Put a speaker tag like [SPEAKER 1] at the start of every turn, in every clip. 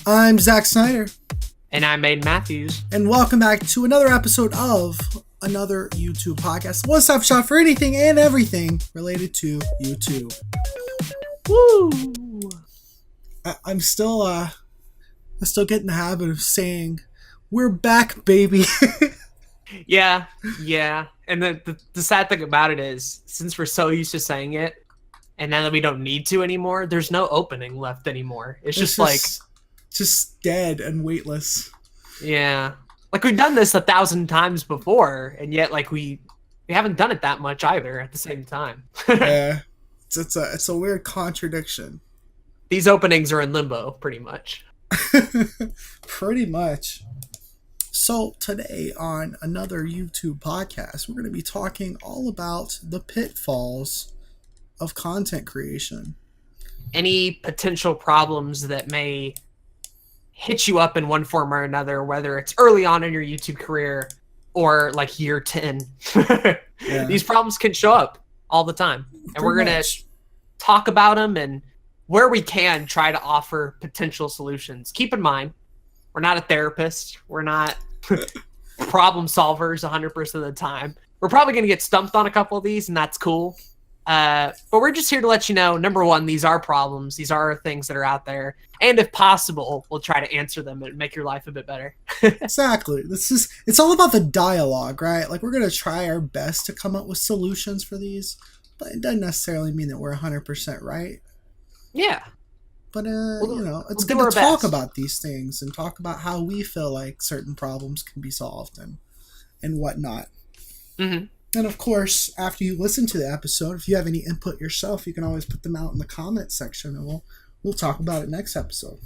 [SPEAKER 1] I'm Zach Snyder.
[SPEAKER 2] And I'm Aden Matthews.
[SPEAKER 1] And welcome back to another episode of another YouTube podcast. One-stop shop for anything and everything related to YouTube.
[SPEAKER 2] Woo!
[SPEAKER 1] I'm still getting the habit of saying, we're back, baby.
[SPEAKER 2] Yeah. And the sad thing about it is, since we're so used to saying it, and now that we don't need to anymore, there's no opening left anymore. It's just
[SPEAKER 1] dead and weightless.
[SPEAKER 2] Yeah. Like, we've done this 1,000 times before, and yet, like, we haven't done it that much either at the same time.
[SPEAKER 1] Yeah. It's a weird contradiction.
[SPEAKER 2] These openings are in limbo, pretty much.
[SPEAKER 1] Pretty much. So today on another YouTube podcast, we're going to be talking all about the pitfalls of content creation.
[SPEAKER 2] Any potential problems that may hit you up in one form or another, whether it's early on in your YouTube career or like year 10. Yeah. These problems can show up all the time. And we're going to talk about them and where we can try to offer potential solutions. Keep in mind, we're not a therapist. We're not problem solvers 100% of the time. We're probably going to get stumped on a couple of these, and that's cool. But we're just here to let you know, number one, these are problems. These are things that are out there. And if possible, we'll try to answer them and make your life a bit better.
[SPEAKER 1] Exactly. It's all about the dialogue, right? Like, we're going to try our best to come up with solutions for these, but it doesn't necessarily mean that we're 100% right.
[SPEAKER 2] Yeah.
[SPEAKER 1] But, it's good to talk about these things and talk about how we feel like certain problems can be solved and whatnot.
[SPEAKER 2] Mm-hmm.
[SPEAKER 1] And of course, after you listen to the episode, if you have any input yourself, you can always put them out in the comment section, and we'll talk about it next episode.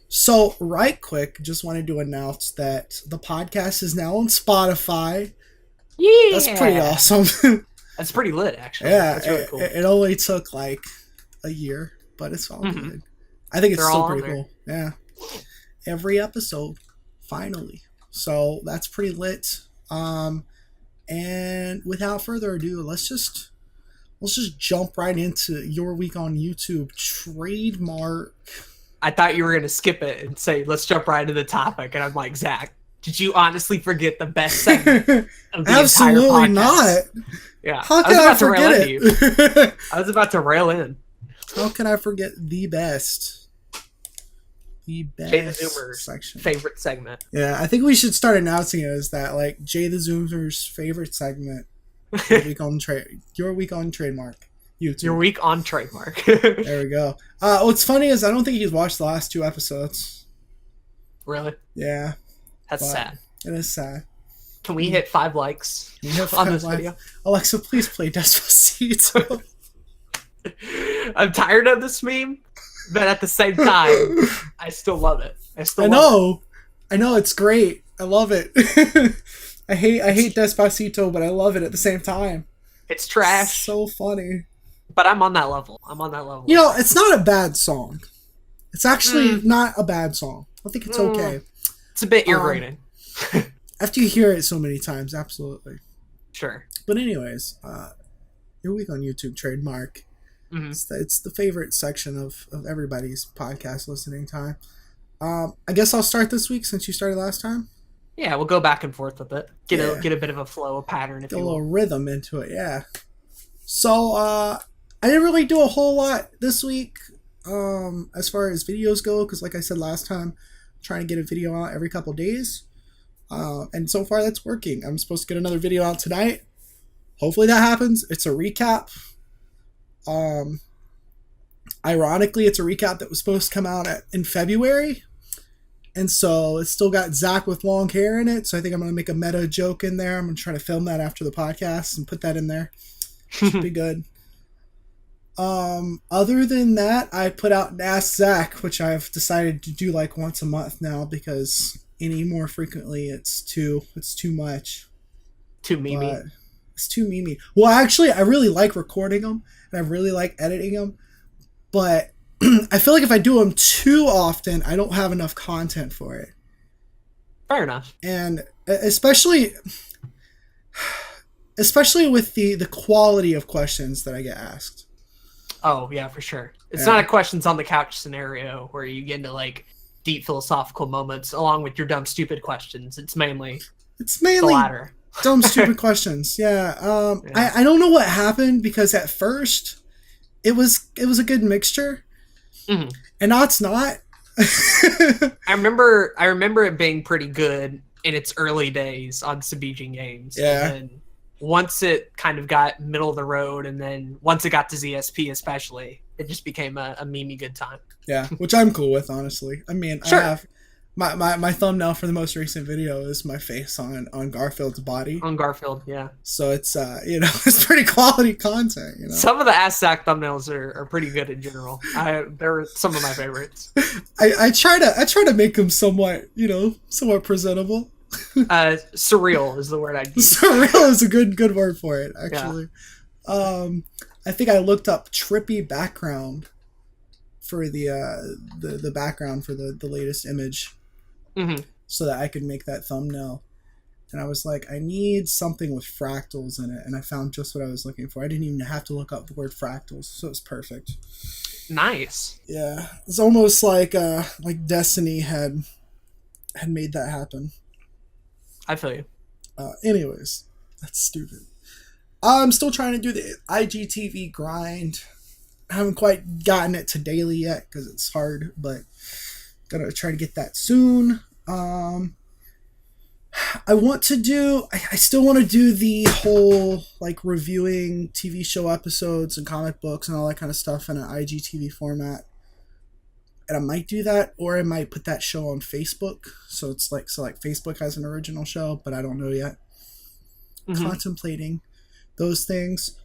[SPEAKER 1] So, right quick, just wanted to announce that the podcast is now on Spotify.
[SPEAKER 2] Yeah,
[SPEAKER 1] that's pretty awesome.
[SPEAKER 2] That's pretty lit, actually.
[SPEAKER 1] Yeah,
[SPEAKER 2] that's really cool.
[SPEAKER 1] It only took like a year, but it's all good. I think it's still pretty cool. Yeah, every episode, finally. So that's pretty lit. And without further ado, let's just jump right into your week on YouTube trademark.
[SPEAKER 2] I thought you were going to skip it and say, let's jump right into the topic. And I'm like, Zach, did you honestly forget the best segment of the
[SPEAKER 1] Absolutely
[SPEAKER 2] entire podcast?
[SPEAKER 1] Not.
[SPEAKER 2] Yeah.
[SPEAKER 1] How can I forget it?
[SPEAKER 2] I was about to rail in.
[SPEAKER 1] How can I forget the best? The best
[SPEAKER 2] Jay the Zoomer's
[SPEAKER 1] section.
[SPEAKER 2] Favorite segment.
[SPEAKER 1] Yeah, I think we should start announcing it as that, like, Jay the Zoomer's favorite segment. Your week on trademark. YouTube.
[SPEAKER 2] Your week on trademark.
[SPEAKER 1] There we go. What's funny is I don't think he's watched the last 2 episodes.
[SPEAKER 2] Really?
[SPEAKER 1] Yeah.
[SPEAKER 2] That's sad.
[SPEAKER 1] It is sad.
[SPEAKER 2] Can we hit 5 likes on this video?
[SPEAKER 1] Alexa, please play Despacito.
[SPEAKER 2] I'm tired of this meme, but at the same time, I still love it. I
[SPEAKER 1] know, it's great. I love it. I hate Despacito, but I love it at the same time.
[SPEAKER 2] It's trash.
[SPEAKER 1] It's so funny.
[SPEAKER 2] But I'm on that level.
[SPEAKER 1] You know, it's not a bad song. It's actually not a bad song. I think it's okay.
[SPEAKER 2] It's a bit irritating.
[SPEAKER 1] After you hear it so many times, absolutely.
[SPEAKER 2] Sure.
[SPEAKER 1] But anyways, your week on YouTube trademark. Mm-hmm. It's the favorite section of everybody's podcast listening time. I guess I'll start this week since you started last time.
[SPEAKER 2] Yeah, we'll go back and forth with it. Get a bit of a flow, a pattern, if you will.
[SPEAKER 1] Get a little rhythm into it, yeah. So, I didn't really do a whole lot this week as far as videos go, because like I said last time, I'm trying to get a video out every couple days. And so far that's working. I'm supposed to get another video out tonight. Hopefully that happens. It's a recap. Ironically, it's a recap that was supposed to come out in February. And so it's still got Zach with long hair in it. So I think I'm going to make a meta joke in there. I'm going to try to film that after the podcast and put that in there. Should be good. Other than that, I put out an Ask Zach, which I've decided to do like once a month now because any more frequently it's too much.
[SPEAKER 2] Too memey.
[SPEAKER 1] It's too memey. Well, actually, I really like recording them and I really like editing them, but I feel like if I do them too often, I don't have enough content for it.
[SPEAKER 2] Fair enough.
[SPEAKER 1] And especially with the quality of questions that I get asked.
[SPEAKER 2] Oh yeah, for sure. It's not a questions on the couch scenario where you get into like deep philosophical moments along with your dumb stupid questions. It's mainly the latter.
[SPEAKER 1] Dumb stupid questions. Yeah.
[SPEAKER 2] Yeah.
[SPEAKER 1] I don't know what happened because at first it was a good mixture,
[SPEAKER 2] Mhm.
[SPEAKER 1] and now it's not.
[SPEAKER 2] I remember it being pretty good in its early days on Sabijin Games.
[SPEAKER 1] Yeah.
[SPEAKER 2] And then once it kind of got middle of the road, and then once it got to ZSP especially, it just became a memey good time.
[SPEAKER 1] Yeah, which I'm cool with, honestly. I mean,
[SPEAKER 2] Sure.
[SPEAKER 1] I have my thumbnail for the most recent video is my face on Garfield's body.
[SPEAKER 2] On Garfield, yeah.
[SPEAKER 1] So it's it's pretty quality content, you know.
[SPEAKER 2] Some of the ass sack thumbnails are pretty good in general. They're some of my favorites.
[SPEAKER 1] I try to make them somewhat presentable.
[SPEAKER 2] Surreal is the word I'd use.
[SPEAKER 1] Surreal is a good word for it, actually. Yeah. I think I looked up trippy background for the background for the latest image, so that I could make that thumbnail. And I was like, I need something with fractals in it, and I found just what I was looking for. I didn't even have to look up the word fractals, so it was perfect.
[SPEAKER 2] Nice.
[SPEAKER 1] Yeah, it's almost like Destiny had made that happen.
[SPEAKER 2] I feel you.
[SPEAKER 1] Anyways, that's stupid. I'm still trying to do the IGTV grind. I haven't quite gotten it to daily yet because it's hard, but gonna try to get that soon. I still want to do the whole like reviewing TV show episodes and comic books and all that kind of stuff in an IGTV format. And I might do that, or I might put that show on Facebook. So it's like Facebook has an original show, but I don't know yet. Contemplating those things.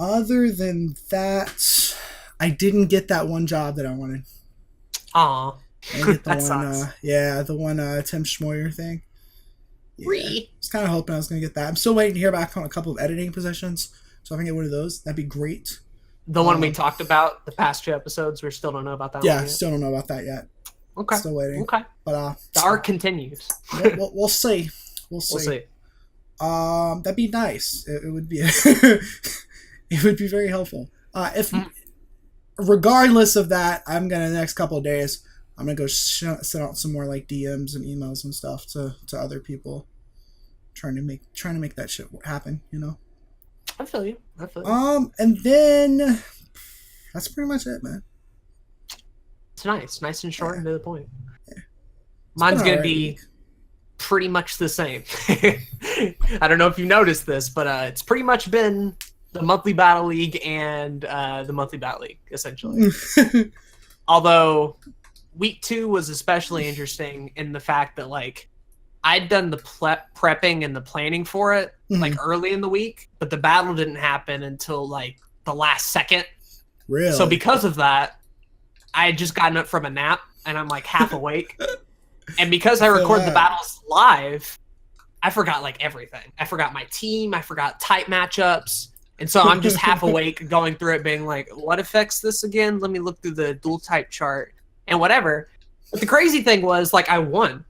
[SPEAKER 1] Other than that, I didn't get that one job that I wanted.
[SPEAKER 2] Aw.
[SPEAKER 1] I didn't get the
[SPEAKER 2] That
[SPEAKER 1] one,
[SPEAKER 2] sucks.
[SPEAKER 1] the one Tim Schmoyer thing. Yeah.
[SPEAKER 2] I
[SPEAKER 1] was kind of hoping I was going to get that. I'm still waiting to hear back on a couple of editing positions. So if I can get one of those, that'd be great.
[SPEAKER 2] The one we talked about, the past 2 episodes, we still don't know about that one yet.
[SPEAKER 1] Still don't know about that yet.
[SPEAKER 2] Okay.
[SPEAKER 1] Still waiting.
[SPEAKER 2] Okay.
[SPEAKER 1] But
[SPEAKER 2] the arc continues.
[SPEAKER 1] We'll see. We'll see. That'd be nice. It would be it would be very helpful. Regardless of that, I'm gonna the next couple of days, I'm gonna go send out some more like DMs and emails and stuff to other people, trying to make that shit happen. You know.
[SPEAKER 2] I feel you.
[SPEAKER 1] And then that's pretty much it, man.
[SPEAKER 2] It's nice and short and to the point.
[SPEAKER 1] Yeah.
[SPEAKER 2] Mine's gonna be pretty much the same. I don't know if you noticed this, but it's pretty much been the monthly Battle League and the monthly Battle League, essentially. Although week 2 was especially interesting in the fact that like I'd done the prepping and the planning for it like early in the week, but the battle didn't happen until like the last second.
[SPEAKER 1] Really?
[SPEAKER 2] So because of that, I had just gotten up from a nap and I'm like half awake. And because I record the battles live, I forgot like everything. I forgot my team. I forgot type matchups. And so I'm just half awake going through it being like, what affects this again? Let me look through the dual type chart and whatever. But the crazy thing was like I won.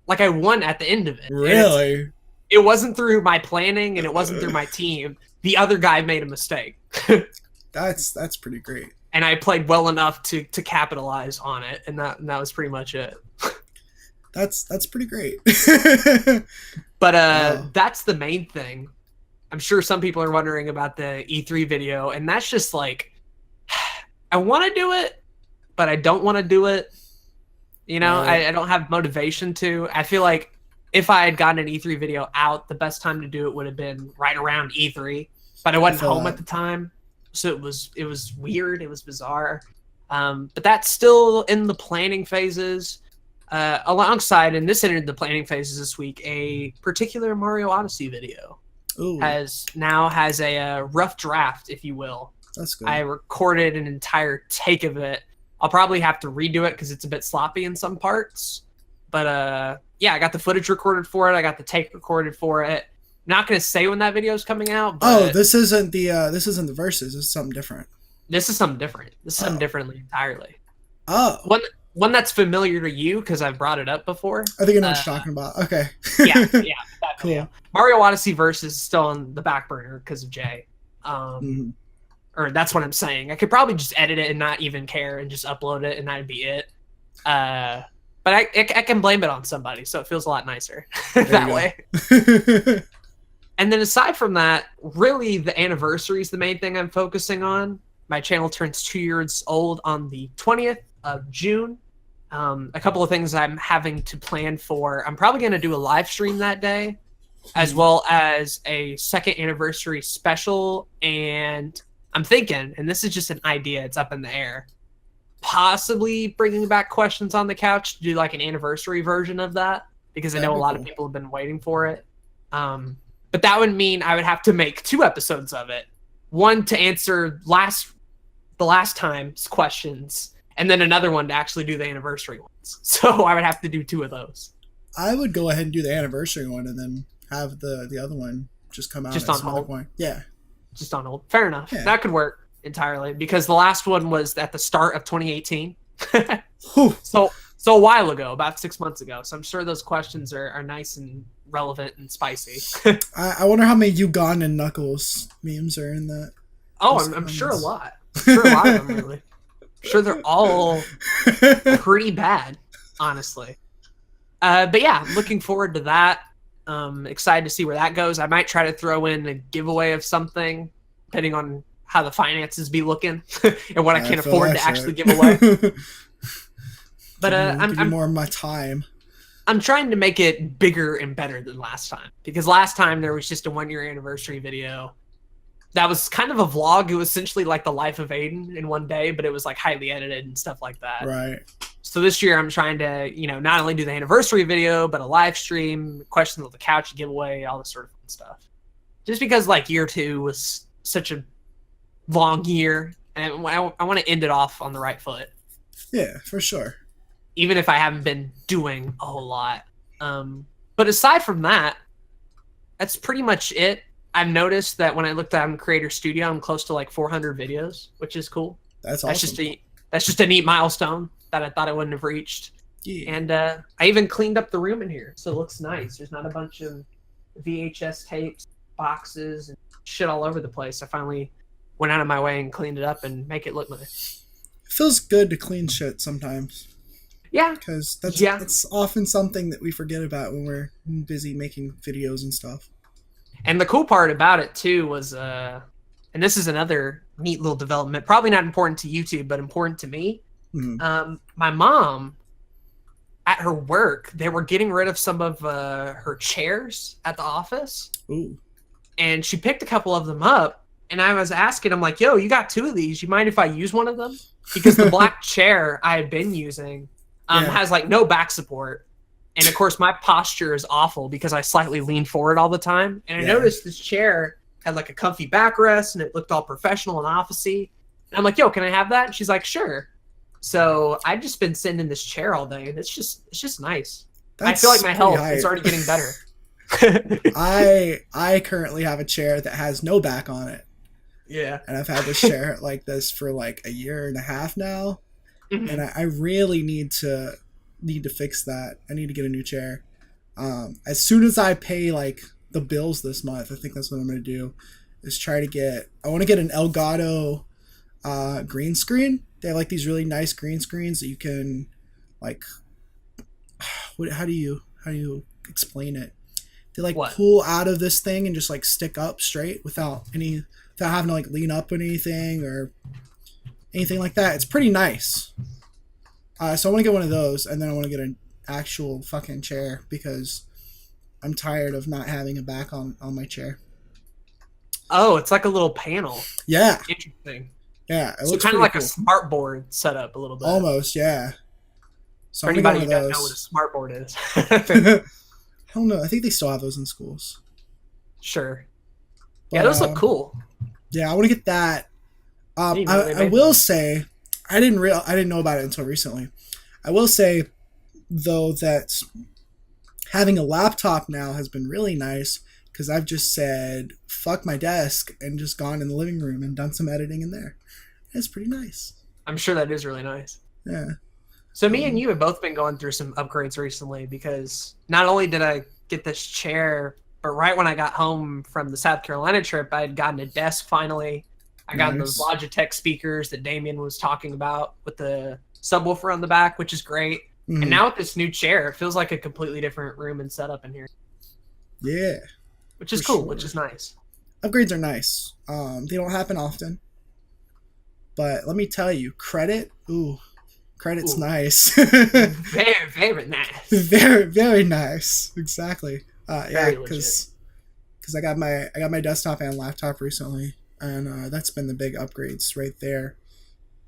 [SPEAKER 2] Like I won at the end of it.
[SPEAKER 1] Really?
[SPEAKER 2] It wasn't through my planning and it wasn't through my team. The other guy made a mistake.
[SPEAKER 1] That's pretty great.
[SPEAKER 2] And I played well enough to capitalize on it, and that was pretty much it.
[SPEAKER 1] That's pretty great.
[SPEAKER 2] But that's the main thing. I'm sure some people are wondering about the E3 video, and that's just like I want to do it, but I don't want to do it. You know,
[SPEAKER 1] Right.
[SPEAKER 2] I don't have motivation to. I feel like if I had gotten an E3 video out, the best time to do it would have been right around E3. But I wasn't home at the time, so it was weird. It was bizarre. But that's still in the planning phases. Alongside, and this entered the planning phases this week, a particular Mario Odyssey video
[SPEAKER 1] Ooh,
[SPEAKER 2] has a rough draft, if you will.
[SPEAKER 1] that's good.
[SPEAKER 2] I recorded an entire take of it. I'll probably have to redo it because it's a bit sloppy in some parts. But yeah, I got the footage recorded for it. I got the take recorded for it. I'm not going to say when that video is coming out. But
[SPEAKER 1] this isn't the verses. This is something different.
[SPEAKER 2] This is something different. This is something differently entirely.
[SPEAKER 1] Oh,
[SPEAKER 2] One that's familiar to you because I've brought it up before.
[SPEAKER 1] I think I know what you're talking about. Okay.
[SPEAKER 2] yeah, that
[SPEAKER 1] Cool.
[SPEAKER 2] video. Mario Odyssey versus is still on the back burner because of Jay.
[SPEAKER 1] Mhm.
[SPEAKER 2] or that's what I'm saying. I could probably just edit it and not even care and just upload it and that'd be it. But I can blame it on somebody, so it feels a lot nicer that way. And then aside from that, really the anniversary is the main thing I'm focusing on. My channel turns 2 years old on the 20th of June. A couple of things I'm having to plan for. I'm probably going to do a live stream that day, as well as a second anniversary special. And I'm thinking, and this is just an idea, it's up in the air, possibly bringing back Questions on the Couch to do like an anniversary version of that, because I know a lot of people have been waiting for it. But that would mean I would have to make 2 episodes of it. One to answer the last time's questions, and then another one to actually do the anniversary ones. So I would have to do 2 of those.
[SPEAKER 1] I would go ahead and do the anniversary one and then have the other one just come out
[SPEAKER 2] just
[SPEAKER 1] at
[SPEAKER 2] on
[SPEAKER 1] some
[SPEAKER 2] hold.
[SPEAKER 1] other point. Yeah.
[SPEAKER 2] Just on hold. Fair enough.
[SPEAKER 1] Yeah.
[SPEAKER 2] That could work entirely, because the last one was at the start of 2018. So a while ago, about 6 months ago. So I'm sure those questions are nice and relevant and spicy.
[SPEAKER 1] I wonder how many Ugandan Knuckles memes are in that.
[SPEAKER 2] Oh, I'm sure a lot. I'm sure a lot of them, really. I'm sure they're all pretty bad, honestly. But yeah, looking forward to that. Excited to see where that goes. I might try to throw in a giveaway of something, depending on how the finances be looking and what I can afford to actually give away. But I'm
[SPEAKER 1] more of my time.
[SPEAKER 2] I'm trying to make it bigger and better than last time, because last time there was just a 1-year anniversary video. That was kind of a vlog. It was essentially like the life of Aden in one day, but it was like highly edited and stuff like that.
[SPEAKER 1] Right.
[SPEAKER 2] So this year I'm trying to, not only do the anniversary video, but a live stream, Questions on the Couch giveaway, all this sort of fun stuff. Just because like year 2 was such a long year, and I want to end it off on the right foot.
[SPEAKER 1] Yeah, for sure.
[SPEAKER 2] Even if I haven't been doing a whole lot. But aside from that, that's pretty much it. I've noticed that when I looked on Creator Studio, I'm close to like 400 videos, which is cool.
[SPEAKER 1] That's awesome.
[SPEAKER 2] That's just a neat milestone that I thought I wouldn't have reached. Yeah. And I even cleaned up the room in here, so it looks nice. There's not a bunch of VHS tapes, boxes, and shit all over the place. I finally went out of my way and cleaned it up and make it look nice.
[SPEAKER 1] It feels good to clean shit sometimes.
[SPEAKER 2] Yeah.
[SPEAKER 1] Because that's often something that we forget about when we're busy making videos and stuff.
[SPEAKER 2] And the cool part about it, too, was, and this is another neat little development, probably not important to YouTube, but important to me. Mm-hmm. My mom, at her work, they were getting rid of some of her chairs at the office.
[SPEAKER 1] Ooh. And
[SPEAKER 2] she picked a couple of them up, and I was asking, I'm like, yo, you got 2 of these. You mind if I use one of them? Because the black chair I had been using has, like, no back support. And, of course, my posture is awful because I slightly lean forward all the time. And I noticed this chair had, like, a comfy backrest, and it looked all professional and office-y. And I'm like, yo, can I have that? And she's like, sure. So I've just been sitting in this chair all day, and it's just nice. I feel like my health is already getting better.
[SPEAKER 1] I currently have a chair that has no back on it.
[SPEAKER 2] Yeah.
[SPEAKER 1] And I've had this chair like this for, like, 1.5 years now. Mm-hmm. And I really need to fix that. I need to get a new chair. As soon as I pay like the bills this month, I think that's what I'm going to do, is I want to get an Elgato green screen. They have like these really nice green screens that you can like, how do you explain it? They like pull out of this thing and just like stick up straight without having to like lean up or anything like that. It's pretty nice. So I want to get one of those, and then I want to get an actual fucking chair because I'm tired of not having a back on my chair.
[SPEAKER 2] Oh, it's like a little panel.
[SPEAKER 1] Yeah.
[SPEAKER 2] Interesting.
[SPEAKER 1] Yeah.
[SPEAKER 2] It looks kind of like cool. A smart board setup a little bit.
[SPEAKER 1] Almost, yeah. So
[SPEAKER 2] for anybody who doesn't know what a smart board is.
[SPEAKER 1] I don't know. I think they still have those in schools.
[SPEAKER 2] Sure. But, yeah, those look cool.
[SPEAKER 1] Yeah, I want to get that. I will say, I didn't know about it until recently. I will say, though, that having a laptop now has been really nice because I've just said, fuck my desk and just gone in the living room and done some editing in there. It's pretty nice.
[SPEAKER 2] I'm sure that is really nice.
[SPEAKER 1] Yeah.
[SPEAKER 2] So me and you have both been going through some upgrades recently because not only did I get this chair, but right when I got home from the South Carolina trip, I had gotten a desk finally. I got those Logitech speakers that Damien was talking about with the subwoofer on the back, which is great. And now with this new chair, it feels like a completely different room and setup in here.
[SPEAKER 1] Yeah.
[SPEAKER 2] Which is cool, which is nice.
[SPEAKER 1] Upgrades are nice. They don't happen often. But let me tell you, credit's nice.
[SPEAKER 2] Very, very nice.
[SPEAKER 1] Very, very nice. Exactly. Yeah, because I got my desktop and laptop recently, and that's been the big upgrades right there,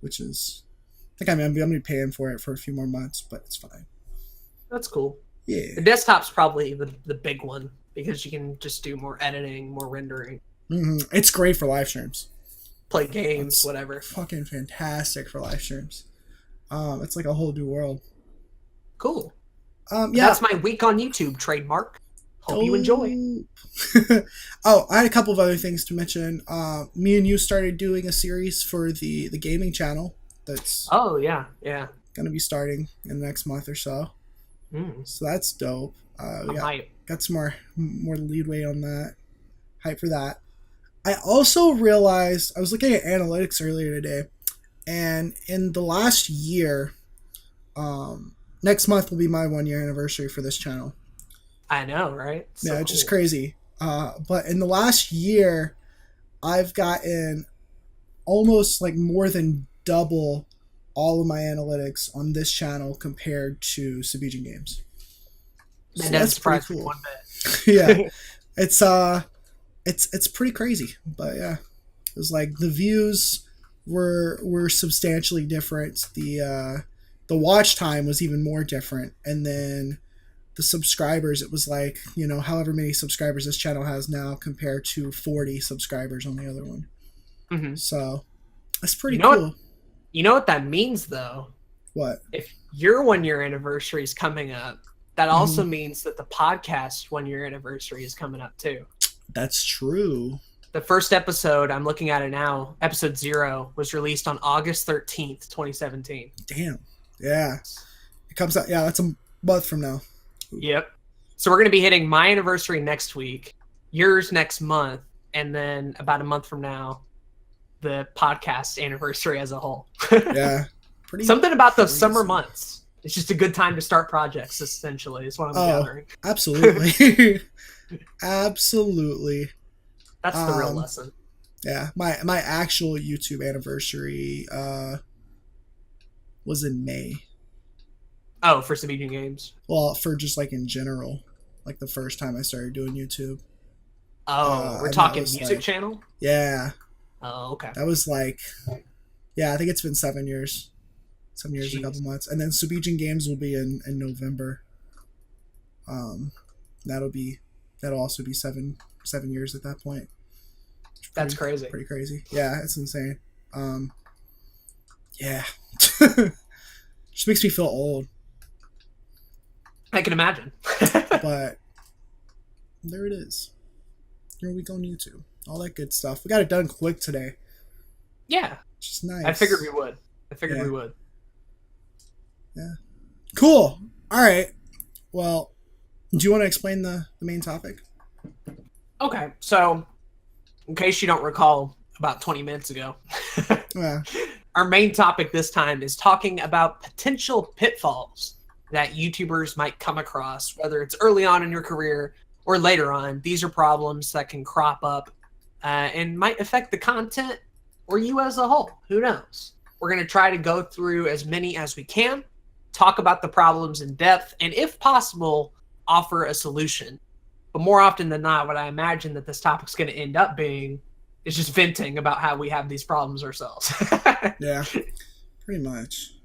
[SPEAKER 1] which is, I think I'm gonna be paying for it for a few more months, but it's fine.
[SPEAKER 2] That's cool.
[SPEAKER 1] Yeah.
[SPEAKER 2] The desktop's probably the big one because you can just do more editing, more rendering.
[SPEAKER 1] It's great for live streams.
[SPEAKER 2] Play games, whatever.
[SPEAKER 1] Fucking fantastic for live streams. It's like a whole new world.
[SPEAKER 2] Cool.
[SPEAKER 1] Yeah.
[SPEAKER 2] That's my week on YouTube trademark. Hope you enjoy.
[SPEAKER 1] Oh, I had a couple of other things to mention. Me and you started doing a series for the gaming channel. That's
[SPEAKER 2] gonna
[SPEAKER 1] be starting in the next month or so. So that's dope. Got some more leadway on that. Hype for that. I also realized I was looking at analytics earlier today, and in the last year, next month will be my 1-year anniversary for this channel.
[SPEAKER 2] I know, right?
[SPEAKER 1] So it's just crazy. But in the last year, I've gotten almost like more than double all of my analytics on this channel compared to Sabijan Games.
[SPEAKER 2] So that's pretty cool. One bit.
[SPEAKER 1] Yeah, it's pretty crazy. But yeah, it was like the views were substantially different. The watch time was even more different, and then the subscribers, it was like, however many subscribers this channel has now compared to 40 subscribers on the other one. So that's pretty cool.
[SPEAKER 2] You know what that means, though?
[SPEAKER 1] What?
[SPEAKER 2] If your 1-year anniversary is coming up, that also means that the podcast 1-year anniversary is coming up, too.
[SPEAKER 1] That's true.
[SPEAKER 2] The first episode, I'm looking at it now, episode 0, was released on August 13th, 2017.
[SPEAKER 1] Damn. Yeah. It comes out, that's a month from now.
[SPEAKER 2] Yep. So we're going to be hitting my anniversary next week, yours next month, and then about a month from now, the podcast anniversary as a whole.
[SPEAKER 1] Yeah.
[SPEAKER 2] Something about those summer months. It's just a good time to start projects, essentially, is what I'm gathering.
[SPEAKER 1] Absolutely. Absolutely.
[SPEAKER 2] That's the real lesson.
[SPEAKER 1] Yeah. My actual YouTube anniversary was in May.
[SPEAKER 2] Oh, for Sabijan Games?
[SPEAKER 1] Well, for just like in general. Like the first time I started doing YouTube.
[SPEAKER 2] Oh, we're talking music channel?
[SPEAKER 1] Yeah.
[SPEAKER 2] Oh, okay.
[SPEAKER 1] That was like, I think it's been 7 years. 7 years, a couple months. And then Sabijan Games will be in November. That'll also be seven years at that point.
[SPEAKER 2] That's crazy.
[SPEAKER 1] Pretty crazy. Yeah, it's insane. Yeah. Just makes me feel old.
[SPEAKER 2] I can imagine.
[SPEAKER 1] But there it is. Your week on YouTube. All that good stuff. We got it done quick today.
[SPEAKER 2] Yeah.
[SPEAKER 1] Just nice.
[SPEAKER 2] I figured we would. We would.
[SPEAKER 1] Yeah. Cool. All right. Well, do you want to explain the main topic?
[SPEAKER 2] Okay. So, in case you don't recall, about 20 minutes ago, our main topic this time is talking about potential pitfalls that YouTubers might come across, whether it's early on in your career or later on. These are problems that can crop up and might affect the content or you as a whole. Who knows? We're going to try to go through as many as we can, talk about the problems in depth, and if possible, offer a solution. But more often than not, what I imagine that this topic's going to end up being is just venting about how we have these problems ourselves.
[SPEAKER 1] Yeah, pretty much.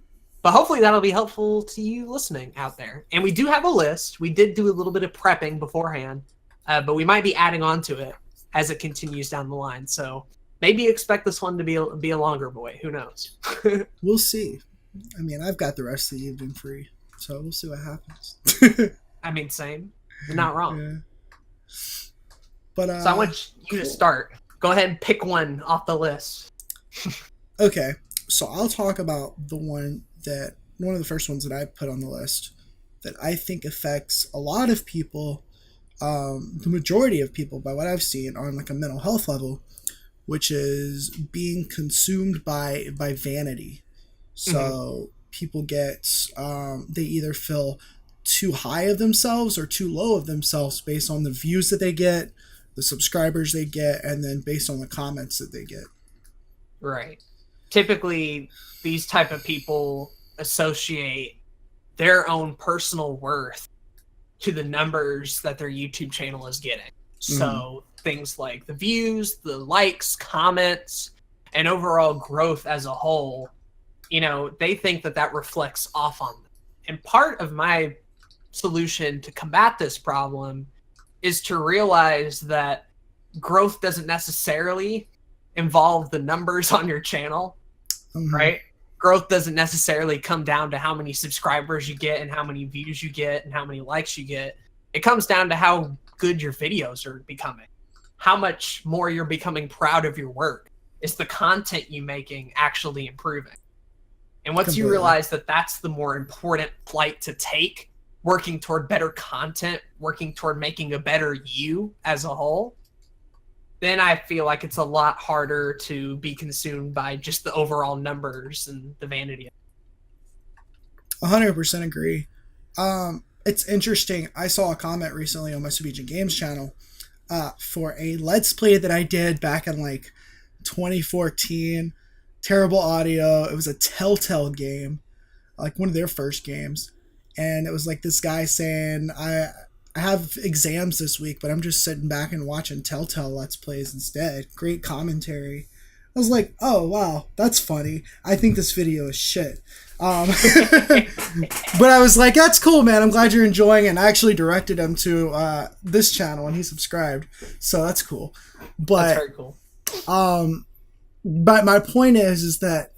[SPEAKER 2] But hopefully that'll be helpful to you listening out there. And we do have a list. We did do a little bit of prepping beforehand, but we might be adding on to it as it continues down the line. So maybe expect this one to be a longer boy. Who knows?
[SPEAKER 1] We'll see. I mean, I've got the rest of the evening free, so we'll see what happens.
[SPEAKER 2] I mean, same. You're not wrong.
[SPEAKER 1] Yeah. But
[SPEAKER 2] so I want you to start. Go ahead and pick one off the list.
[SPEAKER 1] Okay, so I'll talk about one of the first ones that I put on the list that I think affects a lot of people, the majority of people by what I've seen on like a mental health level, which is being consumed by vanity. So people get they either feel too high of themselves or too low of themselves based on the views that they get, the subscribers they get, and then based on the comments that they get.
[SPEAKER 2] Right. Typically, these type of people associate their own personal worth to the numbers that their YouTube channel is getting. So things like the views, the likes, comments, and overall growth as a whole, you know, they think that that reflects off on them. And part of my solution to combat this problem is to realize that growth doesn't necessarily involve the numbers on your channel, right? Growth doesn't necessarily come down to how many subscribers you get and how many views you get and how many likes you get. It comes down to how good your videos are becoming, how much more you're becoming proud of your work. Is the content you making actually improving? And once you realize that that's the more important plight to take, working toward better content, working toward making a better you as a whole, then I feel like it's a lot harder to be consumed by just the overall numbers and the vanity.
[SPEAKER 1] 100% agree. It's interesting. I saw a comment recently on my Subijin Games channel for a Let's Play that I did back in like 2014. Terrible audio. It was a Telltale game, like one of their first games. And it was like this guy saying, I have exams this week, but I'm just sitting back and watching Telltale Let's Plays instead. Great commentary. I was like, oh, wow, that's funny. I think this video is shit. But I was like, that's cool, man. I'm glad you're enjoying it. And I actually directed him to this channel, and he subscribed. So that's cool. But,
[SPEAKER 2] that's very cool.
[SPEAKER 1] But my point is that,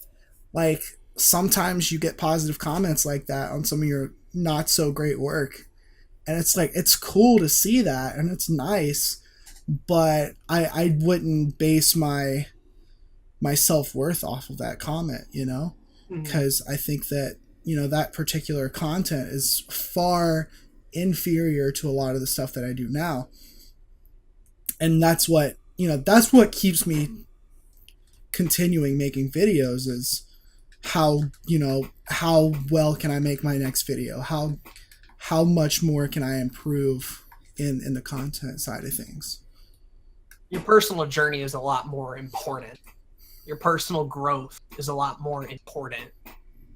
[SPEAKER 1] like, sometimes you get positive comments like that on some of your not so great work. And it's like, it's cool to see that, and it's nice, but I wouldn't base my self-worth off of that comment, you know? Because I think that, you know, that particular content is far inferior to a lot of the stuff that I do now. And that's what, you know, that's what keeps me continuing making videos, is how, you know, how well can I make my next video? How much more can I improve in the content side of things?
[SPEAKER 2] Your personal journey is a lot more important. Your personal growth is a lot more important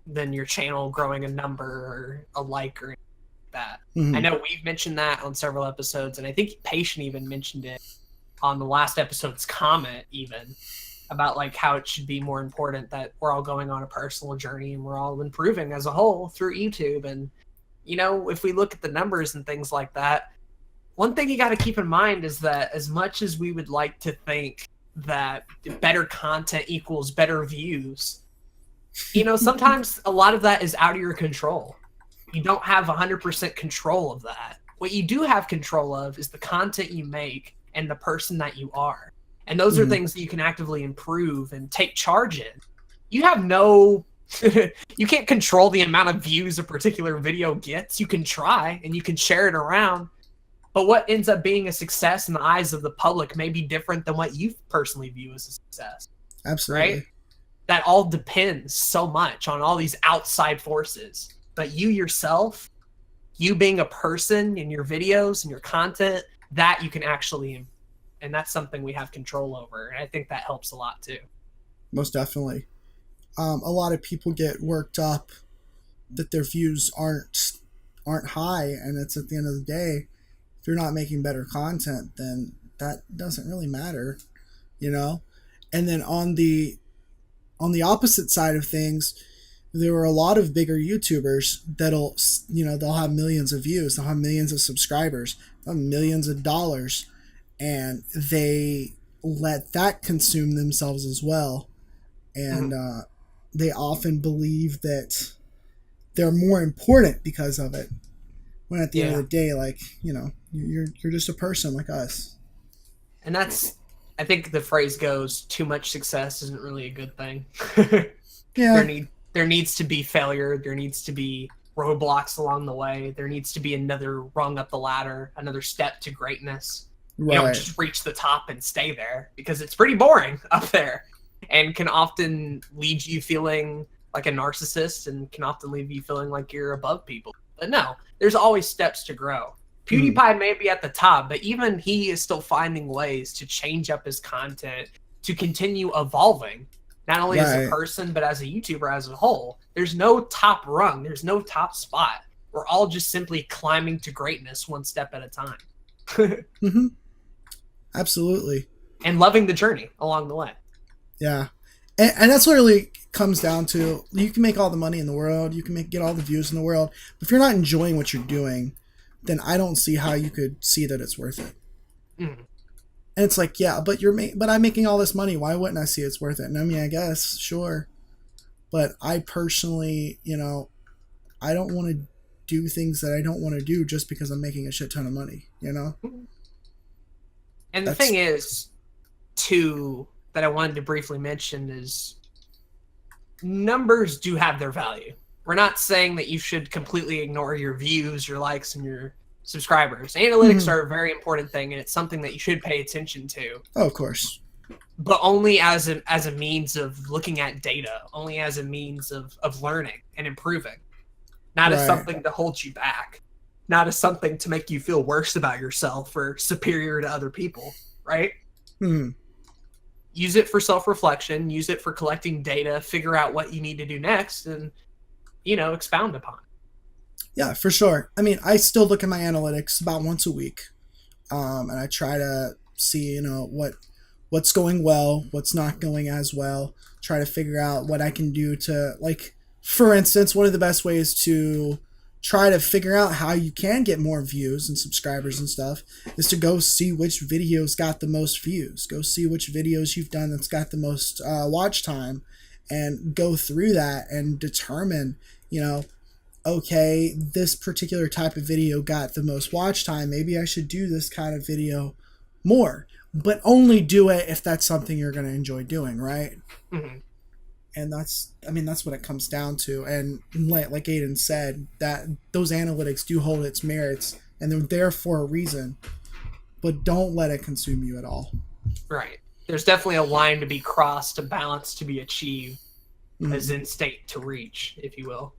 [SPEAKER 2] than your channel growing a number or a like or anything like that. I know we've mentioned that on several episodes, and I think Patient even mentioned it on the last episode's comment even, about like how it should be more important that we're all going on a personal journey and we're all improving as a whole through YouTube. And, you know, if we look at the numbers and things like that, one thing you got to keep in mind is that as much as we would like to think that better content equals better views, you know, sometimes a lot of that is out of your control. You don't have 100% control of that. What you do have control of is the content you make and the person that you are. And those are things that you can actively improve and take charge in. You have no... you can't control the amount of views a particular video gets. You can try, and you can share it around. But what ends up being a success in the eyes of the public may be different than what you personally view as a success.
[SPEAKER 1] Absolutely.
[SPEAKER 2] Right? That all depends so much on all these outside forces. But you yourself, you being a person in your videos and your content, that you can actually... And that's something we have control over. And I think that helps a lot too.
[SPEAKER 1] Most definitely. A lot of people get worked up that their views aren't high, and it's at the end of the day, if you're not making better content, then that doesn't really matter, you know? And then on the opposite side of things, there are a lot of bigger YouTubers that'll, you know, they'll have millions of views, they'll have millions of subscribers, they'll have millions of dollars, and they let that consume themselves as well. And they often believe that they're more important because of it. When at the end of the day, like, you know, you're just a person like us.
[SPEAKER 2] And that's, I think the phrase goes, too much success isn't really a good thing.
[SPEAKER 1] Yeah.
[SPEAKER 2] There needs to be failure. There needs to be roadblocks along the way. There needs to be another rung up the ladder, another step to greatness. You don't
[SPEAKER 1] Right.
[SPEAKER 2] just reach the top and stay there, because it's pretty boring up there and can often leave you feeling like a narcissist and can often leave you feeling like you're above people. But no, there's always steps to grow. PewDiePie may be at the top, but even he is still finding ways to change up his content, to continue evolving, not only as a person, but as a YouTuber as a whole. There's no top rung. There's no top spot. We're all just simply climbing to greatness one step at a time.
[SPEAKER 1] Mm-hmm. Absolutely.
[SPEAKER 2] And loving the journey along the way.
[SPEAKER 1] Yeah. And that's what it really comes down to. You can make all the money in the world. You can get all the views in the world. But if you're not enjoying what you're doing, then I don't see how you could see that it's worth it.
[SPEAKER 2] Mm.
[SPEAKER 1] And it's like, yeah, but but I'm making all this money. Why wouldn't I see it's worth it? And I mean, I guess, sure. But I personally, I don't want to do things that I don't want to do just because I'm making a shit ton of money,
[SPEAKER 2] And the thing is, too, that I wanted to briefly mention is numbers do have their value. We're not saying that you should completely ignore your views, your likes, and your subscribers. Analytics are a very important thing, and it's something that you should pay attention to.
[SPEAKER 1] Oh, of course.
[SPEAKER 2] But only as a means of looking at data, only as a means of learning and improving. Not as something to hold you back. Not as something to make you feel worse about yourself or superior to other people, right?
[SPEAKER 1] Mm-hmm.
[SPEAKER 2] Use it for self-reflection, use it for collecting data, figure out what you need to do next, and, expound upon it.
[SPEAKER 1] Yeah, for sure. I mean, I still look at my analytics about once a week, and I try to see, what's going well, what's not going as well, try to figure out what I can do to, like, for instance, one of the best ways to try to figure out how you can get more views and subscribers and stuff is to go see which videos got the most views. Go see which videos you've done that's got the most watch time, and go through that and determine, okay, this particular type of video got the most watch time. Maybe I should do this kind of video more, but only do it if that's something you're going to enjoy doing, right?
[SPEAKER 2] Mm-hmm.
[SPEAKER 1] And that's what it comes down to. And like Aden said, that those analytics do hold its merits, and they're there for a reason, but don't let it consume you at all.
[SPEAKER 2] Right. There's definitely a line to be crossed, a balance to be achieved, as in state to reach, if you will.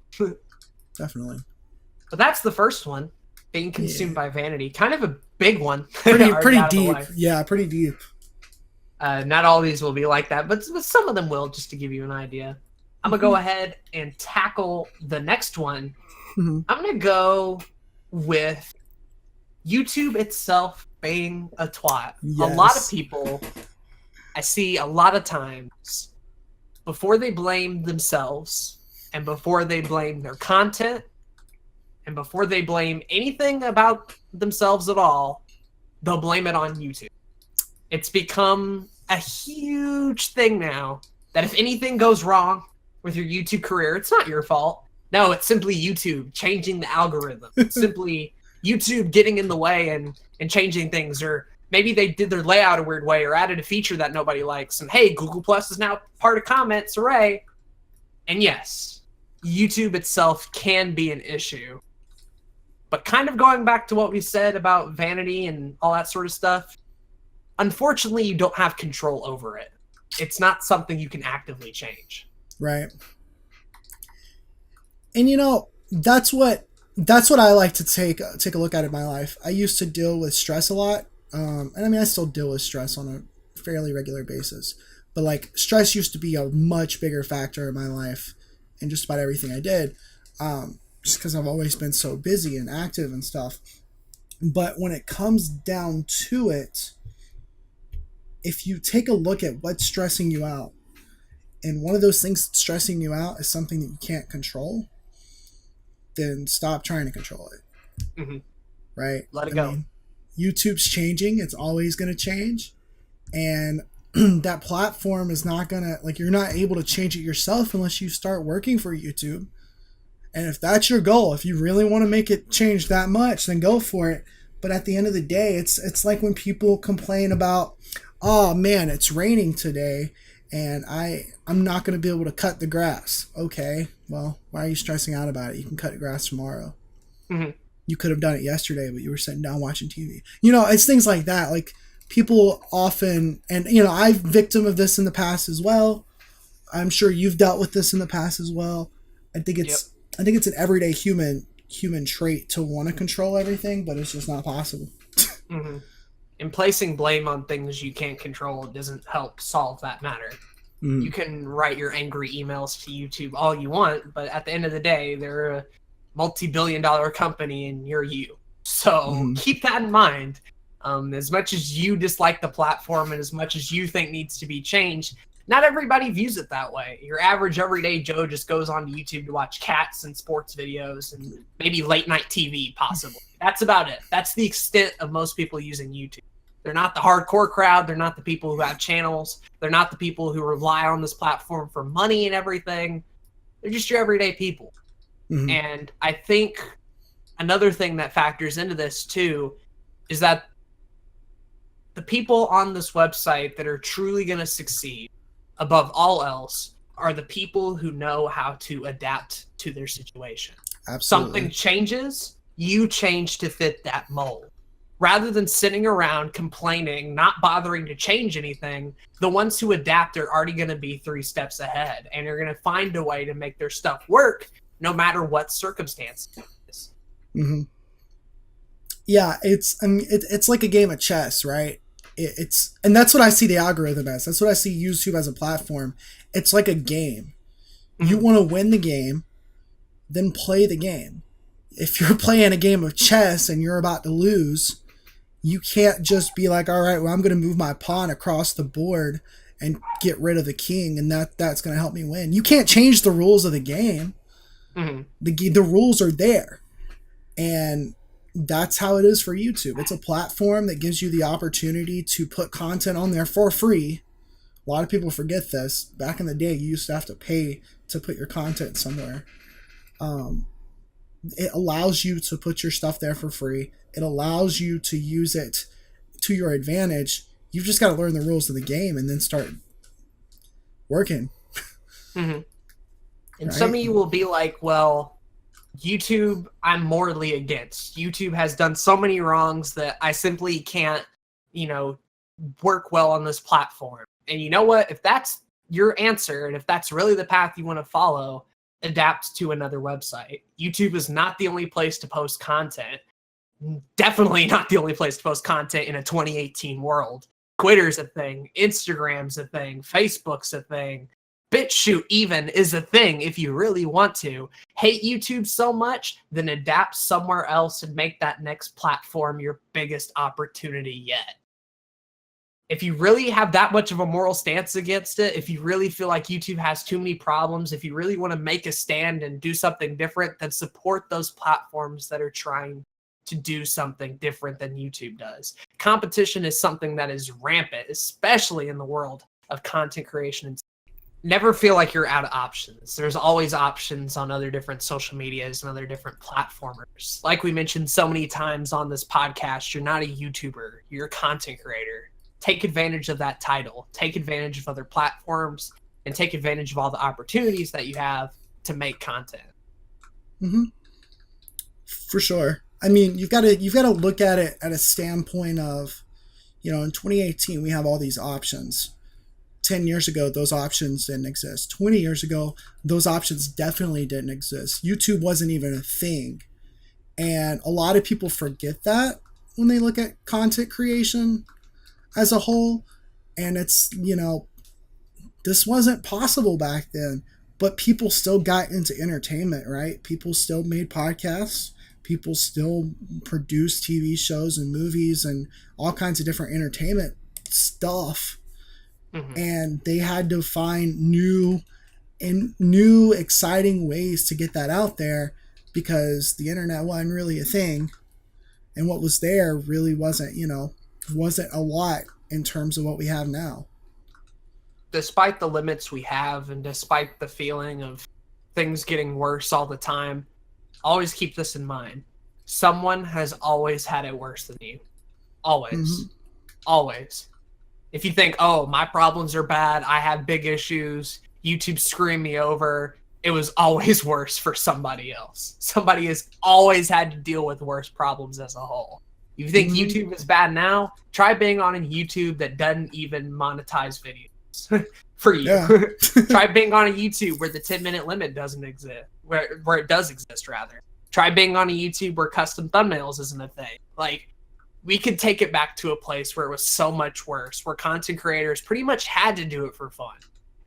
[SPEAKER 1] Definitely.
[SPEAKER 2] But that's the first one, being consumed by vanity. Kind of a big one.
[SPEAKER 1] Pretty deep. Yeah, pretty deep.
[SPEAKER 2] Not all these will be like that, but some of them will, just to give you an idea. I'm going to go ahead and tackle the next one.
[SPEAKER 1] Mm-hmm.
[SPEAKER 2] I'm going to go with YouTube itself being a twat.
[SPEAKER 1] Yes.
[SPEAKER 2] A lot of people, I see a lot of times, before they blame themselves, and before they blame their content, and before they blame anything about themselves at all, they'll blame it on YouTube. It's become a huge thing now that if anything goes wrong with your YouTube career, it's not your fault. No, it's simply YouTube changing the algorithm. It's simply YouTube getting in the way and changing things. Or maybe they did their layout a weird way or added a feature that nobody likes. And hey, Google Plus is now part of comments. Hooray. And yes, YouTube itself can be an issue. But kind of going back to what we said about vanity and all that sort of stuff, unfortunately, you don't have control over it. It's not something you can actively change.
[SPEAKER 1] Right. And that's what I like to take a look at in my life. I used to deal with stress a lot. And I mean, I still deal with stress on a fairly regular basis. But like, stress used to be a much bigger factor in my life in just about everything I did. Just because I've always been so busy and active and stuff. But when it comes down to it, if you take a look at what's stressing you out, and one of those things that's stressing you out is something that you can't control, then stop trying to control it.
[SPEAKER 2] Mm-hmm.
[SPEAKER 1] Right?
[SPEAKER 2] Let it go.
[SPEAKER 1] Mean, YouTube's changing. It's always going to change. And that platform is not going to, like, you're not able to change it yourself unless you start working for YouTube. And if that's your goal, if you really want to make it change that much, then go for it. But at the end of the day, it's like when people complain about, oh man, it's raining today and I'm not going to be able to cut the grass. Okay, well, why are you stressing out about it? You can cut grass tomorrow.
[SPEAKER 2] Mm-hmm.
[SPEAKER 1] You could have done it yesterday, but you were sitting down watching TV. You know, it's things like that. Like, people often, and you know, I've victim of this in the past as well. I'm sure you've dealt with this in the past as well. I think it's an everyday human trait to want to control everything, but it's just not possible.
[SPEAKER 2] Mm-hmm. And placing blame on things you can't control doesn't help solve that matter. Mm. You can write your angry emails to YouTube all you want, but at the end of the day, they're a multi-billion-dollar company and you're you. So keep that in mind. As much as you dislike the platform and as much as you think needs to be changed, not everybody views it that way. Your average everyday Joe just goes on YouTube to watch cats and sports videos and maybe late night TV, possibly. That's about it. That's the extent of most people using YouTube. They're not the hardcore crowd. They're not the people who have channels. They're not the people who rely on this platform for money and everything. They're just your everyday people. Mm-hmm. And I think another thing that factors into this too is that the people on this website that are truly going to succeed above all else are the people who know how to adapt to their situation.
[SPEAKER 1] Absolutely.
[SPEAKER 2] Something changes, you change to fit that mold. Rather than sitting around complaining, not bothering to change anything, the ones who adapt are already going to be 3 steps ahead and are going to find a way to make their stuff work no matter what circumstances.
[SPEAKER 1] Mm-hmm. Yeah, it's like a game of chess, right? And that's what I see the algorithm as. That's what I see YouTube as a platform. It's like a game. Mm-hmm. You want to win the game, then play the game. If you're playing a game of chess and you're about to lose, you can't just be like, all right, well, I'm going to move my pawn across the board and get rid of the king, and that's going to help me win. You can't change the rules of the game. Mm-hmm. The rules are there. And that's how it is for YouTube. It's a platform that gives you the opportunity to put content on there for free. A lot of people forget this. Back in the day, you used to have to pay to put your content somewhere. It allows you to put your stuff there for free. It allows you to use it to your advantage. You've just got to learn the rules of the game and then start working.
[SPEAKER 2] Mm-hmm. And right? Some of you will be like, well, YouTube, I'm morally against. YouTube has done so many wrongs that I simply can't, work well on this platform. And you know what? If that's your answer, and if that's really the path you want to follow, adapt to another website. YouTube is not the only place to post content. Definitely not the only place to post content in a 2018 world. Twitter's a thing. Instagram's a thing. Facebook's a thing. BitChute even is a thing if you really want to. Hate YouTube so much, then adapt somewhere else and make that next platform your biggest opportunity yet. If you really have that much of a moral stance against it, if you really feel like YouTube has too many problems, if you really want to make a stand and do something different, then support those platforms that are trying to do something different than YouTube does. Competition is something that is rampant, especially in the world of content creation. Never feel like you're out of options. There's always options on other different social medias and other different platformers. Like we mentioned so many times on this podcast, you're not a YouTuber, you're a content creator. Take advantage of that title. Take advantage of other platforms and take advantage of all the opportunities that you have to make content.
[SPEAKER 1] Mm-hmm. For sure. I mean, you've got to look at it at a standpoint of, in 2018 we have all these options. 10 years ago, those options didn't exist. 20 years ago, those options definitely didn't exist. YouTube wasn't even a thing. And a lot of people forget that when they look at content creation as a whole. And it's, this wasn't possible back then, but people still got into entertainment, right? People still made podcasts. People still produced TV shows and movies and all kinds of different entertainment stuff. Mm-hmm. And they had to find new exciting ways to get that out there because the internet wasn't really a thing. And what was there really wasn't a lot in terms of what we have now.
[SPEAKER 2] Despite the limits we have and despite the feeling of things getting worse all the time, always keep this in mind. Someone has always had it worse than you. Always. Mm-hmm. Always. If you think, oh, my problems are bad, I have big issues, YouTube's screwing me over, it was always worse for somebody else. Somebody has always had to deal with worse problems as a whole. You think YouTube is bad now? Try being on a YouTube that doesn't even monetize videos for you.
[SPEAKER 1] Yeah.
[SPEAKER 2] Try being on a YouTube where the 10-minute limit doesn't exist, where it does exist rather. Try being on a YouTube where custom thumbnails isn't a thing. Like, we could take it back to a place where it was so much worse, where content creators pretty much had to do it for fun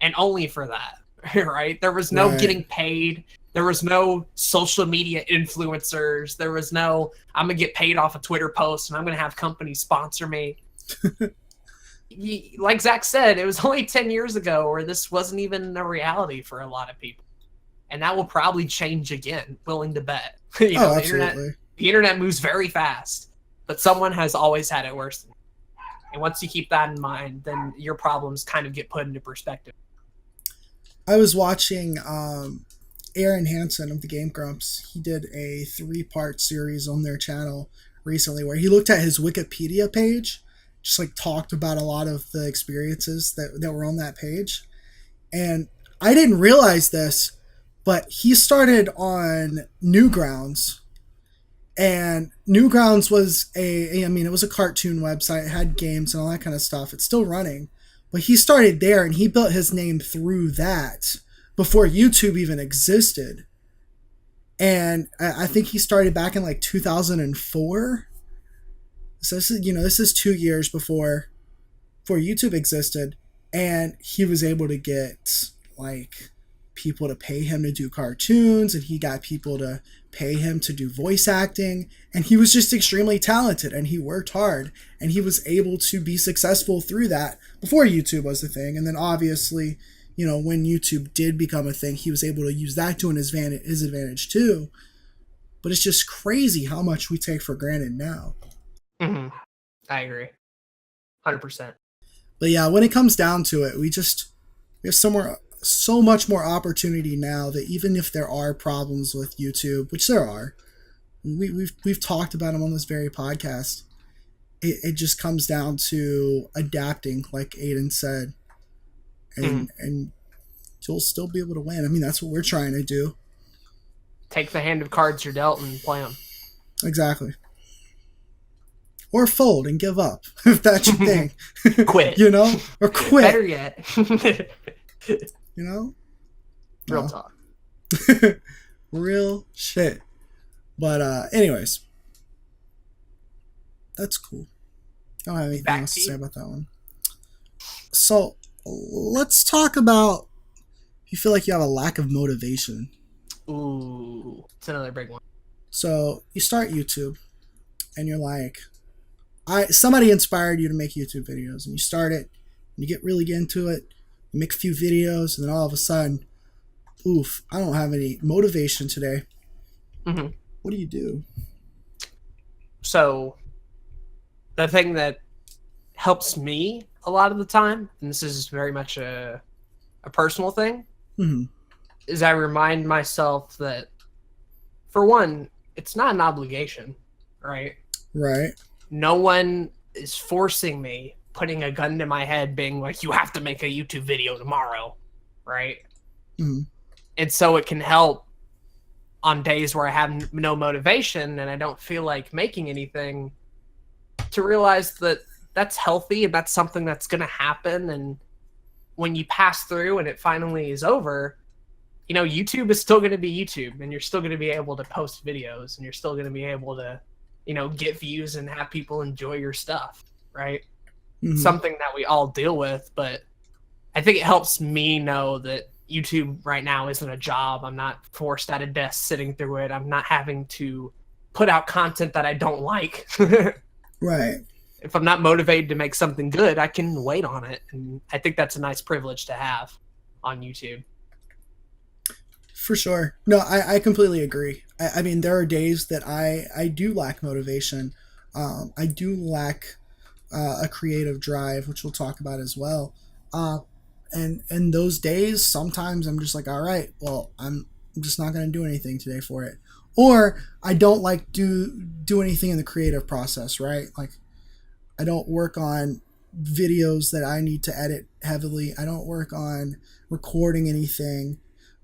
[SPEAKER 2] and only for that, right? There was no getting paid. There was no social media influencers. There was no, I'm going to get paid off a Twitter post and I'm going to have companies sponsor me. Like Zach said, it was only 10 years ago where this wasn't even a reality for a lot of people. And that will probably change again, willing to bet. You know,
[SPEAKER 1] absolutely.
[SPEAKER 2] The internet moves very fast, but someone has always had it worse than you. And once you keep that in mind, then your problems kind of get put into perspective.
[SPEAKER 1] I was watching Aaron Hansen of the Game Grumps. He did a 3-part series on their channel recently where he looked at his Wikipedia page, just like talked about a lot of the experiences that were on that page. And I didn't realize this, but he started on Newgrounds. And Newgrounds was it was a cartoon website. It had games and all that kind of stuff. It's still running. But he started there and he built his name through that before YouTube even existed. And I think he started back in like 2004. So this is 2 years before YouTube existed. And he was able to get like people to pay him to do cartoons, and he got people to pay him to do voice acting, and he was just extremely talented and he worked hard and he was able to be successful through that before YouTube was a thing. And then obviously, when YouTube did become a thing, he was able to use that to his advantage too. But it's just crazy how much we take for granted now.
[SPEAKER 2] Mm-hmm. I agree 100%.
[SPEAKER 1] But yeah, when it comes down to it, there's so much more opportunity now that even if there are problems with YouTube, which there are, we've talked about them on this very podcast, it just comes down to adapting, like Aden said, and you'll still be able to win. I mean, that's what we're trying to do.
[SPEAKER 2] Take the hand of cards you're dealt and play them.
[SPEAKER 1] Exactly. Or fold and give up if that's your thing.
[SPEAKER 2] Quit.
[SPEAKER 1] Or quit.
[SPEAKER 2] Better yet. Real talk.
[SPEAKER 1] Real shit. But anyways, that's cool. I don't have anything else to say about that one. So let's talk about if you feel like you have a lack of motivation.
[SPEAKER 2] Ooh, it's another big one.
[SPEAKER 1] So you start YouTube and you're like, somebody inspired you to make YouTube videos, and you start it and you really get into it. You make a few videos, and then all of a sudden, oof, I don't have any motivation today.
[SPEAKER 2] Mm-hmm.
[SPEAKER 1] What do you do?
[SPEAKER 2] So, the thing that helps me a lot of the time, and this is very much a personal thing, is I remind myself that, for one, it's not an obligation, right?
[SPEAKER 1] Right.
[SPEAKER 2] No one is forcing me, putting a gun to my head, being like, you have to make a YouTube video tomorrow, right?
[SPEAKER 1] Mm-hmm.
[SPEAKER 2] And so it can help on days where I have no motivation and I don't feel like making anything, to realize that that's healthy and that's something that's going to happen. And when you pass through and it finally is over, YouTube is still going to be YouTube, and you're still going to be able to post videos, and you're still going to be able to, get views and have people enjoy your stuff, right? Mm-hmm. Something that we all deal with, but I think it helps me know that YouTube right now isn't a job. I'm not forced at a desk sitting through it. I'm not having to put out content that I don't like.
[SPEAKER 1] Right.
[SPEAKER 2] If I'm not motivated to make something good, I can wait on it. And I think that's a nice privilege to have on YouTube.
[SPEAKER 1] For sure. No, I completely agree. I mean, there are days that I do lack motivation. I do lack a creative drive, which we'll talk about as well. And those days, sometimes I'm just like, all right, well, I'm just not going to do anything today for it. Or I don't like do anything in the creative process, right? Like, I don't work on videos that I need to edit heavily. I don't work on recording anything.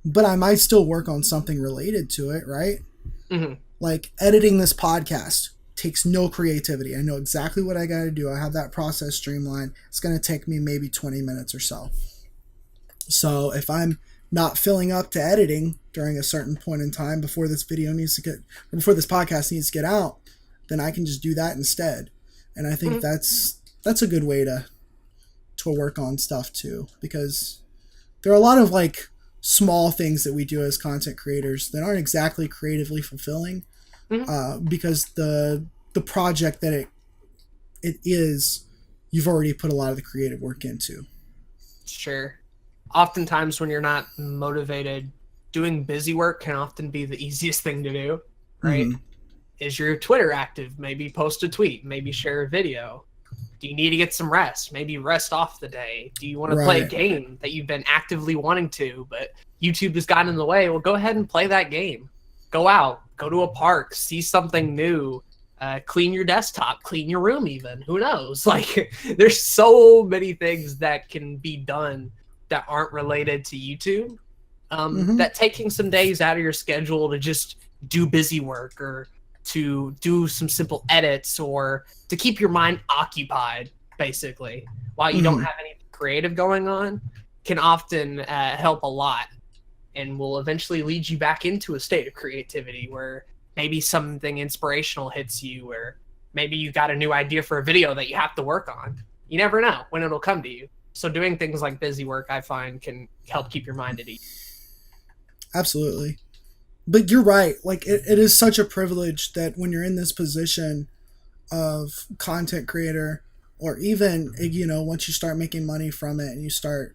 [SPEAKER 1] but I might still work on something related to it, right?
[SPEAKER 2] Mm-hmm.
[SPEAKER 1] Like editing this podcast takes no creativity. I know exactly what I got to do. I have that process streamlined. It's going to take me maybe 20 minutes or so. So if I'm not filling up to editing during a certain point in time before this podcast needs to get out, then I can just do that instead. And I think that's a good way to work on stuff too, because there are a lot of like small things that we do as content creators that aren't exactly creatively fulfilling, because the project that it is, you've already put a lot of the creative work into.
[SPEAKER 2] Sure. Oftentimes when you're not motivated, doing busy work can often be the easiest thing to do, right?
[SPEAKER 1] Mm-hmm.
[SPEAKER 2] Is your Twitter active? Maybe post a tweet, maybe share a video. Do you need to get some rest? Maybe rest off the day. Do you want to play a game that you've been actively wanting to, but YouTube has gotten in the way? Well, go ahead and play that game. Go out, go to a park, see something new, clean your desktop, clean your room even. Who knows? Like, there's so many things that can be done that aren't related to YouTube, that taking some days out of your schedule to just do busy work or to do some simple edits or to keep your mind occupied, basically, while you don't have any creative going on, can often help a lot and will eventually lead you back into a state of creativity where maybe something inspirational hits you, or maybe you got a new idea for a video that you have to work on. You never know when it'll come to you. So doing things like busy work, I find, can help keep your mind at ease. Absolutely.
[SPEAKER 1] But you're right. Like, it is such a privilege that when you're in this position of content creator, or even, once you start making money from it and you start,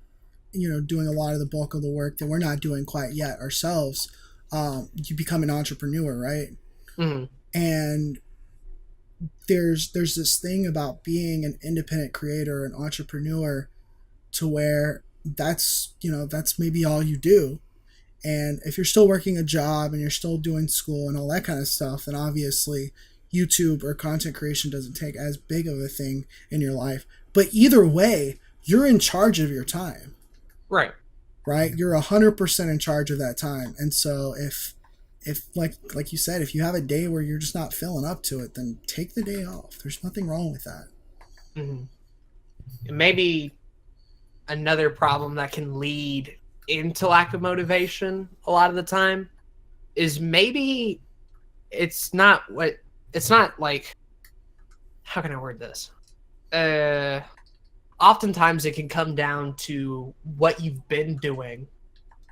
[SPEAKER 1] doing a lot of the bulk of the work that we're not doing quite yet ourselves, you become an entrepreneur, right?
[SPEAKER 2] Mm-hmm.
[SPEAKER 1] And there's this thing about being an independent creator, an entrepreneur, to where that's maybe all you do. And if you're still working a job and you're still doing school and all that kind of stuff, then obviously YouTube or content creation doesn't take as big of a thing in your life. But either way, you're in charge of your time.
[SPEAKER 2] Right.
[SPEAKER 1] You're 100% in charge of that time. And so if like you said, if you have a day where you're just not feeling up to it, then take the day off. There's nothing wrong with that.
[SPEAKER 2] Mm-hmm. And maybe another problem that can lead into lack of motivation a lot of the time is maybe it's not like, how can I word this? Oftentimes it can come down to what you've been doing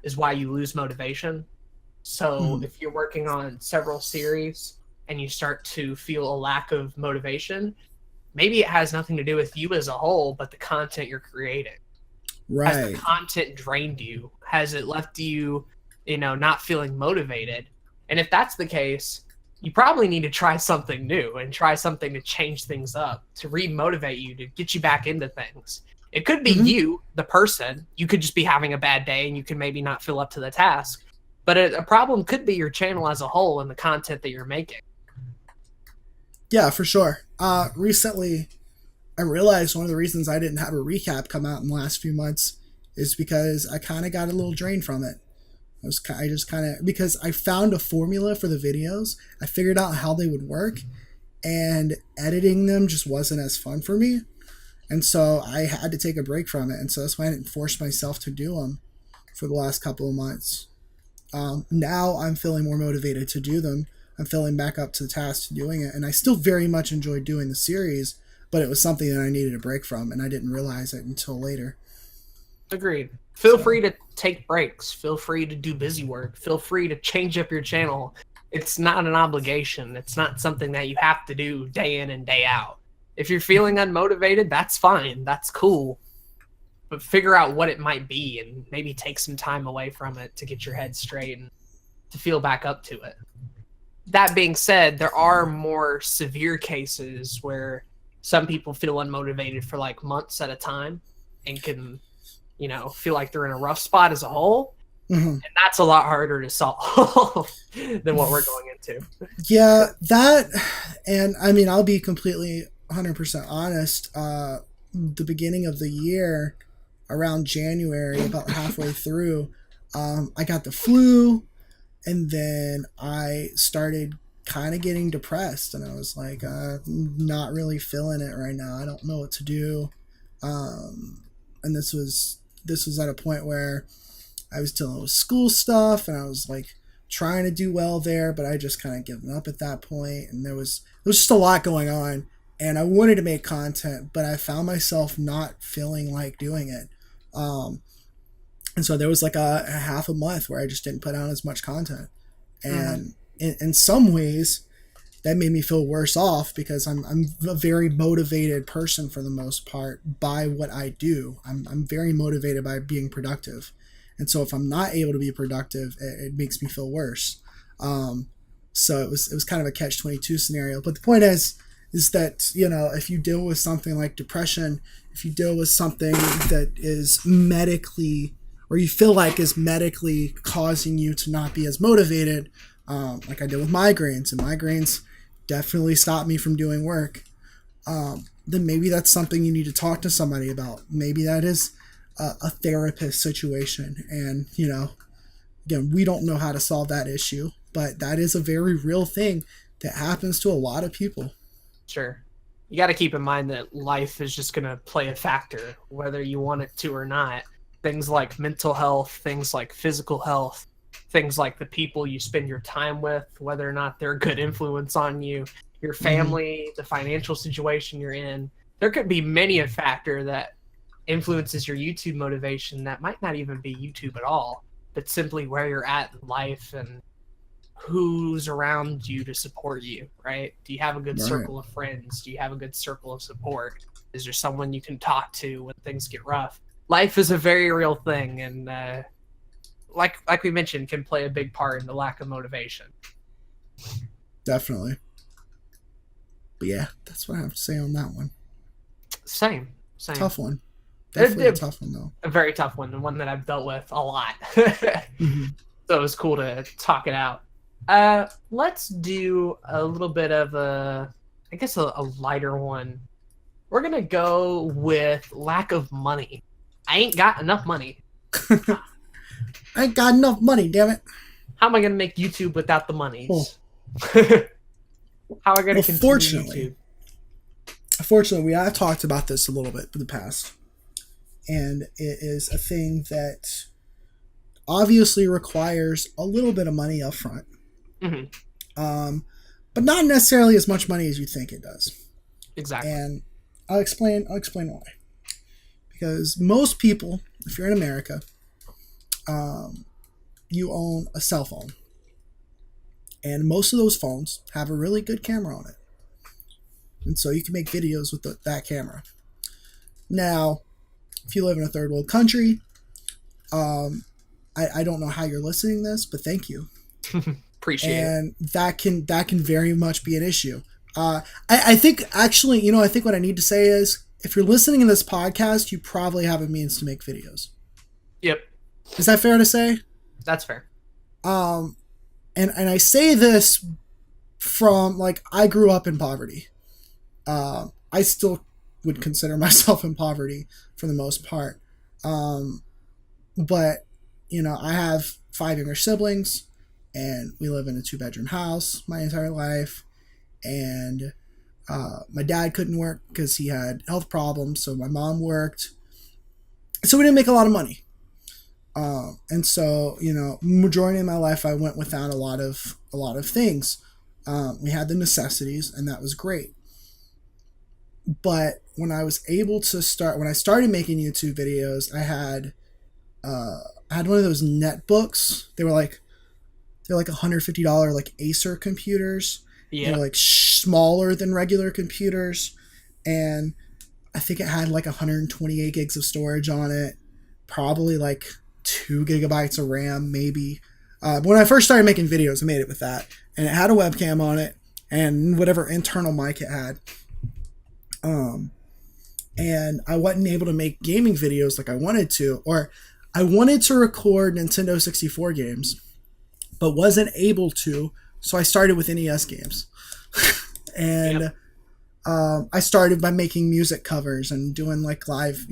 [SPEAKER 2] is why you lose motivation. So if you're working on several series and you start to feel a lack of motivation, maybe it has nothing to do with you as a whole, but the content you're creating.
[SPEAKER 1] Right.
[SPEAKER 2] Has the content drained you? Has it left you, not feeling motivated? And if that's the case, you probably need to try something new and try something to change things up, to re-motivate you, to get you back into things. It could be you, the person. You could just be having a bad day and you could maybe not feel up to the task. But a problem could be your channel as a whole and the content that you're making.
[SPEAKER 1] Yeah, for sure. Recently, I realized one of the reasons I didn't have a recap come out in the last few months is because I kind of got a little drained from it. Because I found a formula for the videos. I figured out how they would work, and editing them just wasn't as fun for me. And so I had to take a break from it. And so that's why I didn't force myself to do them for the last couple of months. Now I'm feeling more motivated to do them. I'm feeling back up to the task to doing it. And I still very much enjoy doing the series, but it was something that I needed a break from, and I didn't realize it until later.
[SPEAKER 2] Agreed. Feel free to take breaks. Feel free to do busy work. Feel free to change up your channel. It's not an obligation. It's not something that you have to do day in and day out. If you're feeling unmotivated, that's fine. That's cool. But figure out what it might be and maybe take some time away from it to get your head straight and to feel back up to it. That being said, there are more severe cases where some people feel unmotivated for like months at a time and can, feel like they're in a rough spot as a whole. And that's a lot harder to solve than what we're going into.
[SPEAKER 1] Yeah, that, and I mean, I'll be completely 100% honest. The beginning of the year, around January, about halfway through, I got the flu, and then I started kind of getting depressed, and I was like, not really feeling it right now. I don't know what to do. And this was at a point where I was dealing with school stuff, and I was like trying to do well there, but I just kind of given up at that point, and there was just a lot going on, and I wanted to make content, but I found myself not feeling like doing it. And so there was like a half a month where I just didn't put out as much content, and in some ways that made me feel worse off, because I'm a very motivated person for the most part by what I do. I'm very motivated by being productive. And so if I'm not able to be productive, it makes me feel worse. So it was kind of a catch-22 scenario. But the point is that, you know, if you deal with something like depression, if you deal with something that is medically, or you feel like is medically causing you to not be as motivated, like I did with migraines, and migraines definitely stopped me from doing work, then maybe that's something you need to talk to somebody about. Maybe that is a therapist situation. And, you know, again, we don't know how to solve that issue, but that is a very real thing that happens to a lot of people.
[SPEAKER 2] Sure. You got to keep in mind that life is just going to play a factor, whether you want it to or not. Things like mental health, things like physical health, things like the people you spend your time with, whether or not they're a good influence on you, your family, the financial situation you're in. There could be many a factor that influences your YouTube motivation that might not even be YouTube at all, but simply where you're at in life and who's around you to support you, right? Do you have a good circle of friends? Do you have a good circle of support? Is there someone you can talk to when things get rough? Life is a very real thing, and like we mentioned, can play a big part in the lack of motivation.
[SPEAKER 1] Definitely. But yeah, that's what I have to say on that one.
[SPEAKER 2] Same.
[SPEAKER 1] Tough one. Definitely a tough one, though.
[SPEAKER 2] A very tough one, and one that I've dealt with a lot. So it was cool to talk it out. Let's do a little bit of a lighter one. We're going to go with lack of money. I ain't got enough money.
[SPEAKER 1] I ain't got enough money, damn it.
[SPEAKER 2] How am I going to make YouTube without the money?
[SPEAKER 1] Oh.
[SPEAKER 2] How am I going to continue YouTube?
[SPEAKER 1] Fortunately, we have talked about this a little bit in the past. And it is a thing that obviously requires a little bit of money up front. But not necessarily as much money as you think it does.
[SPEAKER 2] Exactly.
[SPEAKER 1] And I'll explain why. Because most people, if you're in America, you own a cell phone. And most of those phones have a really good camera on it. And so you can make videos with that camera. Now, if you live in a third world country, I don't know how you're listening to this, but thank you.
[SPEAKER 2] Appreciate it.
[SPEAKER 1] And that can very much be an issue. I think actually, you know, I think what I need to say is, if you're listening to this podcast, you probably have a means to make videos.
[SPEAKER 2] Yep.
[SPEAKER 1] Is that fair to say?
[SPEAKER 2] That's fair.
[SPEAKER 1] And I say this from, like, I grew up in poverty. I still would consider myself in poverty for the most part. But, you know, I have 5 younger siblings, and we live in a 2-bedroom house my entire life. And my dad couldn't work because he had health problems, so my mom worked. So we didn't make a lot of money. And so, you know, majority of my life I went without a lot of things. We had the necessities, and that was great. But when I started making YouTube videos, I had one of those netbooks. They were like $150 like Acer computers.
[SPEAKER 2] Yeah.
[SPEAKER 1] They're like smaller than regular computers, and I think it had like 128 gigs of storage on it, probably like 2 gigabytes of RAM, maybe. When I first started making videos, I made it with that, and it had a webcam on it and whatever internal mic it had. And I wasn't able to make gaming videos like I wanted to, or I wanted to record Nintendo 64 games, but wasn't able to. So I started with NES games. And I started by making music covers and doing like live,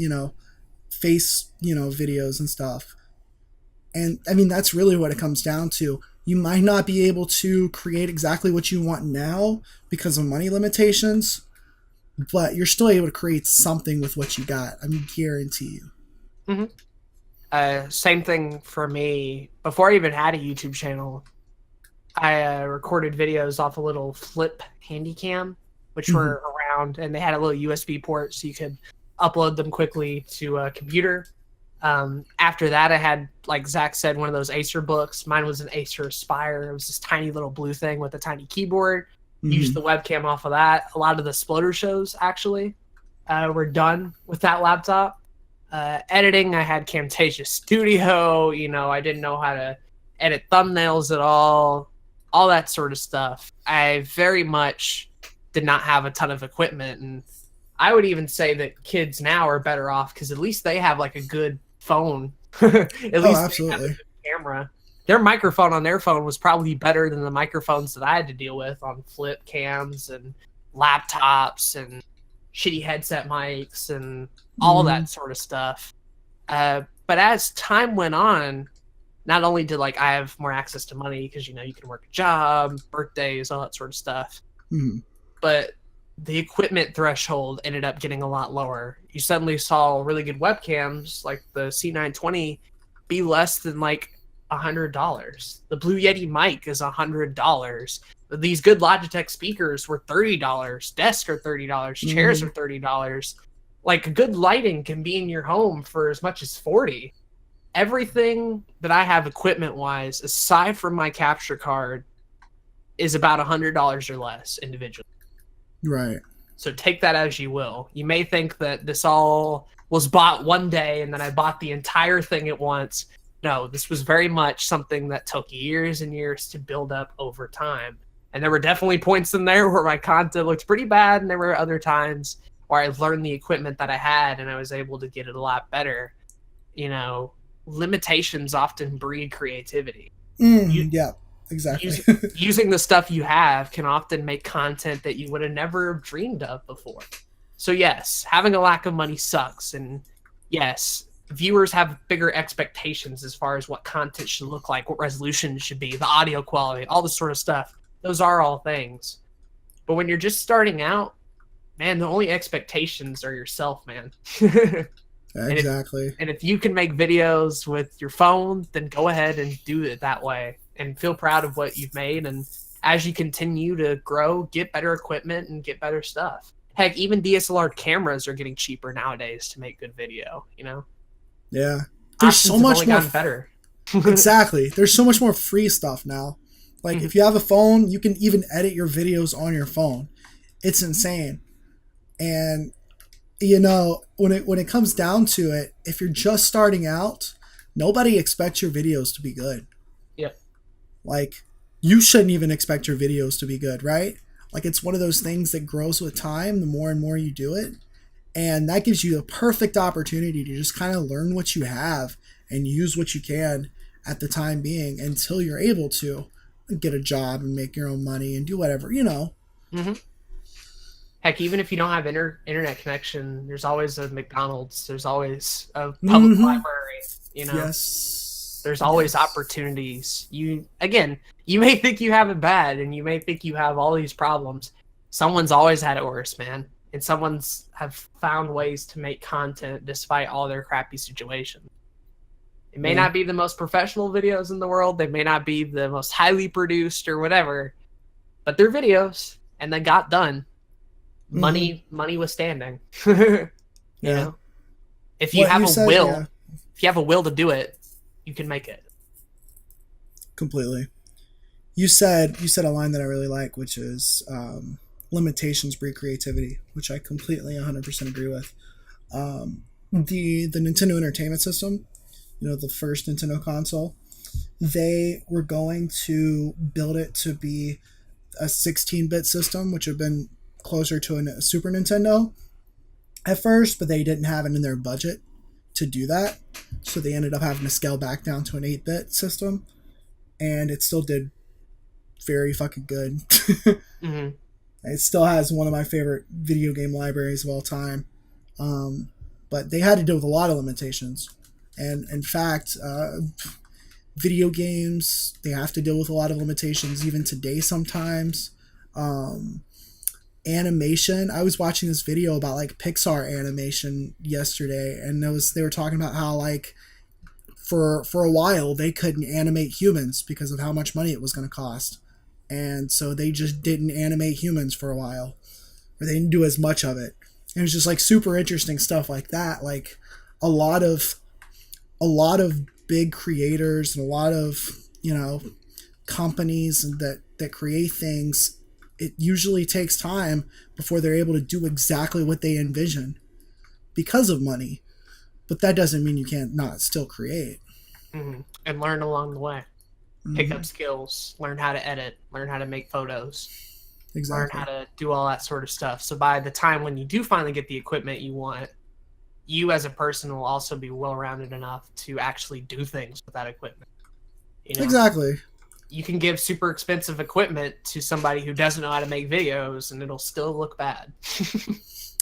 [SPEAKER 1] face, videos and stuff. And I mean, that's really what it comes down to. You might not be able to create exactly what you want now because of money limitations, but you're still able to create something with what you got. I mean, guarantee you.
[SPEAKER 2] Same thing for me. Before I even had a YouTube channel, I recorded videos off a little flip handycam, which were around, and they had a little USB port so you could upload them quickly to a computer. After that, I had, like Zach said, one of those Acer books. Mine was an Acer Aspire. It was this tiny little blue thing with a tiny keyboard. Used the webcam off of that. A lot of the Sploder shows, actually, were done with that laptop. Editing, I had Camtasia Studio. You know, I didn't know how to edit thumbnails at all that sort of stuff. I very much did not have a ton of equipment, and I would even say that kids now are better off because at least they have like a good phone. At least
[SPEAKER 1] absolutely.
[SPEAKER 2] They have a good camera. Their microphone on their phone was probably better than the microphones that I had to deal with on flip cams and laptops and shitty headset mics and all that sort of stuff. But as time went on, not only did like I have more access to money because, you know, you can work a job, birthdays, all that sort of stuff, but the equipment threshold ended up getting a lot lower. You suddenly saw really good webcams like the C920 be less than like $100. The Blue Yeti mic is $100. These good Logitech speakers were $30. Desks are $30. Chairs are $30. Like, good lighting can be in your home for as much as $40. Everything that I have equipment-wise, aside from my capture card, is about $100 or less individually.
[SPEAKER 1] Right.
[SPEAKER 2] So take that as you will. You may think that this all was bought one day and then I bought the entire thing at once. No, this was very much something that took years and years to build up over time. And there were definitely points in there where my content looked pretty bad, and there were other times where I learned the equipment that I had and I was able to get it a lot better. You know, limitations often breed creativity.
[SPEAKER 1] Yeah, exactly.
[SPEAKER 2] Using the stuff you have can often make content that you would have never dreamed of before. So yes, having a lack of money sucks, and yes, viewers have bigger expectations as far as what content should look like, what resolution should be, the audio quality, all this sort of stuff. Those are all things. But when you're just starting out, man, the only expectations are yourself, man.
[SPEAKER 1] Exactly.
[SPEAKER 2] And if you can make videos with your phone, then go ahead and do it that way and feel proud of what you've made. And as you continue to grow, get better equipment and get better stuff. Heck, even DSLR cameras are getting cheaper nowadays to make good video, you know?
[SPEAKER 1] Yeah. There's so much more
[SPEAKER 2] better.
[SPEAKER 1] Exactly. There's so much more free stuff now. Like, if you have a phone, you can even edit your videos on your phone. It's insane. And, you know, when it comes down to it, if you're just starting out, nobody expects your videos to be good.
[SPEAKER 2] Yep.
[SPEAKER 1] Like, you shouldn't even expect your videos to be good, right? Like, it's one of those things that grows with time, the more and more you do it. And that gives you a perfect opportunity to just kind of learn what you have and use what you can at the time being until you're able to get a job and make your own money and do whatever, you know.
[SPEAKER 2] Heck, even if you don't have internet connection, there's always a McDonald's. There's always a public library, you know.
[SPEAKER 1] Yes.
[SPEAKER 2] There's always opportunities. You may think you have it bad and you may think you have all these problems. Someone's always had it worse, man. And someone's have found ways to make content despite all their crappy situations. It may not be the most professional videos in the world. They may not be the most highly produced or whatever, but they're videos and they got done. Money was standing. You know, if you have a will, if you have a will to do it, you can make it.
[SPEAKER 1] Completely. You said a line that I really like, which is limitations breed creativity, which I completely 100% agree with. The Nintendo Entertainment System, you know, the first Nintendo console, they were going to build it to be a 16-bit system, which would have been closer to a Super Nintendo at first, but they didn't have it in their budget to do that. So they ended up having to scale back down to an 8-bit system, and it still did very fucking good. It still has one of my favorite video game libraries of all time. But they had to deal with a lot of limitations. And in fact, video games, they have to deal with a lot of limitations even today sometimes. Animation, I was watching this video about like Pixar animation yesterday, and they were talking about how like for a while they couldn't animate humans because of how much money it was going to cost, and so they just didn't animate humans for a while, or they didn't do as much of it. And it was just like super interesting stuff like that. Like a lot of big creators and a lot of, you know, companies that create things, it usually takes time before they're able to do exactly what they envision because of money. But that doesn't mean you can't not still create.
[SPEAKER 2] Mm-hmm. And learn along the way.
[SPEAKER 1] Mm-hmm.
[SPEAKER 2] Pick up skills, learn how to edit, learn how to make photos,
[SPEAKER 1] Exactly.
[SPEAKER 2] learn how to do all that sort of stuff. So by the time when you do finally get the equipment you want, you as a person will also be well-rounded enough to actually do things with that equipment. You know?
[SPEAKER 1] Exactly.
[SPEAKER 2] You can give super expensive equipment to somebody who doesn't know how to make videos and it'll still look bad.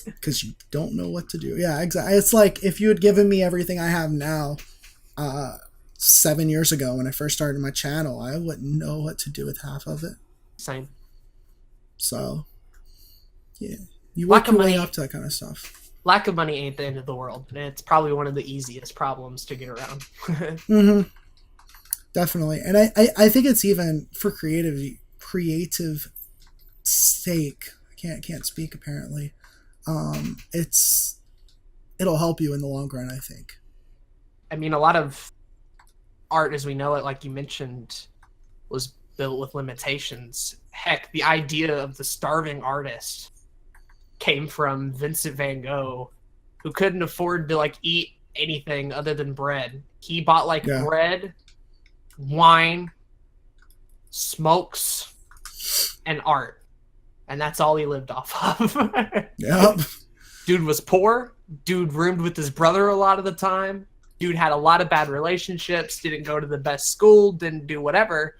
[SPEAKER 1] Because you don't know what to do. Yeah, exactly. It's like if you had given me everything I have now 7 years ago when I first started my channel, I wouldn't know what to do with half of it.
[SPEAKER 2] Same.
[SPEAKER 1] So, yeah. You work your way up to that kind of stuff.
[SPEAKER 2] Lack of money ain't the end of the world. It's probably one of the easiest problems to get around.
[SPEAKER 1] Mm-hmm. Definitely. And I think it's even for creative sake. I can't speak apparently. It'll help you in the long run, I think.
[SPEAKER 2] I mean, a lot of art as we know it, like you mentioned, was built with limitations. Heck, the idea of the starving artist came from Vincent van Gogh, who couldn't afford to like eat anything other than bread. He bought like bread, wine, smokes, and art. And that's all he lived off of.
[SPEAKER 1] Yep.
[SPEAKER 2] Dude was poor. Dude roomed with his brother a lot of the time. Dude had a lot of bad relationships, didn't go to the best school, didn't do whatever.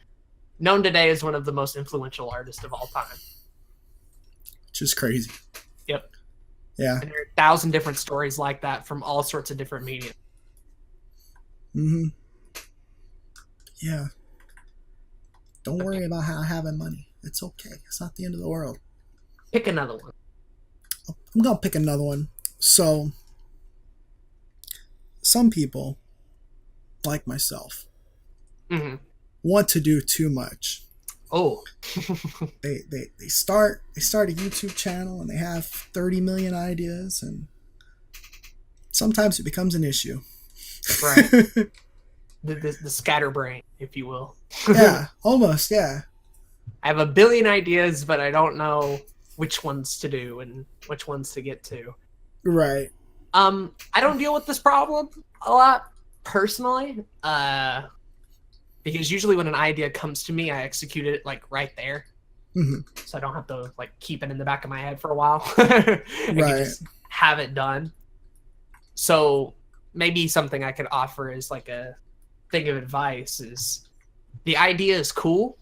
[SPEAKER 2] Known today as one of the most influential artists of all time.
[SPEAKER 1] Which is crazy.
[SPEAKER 2] Yep.
[SPEAKER 1] Yeah.
[SPEAKER 2] And there are 1,000 different stories like that from all sorts of different media.
[SPEAKER 1] Mm-hmm. Yeah. Don't worry about having money. It's okay. It's not the end of the world.
[SPEAKER 2] Pick another one.
[SPEAKER 1] I'm going to pick another one. So, some people, like myself, want to do too much.
[SPEAKER 2] Oh.
[SPEAKER 1] they start a YouTube channel and they have 30 million ideas, and sometimes it becomes an issue.
[SPEAKER 2] Right. the scatterbrain, if you will.
[SPEAKER 1] Yeah, almost, yeah.
[SPEAKER 2] I have a billion ideas, but I don't know which ones to do and which ones to get to.
[SPEAKER 1] Right.
[SPEAKER 2] I don't deal with this problem a lot personally, because usually when an idea comes to me, I execute it like right there, so I don't have to like keep it in the back of my head for a while. I can just have it done. So maybe something I could offer is like a thing of advice is the idea is cool,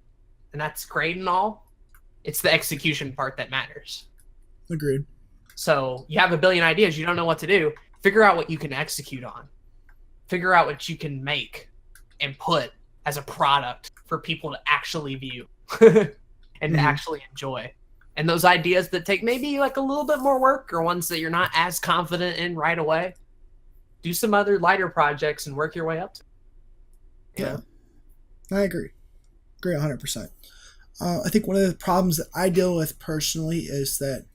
[SPEAKER 2] and that's great and all. It's the execution part that matters.
[SPEAKER 1] Agreed.
[SPEAKER 2] So you have a billion ideas, you don't know what to do. Figure out what you can execute on. Figure out what you can make and put as a product for people to actually view and to actually enjoy. And those ideas that take maybe like a little bit more work or ones that you're not as confident in right away, do some other lighter projects and work your way up to.
[SPEAKER 1] Yeah. I agree. 100%. I think one of the problems that I deal with personally is that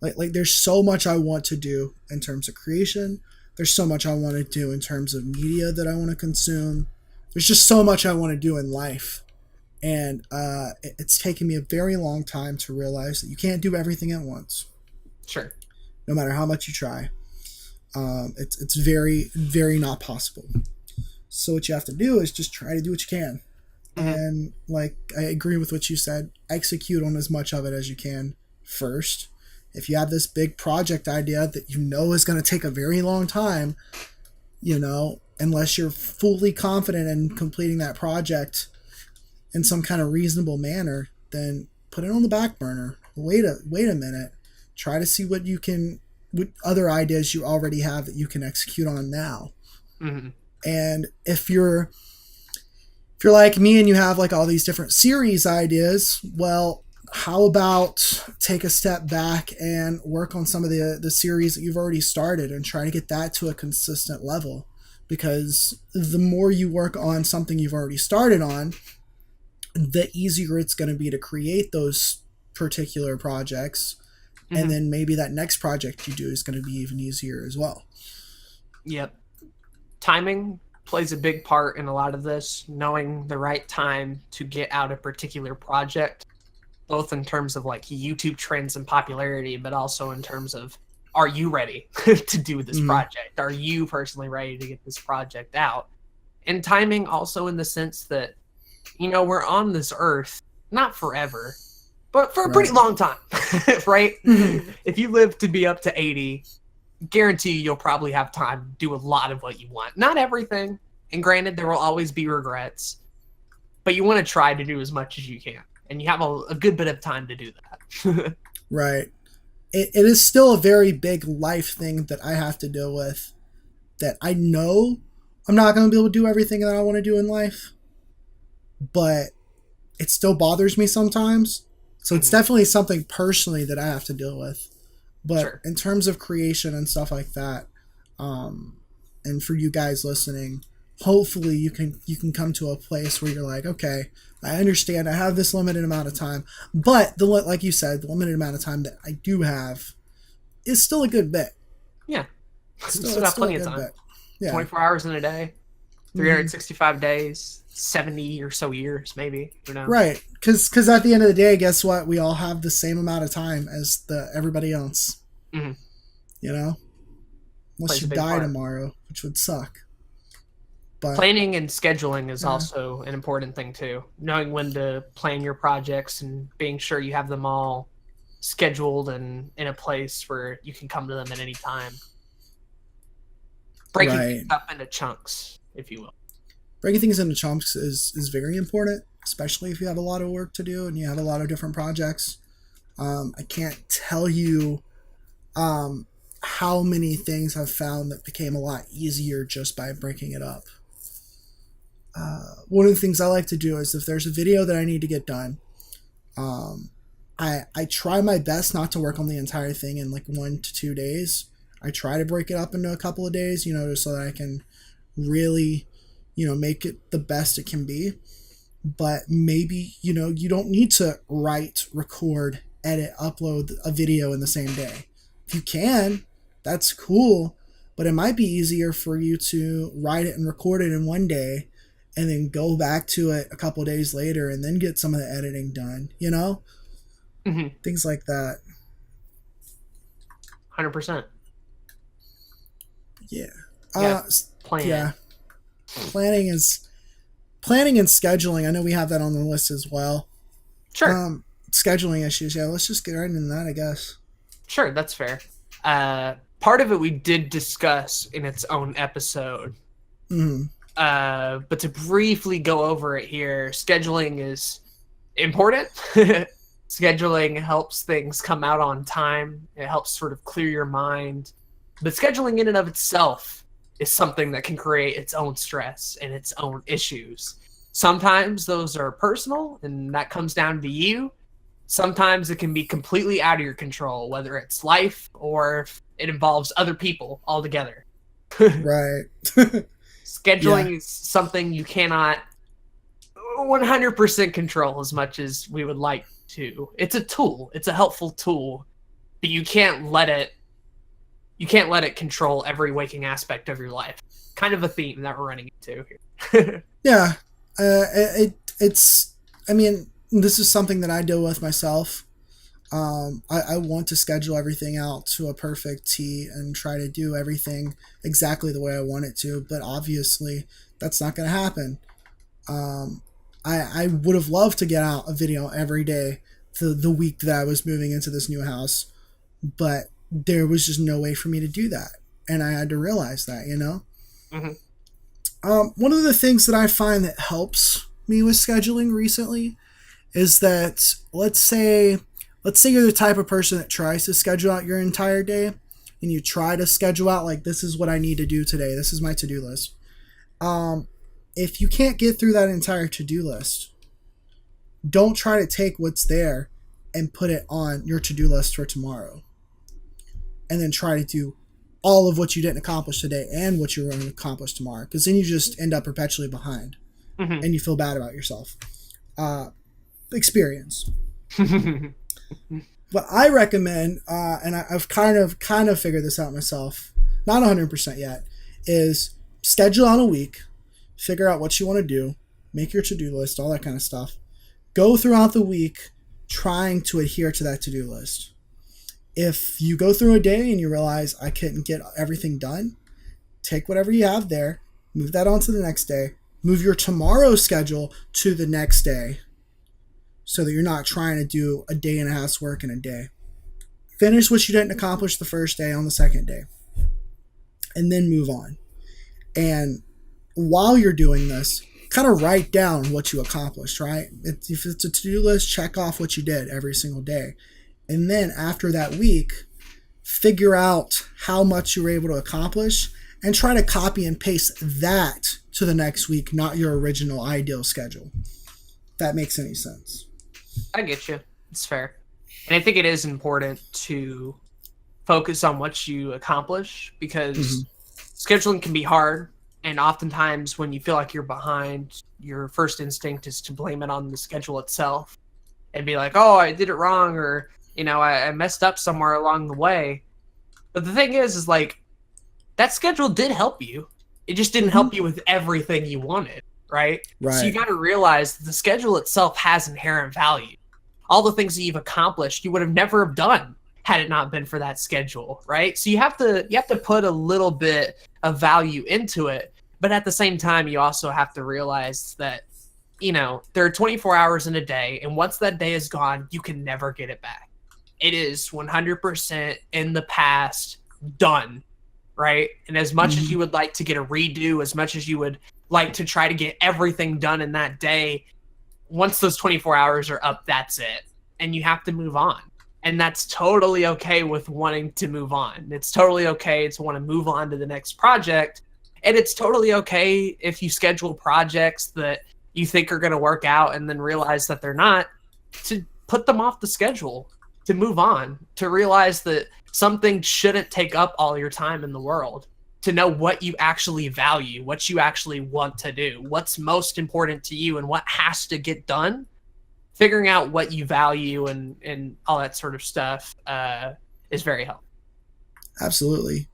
[SPEAKER 1] like there's so much I want to do in terms of creation. There's so much I want to do in terms of media that I want to consume. There's just so much I want to do in life. And it's taken me a very long time to realize that you can't do everything at once.
[SPEAKER 2] Sure.
[SPEAKER 1] No matter how much you try. It's very, very not possible. So what you have to do is just try to do what you can. And like I agree with what you said, execute on as much of it as you can first. If you have this big project idea that you know is going to take a very long time, you know, unless you're fully confident in completing that project in some kind of reasonable manner, then put it on the back burner. Wait a minute. Try to see what other ideas you already have that you can execute on now. And if you're if you're like me and you have like all these different series ideas, well, how about take a step back and work on some of the series that you've already started and try to get that to a consistent level? Because the more you work on something you've already started on, the easier it's going to be to create those particular projects. And then maybe that next project you do is going to be even easier as well.
[SPEAKER 2] Yep. Timing plays a big part in a lot of this, knowing the right time to get out a particular project, both in terms of like YouTube trends and popularity, but also in terms of, are you ready to do this project? Are you personally ready to get this project out? And timing also in the sense that, you know, we're on this earth, not forever, but for a pretty long time, right? If you live to be up to 80, guarantee you'll probably have time to do a lot of what you want. Not everything, and granted, there will always be regrets, but you want to try to do as much as you can, and you have a good bit of time to do that.
[SPEAKER 1] Right. It is still a very big life thing that I have to deal with, that I know I'm not going to be able to do everything that I want to do in life, but it still bothers me sometimes. So it's definitely something personally that I have to deal with. But in terms of creation and stuff like that, and for you guys listening, hopefully you can come to a place where you're like, okay, I understand I have this limited amount of time, but like you said, the limited amount of time that I do have is still a good bit.
[SPEAKER 2] Yeah. Still got plenty of time.
[SPEAKER 1] Yeah.
[SPEAKER 2] 24 hours in a day, 365 days, 70 or so years, maybe. Who knows?
[SPEAKER 1] Right. Because at the end of the day, guess what? We all have the same amount of time as everybody else. You know? Unless you die tomorrow, which would suck. But
[SPEAKER 2] planning and scheduling is also an important thing too. Knowing when to plan your projects and being sure you have them all scheduled and in a place where you can come to them at any time. Breaking things up into chunks, if you will.
[SPEAKER 1] Breaking things into chunks is very important, especially if you have a lot of work to do and you have a lot of different projects. I can't tell you how many things I've found that became a lot easier just by breaking it up. One of the things I like to do is if there's a video that I need to get done, I try my best not to work on the entire thing in like 1 to 2 days. I try to break it up into a couple of days, you know, just so that I can really, you know, make it the best it can be. But maybe, you know, you don't need to write, record, edit, upload a video in the same day. If you can, that's cool, but it might be easier for you to write it and record it in one day and then go back to it a couple days later and then get some of the editing done, you know? Things like that.
[SPEAKER 2] 100%.
[SPEAKER 1] Yeah.
[SPEAKER 2] Plan.
[SPEAKER 1] Yeah. Planning and scheduling. I know we have that on the list as well.
[SPEAKER 2] Sure.
[SPEAKER 1] Scheduling issues. Yeah, let's just get right into that, I guess.
[SPEAKER 2] Sure, that's fair. Part of it we did discuss in its own episode. But to briefly go over it here, scheduling is important. Scheduling helps things come out on time. It helps sort of clear your mind. But scheduling in and of itself is something that can create its own stress and its own issues. Sometimes those are personal, and that comes down to you. Sometimes it can be completely out of your control, whether it's life or if it involves other people altogether.
[SPEAKER 1] Right.
[SPEAKER 2] Scheduling is something you cannot 100% control as much as we would like to. It's a tool. It's a helpful tool, but you can't let it control every waking aspect of your life. Kind of a theme that we're running into here.
[SPEAKER 1] Yeah. It's, I mean, this is something that I deal with myself. I want to schedule everything out to a perfect T and try to do everything exactly the way I want it to, but obviously that's not going to happen. I would have loved to get out a video every day the week that I was moving into this new house, but there was just no way for me to do that. And I had to realize that, you know? One of the things that I find that helps me with scheduling recently is that let's say you're the type of person that tries to schedule out your entire day, and you try to schedule out like, this is what I need to do today. This is my to-do list. if you can't get through that entire to-do list, don't try to take what's there and put it on your to-do list for tomorrow. And then try to do all of what you didn't accomplish today and what you're going to accomplish tomorrow. Because then you just end up perpetually behind. And you feel bad about yourself. Experience. What I recommend, and I've kind of figured this out myself, not 100% yet, is schedule on a week, figure out what you want to do, make your to-do list, all that kind of stuff. Go throughout the week trying to adhere to that to-do list. If you go through a day and you realize I couldn't get everything done, take whatever you have there, move that on to the next day, move your tomorrow's schedule to the next day so that you're not trying to do a day and a half's work in a day. Finish what you didn't accomplish the first day on the second day, and then move on. And while you're doing this, kind of write down what you accomplished, right? If it's a to-do list, check off what you did every single day. And then after that week, figure out how much you were able to accomplish and try to copy and paste that to the next week, not your original ideal schedule. If that makes any sense.
[SPEAKER 2] I get you. It's fair. And I think it is important to focus on what you accomplish, because scheduling can be hard. And oftentimes when you feel like you're behind, your first instinct is to blame it on the schedule itself and be like, oh, I did it wrong, or, I messed up somewhere along the way. But the thing is like, that schedule did help you. It just didn't help you with everything you wanted, right? So you got to realize that the schedule itself has inherent value. All the things that you've accomplished, you would have never have done had it not been for that schedule, right? So you have to put a little bit of value into it, but at the same time, you also have to realize that, there are 24 hours in a day, and once that day is gone, you can never get it back. It is 100% in the past, done, right? And as much as you would like to get a redo, as much as you would like to try to get everything done in that day, once those 24 hours are up, that's it. And you have to move on. And that's totally okay with wanting to move on. It's totally okay to want to move on to the next project. And it's totally okay if you schedule projects that you think are going to work out and then realize that they're not, to put them off the schedule, to move on, to realize that something shouldn't take up all your time in the world, to know what you actually value, what you actually want to do, what's most important to you, and what has to get done. Figuring out what you value and all that sort of stuff is very helpful. Absolutely.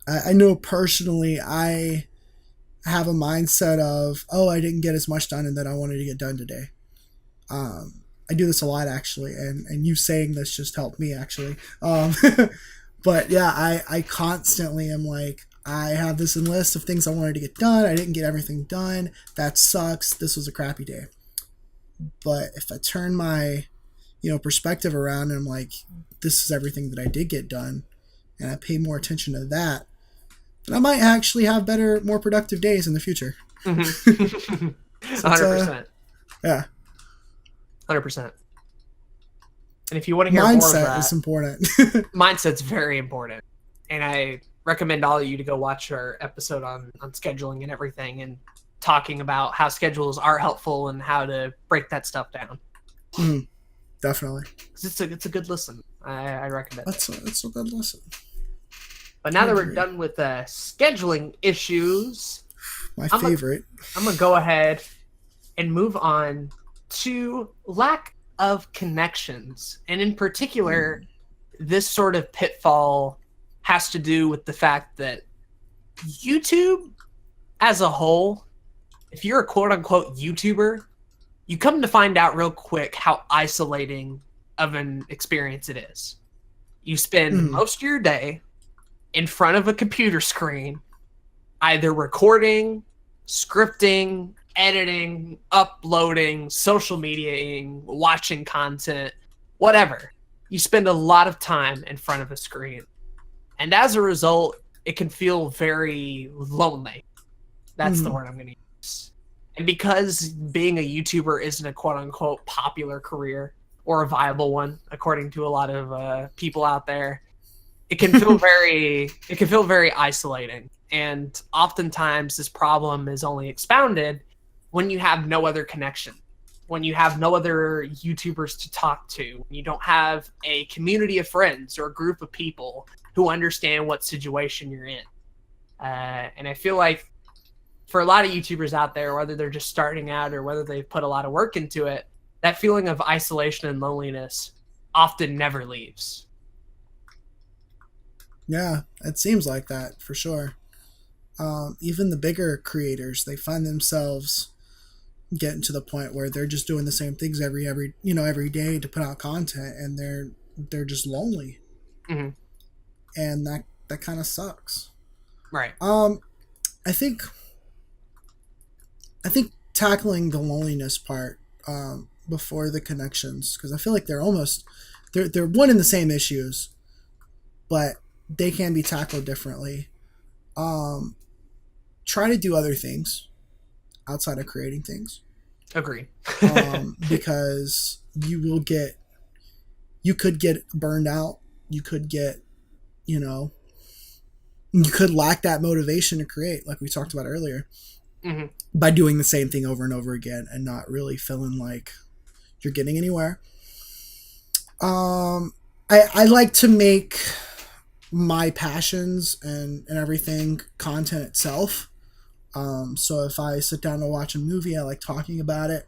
[SPEAKER 1] I know personally I have a mindset of, I didn't get as much done and that I wanted to get done today. I do this a lot, actually, and you saying this just helped me, actually. But yeah, I constantly am like, I have this list of things I wanted to get done. I didn't get everything done. That sucks. This was a crappy day. But if I turn my, perspective around and I'm like, this is everything that I did get done, and I pay more attention to that, then I might actually have better, more productive days in the future.
[SPEAKER 2] 100%.
[SPEAKER 1] Yeah.
[SPEAKER 2] 100%. And if you want to hear more of that,
[SPEAKER 1] mindset is important.
[SPEAKER 2] Mindset's very important. And I recommend all of you to go watch our episode on scheduling and everything, and talking about how schedules are helpful and how to break that stuff down.
[SPEAKER 1] Definitely.
[SPEAKER 2] It's a good listen. I recommend it.
[SPEAKER 1] It's a good listen.
[SPEAKER 2] But now that we're done with scheduling issues,
[SPEAKER 1] my favorite,
[SPEAKER 2] I'm going to go ahead and move on to lack of connections. And in particular, this sort of pitfall has to do with the fact that YouTube as a whole, if you're a quote-unquote YouTuber, you come to find out real quick how isolating of an experience it is. You spend most of your day in front of a computer screen, either recording, scripting, editing, uploading, social mediaing, watching content, whatever. You spend a lot of time in front of a screen. And as a result, it can feel very lonely. That's the word I'm going to use. And because being a YouTuber isn't a quote-unquote popular career, or a viable one, according to a lot of people out there, it can feel very isolating. And oftentimes this problem is only expounded when you have no other connection, when you have no other YouTubers to talk to, when you don't have a community of friends or a group of people who understand what situation you're in. And I feel like for a lot of YouTubers out there, whether they're just starting out or whether they've put a lot of work into it, that feeling of isolation and loneliness often never leaves.
[SPEAKER 1] Yeah, it seems like that for sure. Even the bigger creators, they find themselves getting to the point where they're just doing the same things every day to put out content, and they're just lonely.
[SPEAKER 2] Mm-hmm.
[SPEAKER 1] And that kind of sucks.
[SPEAKER 2] Right.
[SPEAKER 1] I think tackling the loneliness part before the connections, because I feel like they're one and the same issues, but they can be tackled differently. Try to do other things outside of creating things.
[SPEAKER 2] Agree.
[SPEAKER 1] Because you could get burned out. You could get, you could lack that motivation to create, like we talked about earlier,
[SPEAKER 2] mm-hmm.
[SPEAKER 1] by doing the same thing over and over again and not really feeling like you're getting anywhere. I like to make my passions and everything content itself. So if I sit down to watch a movie, I like talking about it.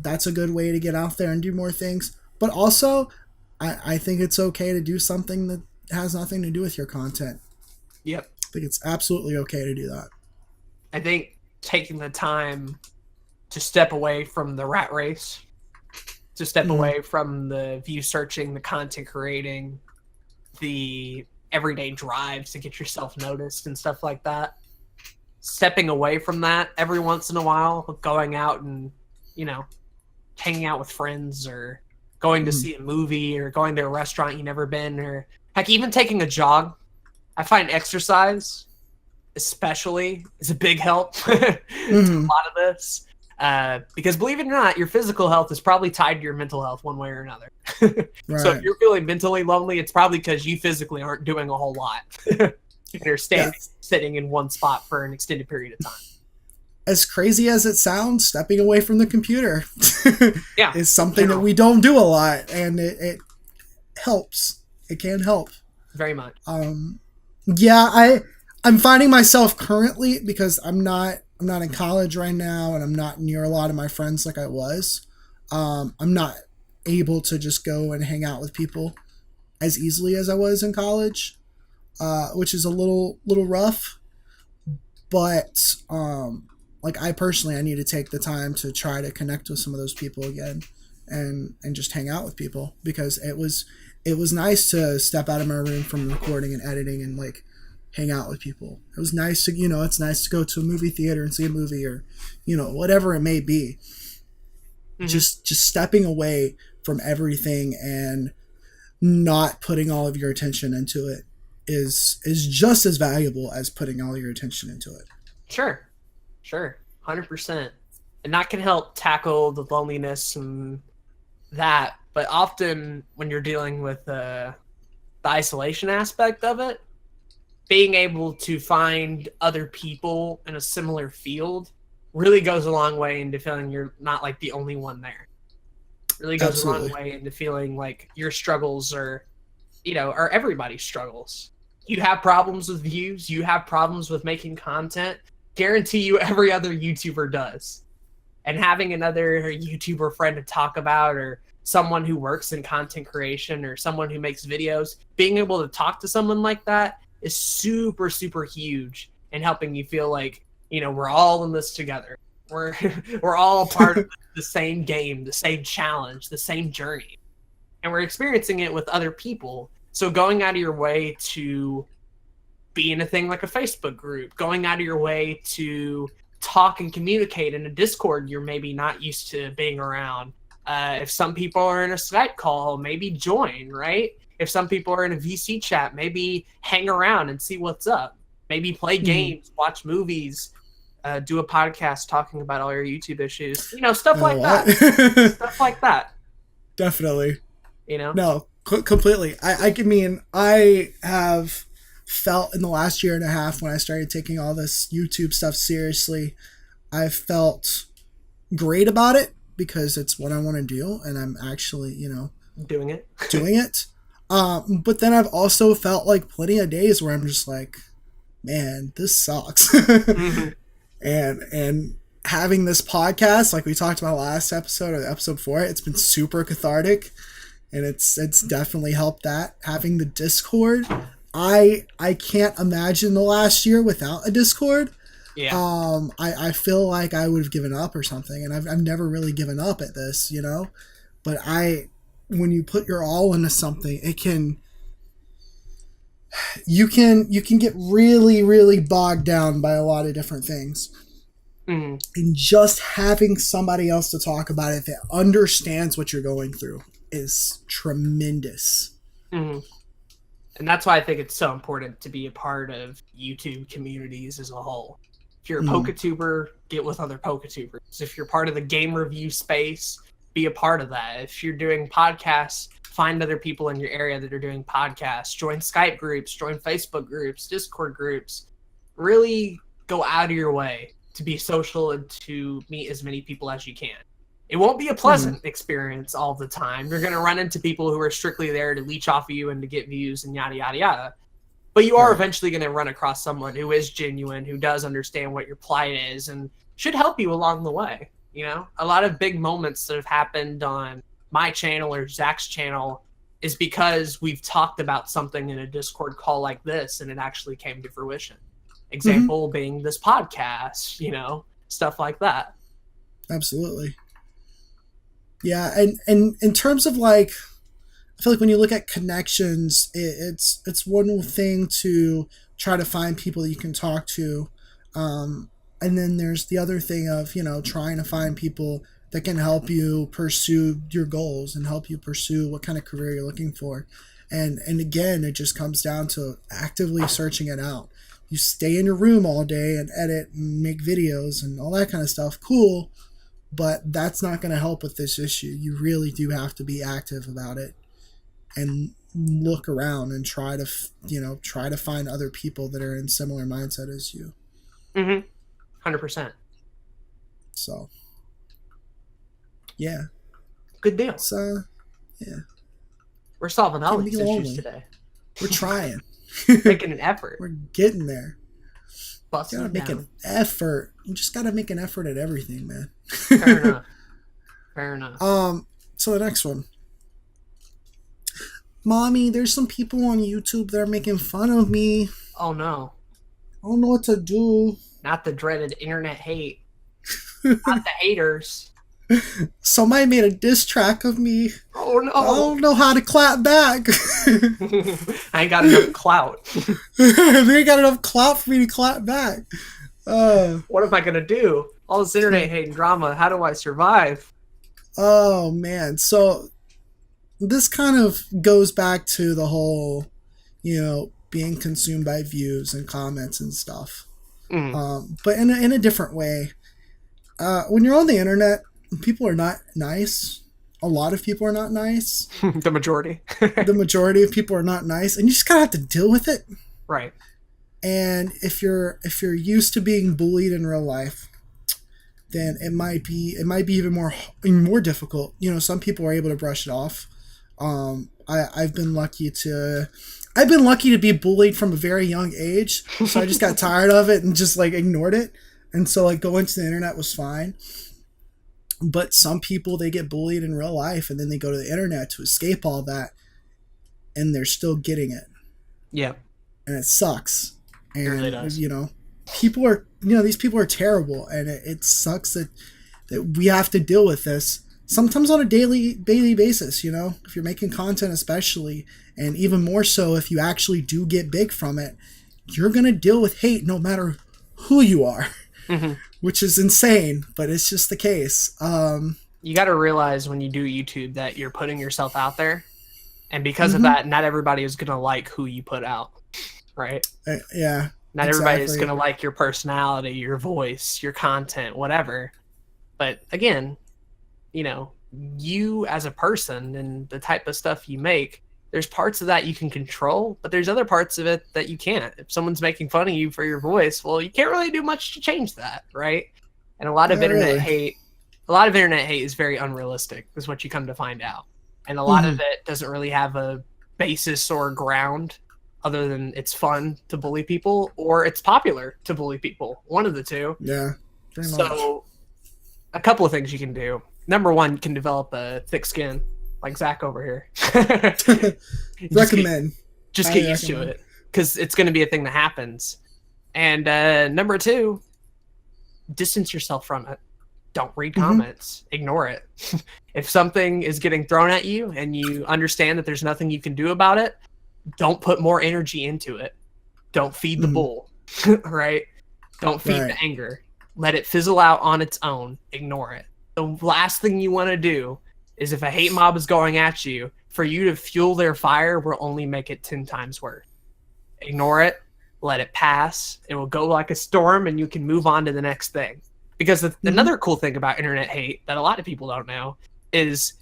[SPEAKER 1] That's a good way to get out there and do more things. But also, I think it's okay to do something that has nothing to do with your content.
[SPEAKER 2] Yep.
[SPEAKER 1] I think it's absolutely okay to do that.
[SPEAKER 2] I think taking the time to step away from the rat race, to step away from the view searching, the content creating, the everyday drives to get yourself noticed and stuff like that. Stepping away from that every once in a while, going out and, hanging out with friends or going to see a movie or going to a restaurant you've never been, or heck, even taking a jog. I find exercise especially is a big help to a lot of this. Because believe it or not, your physical health is probably tied to your mental health one way or another. Right. So if you're feeling mentally lonely, it's probably because you physically aren't doing a whole lot. You're sitting in one spot for an extended period of time.
[SPEAKER 1] As crazy as it sounds, stepping away from the computer is something that we don't do a lot, and it helps. It can help.
[SPEAKER 2] Very much.
[SPEAKER 1] I'm finding myself currently, because I'm not in college right now, and I'm not near a lot of my friends like I was. I'm not able to just go and hang out with people as easily as I was in college, which is a little rough. But I personally need to take the time to try to connect with some of those people again, and just hang out with people, because it was nice to step out of my room from recording and editing and hang out with people. It was nice to, it's nice to go to a movie theater and see a movie, or, whatever it may be. Mm-hmm. Just stepping away from everything and not putting all of your attention into it is just as valuable as putting all your attention into it. Sure.
[SPEAKER 2] 100%. And that can help tackle the loneliness and that. But often when you're dealing with the isolation aspect of it, being able to find other people in a similar field really goes a long way into feeling you're not the only one there. Really goes a long way into feeling like your struggles are everybody's struggles. You have problems with views. You have problems with making content. Guarantee you every other YouTuber does. And having another YouTuber friend to talk about, or someone who works in content creation, or someone who makes videos, being able to talk to someone like that is super, super huge in helping you feel like, we're all in this together. We're all part of the same game, the same challenge, the same journey. And we're experiencing it with other people. So going out of your way to be in a thing like a Facebook group, going out of your way to talk and communicate in a Discord you're maybe not used to being around. If some people are in a Skype call, maybe join, right? If some people are in a VC chat, maybe hang around and see what's up. Maybe play games, watch movies, do a podcast talking about all your YouTube issues. Stuff like that. Stuff like that.
[SPEAKER 1] Definitely. No, completely. I have felt in the last year and a half, when I started taking all this YouTube stuff seriously, I've felt great about it because it's what I want to do and I'm actually,
[SPEAKER 2] doing it.
[SPEAKER 1] doing it. But then I've also felt like plenty of days where I'm just like, man, this sucks.
[SPEAKER 2] Mm-hmm.
[SPEAKER 1] And having this podcast, like we talked about last episode or episode 4, it's been super cathartic, and it's definitely helped that. Having the Discord, I can't imagine the last year without a Discord.
[SPEAKER 2] Yeah.
[SPEAKER 1] I feel like I would have given up or something, and I've never really given up at this, But when you put your all into something, you can get really, really bogged down by a lot of different things.
[SPEAKER 2] Mm-hmm.
[SPEAKER 1] And just having somebody else to talk about it that understands what you're going through is tremendous.
[SPEAKER 2] Mm-hmm. And that's why I think it's so important to be a part of YouTube communities as a whole. If you're a PokeTuber, get with other PokeTubers. If you're part of the game review space, be a part of that. If you're doing podcasts, find other people in your area that are doing podcasts. Join Skype groups, join Facebook groups, Discord groups. Really go out of your way to be social and to meet as many people as you can. It won't be a pleasant experience all the time. You're going to run into people who are strictly there to leech off of you and to get views and yada, yada, yada. But you are eventually going to run across someone who is genuine, who does understand what your plight is and should help you along the way. A lot of big moments that have happened on my channel or Zach's channel is because we've talked about something in a Discord call like this and it actually came to fruition. Example being this podcast, stuff like that.
[SPEAKER 1] Absolutely. Yeah, and in terms of like, I feel like when you look at connections, it's one thing to try to find people that you can talk to, and then there's the other thing of trying to find people that can help you pursue your goals and help you pursue what kind of career you're looking for, and again, it just comes down to actively searching it out. You stay in your room all day and edit and make videos and all that kind of stuff. Cool. But that's not going to help with this issue. You really do have to be active about it and look around and try to find other people that are in similar mindset as you.
[SPEAKER 2] 100%.
[SPEAKER 1] So, yeah.
[SPEAKER 2] Good deal.
[SPEAKER 1] So, yeah.
[SPEAKER 2] We're solving all these issues today.
[SPEAKER 1] We're trying.
[SPEAKER 2] Making an effort.
[SPEAKER 1] We're getting there.
[SPEAKER 2] Busting
[SPEAKER 1] gotta make an effort. You just gotta make an effort at everything, man.
[SPEAKER 2] Fair enough. Fair enough.
[SPEAKER 1] So the next one. Mommy, there's some people on YouTube that are making fun of me.
[SPEAKER 2] Oh no.
[SPEAKER 1] I don't know what to do.
[SPEAKER 2] Not the dreaded internet hate. Not the haters.
[SPEAKER 1] Somebody made a diss track of me.
[SPEAKER 2] Oh no.
[SPEAKER 1] I don't know how to clap back.
[SPEAKER 2] I ain't got enough clout.
[SPEAKER 1] They ain't got enough clout for me to clap back.
[SPEAKER 2] What am I gonna do? All this internet hate and drama. How do I survive?
[SPEAKER 1] Oh man. So this kind of goes back to the whole, being consumed by views and comments and stuff. But in a different way. When you're on the internet, people are not nice. A lot of people are not nice.
[SPEAKER 2] The majority.
[SPEAKER 1] The majority of people are not nice, and you just gotta have to deal with it.
[SPEAKER 2] Right.
[SPEAKER 1] And if you're used to being bullied in real life, then it might be even more difficult. Some people are able to brush it off. I've been lucky to be bullied from a very young age, so I just got tired of it and just ignored it. And so going to the internet was fine. But some people, they get bullied in real life and then they go to the internet to escape all that, and they're still getting it.
[SPEAKER 2] Yeah.
[SPEAKER 1] And it sucks. And,
[SPEAKER 2] it really does.
[SPEAKER 1] People are, these people are terrible, and it sucks that we have to deal with this sometimes on a daily basis, if you're making content especially, and even more so if you actually do get big from it, you're going to deal with hate no matter who you are. Which is insane, but it's just the case.
[SPEAKER 2] You got to realize when you do YouTube that you're putting yourself out there, and because of that, not everybody is going to like who you put out, right?
[SPEAKER 1] Yeah.
[SPEAKER 2] Not everybody is going to like your personality, your voice, your content, whatever. But again, you as a person and the type of stuff you make, there's parts of that you can control, but there's other parts of it that you can't. If someone's making fun of you for your voice, well, you can't really do much to change that, right? And a lot of internet hate, a lot of internet hate is very unrealistic, is what you come to find out. And a lot of it doesn't really have a basis or ground other than it's fun to bully people or it's popular to bully people. One of the two.
[SPEAKER 1] Yeah.
[SPEAKER 2] So a couple of things you can do. Number one, you can develop a thick skin, like Zach over here.
[SPEAKER 1] Recommend.
[SPEAKER 2] Just get used to it, because it's going to be a thing that happens. And number two, distance yourself from it. Don't read comments. Ignore it. If something is getting thrown at you and you understand that there's nothing you can do about it, don't put more energy into it. Don't feed the bull, right? Don't feed the anger. Let it fizzle out on its own. Ignore it. The last thing you want to do is, if a hate mob is going at you, for you to fuel their fire will only make it 10 times worse. Ignore it. Let it pass. It will go like a storm and you can move on to the next thing. Because another cool thing about internet hate that a lot of people don't know is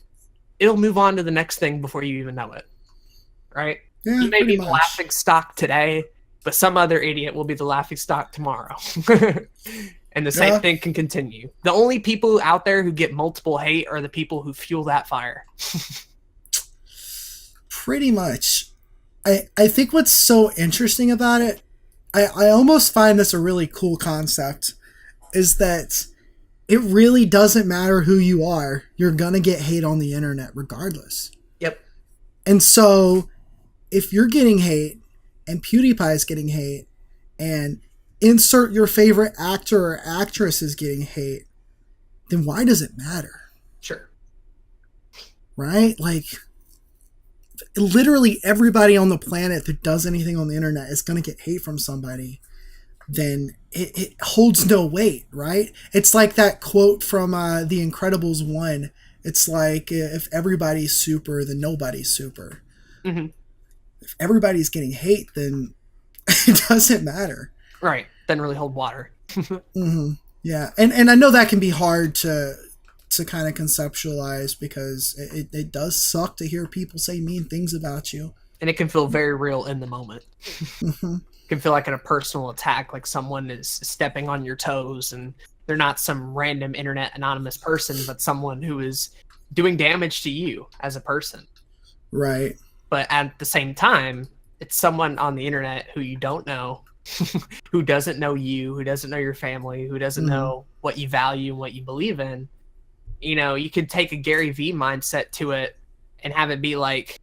[SPEAKER 2] it'll move on to the next thing before you even know it. Right?
[SPEAKER 1] Yeah,
[SPEAKER 2] you may be the laughing stock today, but some other idiot will be the laughing stock tomorrow. And the same thing can continue. The only people out there who get multiple hate are the people who fuel that fire.
[SPEAKER 1] Pretty much. I think what's so interesting about it, I almost find this a really cool concept, is that it really doesn't matter who you are. You're going to get hate on the internet regardless.
[SPEAKER 2] Yep.
[SPEAKER 1] And so if you're getting hate and PewDiePie is getting hate and insert your favorite actor or actress is getting hate, then why does it matter?
[SPEAKER 2] Sure.
[SPEAKER 1] Right? Like, literally everybody on the planet that does anything on the internet is going to get hate from somebody. Then it holds no weight, right? It's like that quote from The Incredibles 1. It's like, if everybody's super, then nobody's super. If everybody's getting hate, then it doesn't matter.
[SPEAKER 2] Right. Doesn't really hold water.
[SPEAKER 1] Yeah. And I know that can be hard to kind of conceptualize, because it does suck to hear people say mean things about you.
[SPEAKER 2] And it can feel very real in the moment. It can feel like a personal attack, like someone is stepping on your toes and they're not some random internet anonymous person, but someone who is doing damage to you as a person.
[SPEAKER 1] Right.
[SPEAKER 2] But at the same time, it's someone on the internet who you don't know, who doesn't know you, who doesn't know your family, who doesn't know what you value and what you believe in. You know, you could take a Gary Vee mindset to it and have it be like,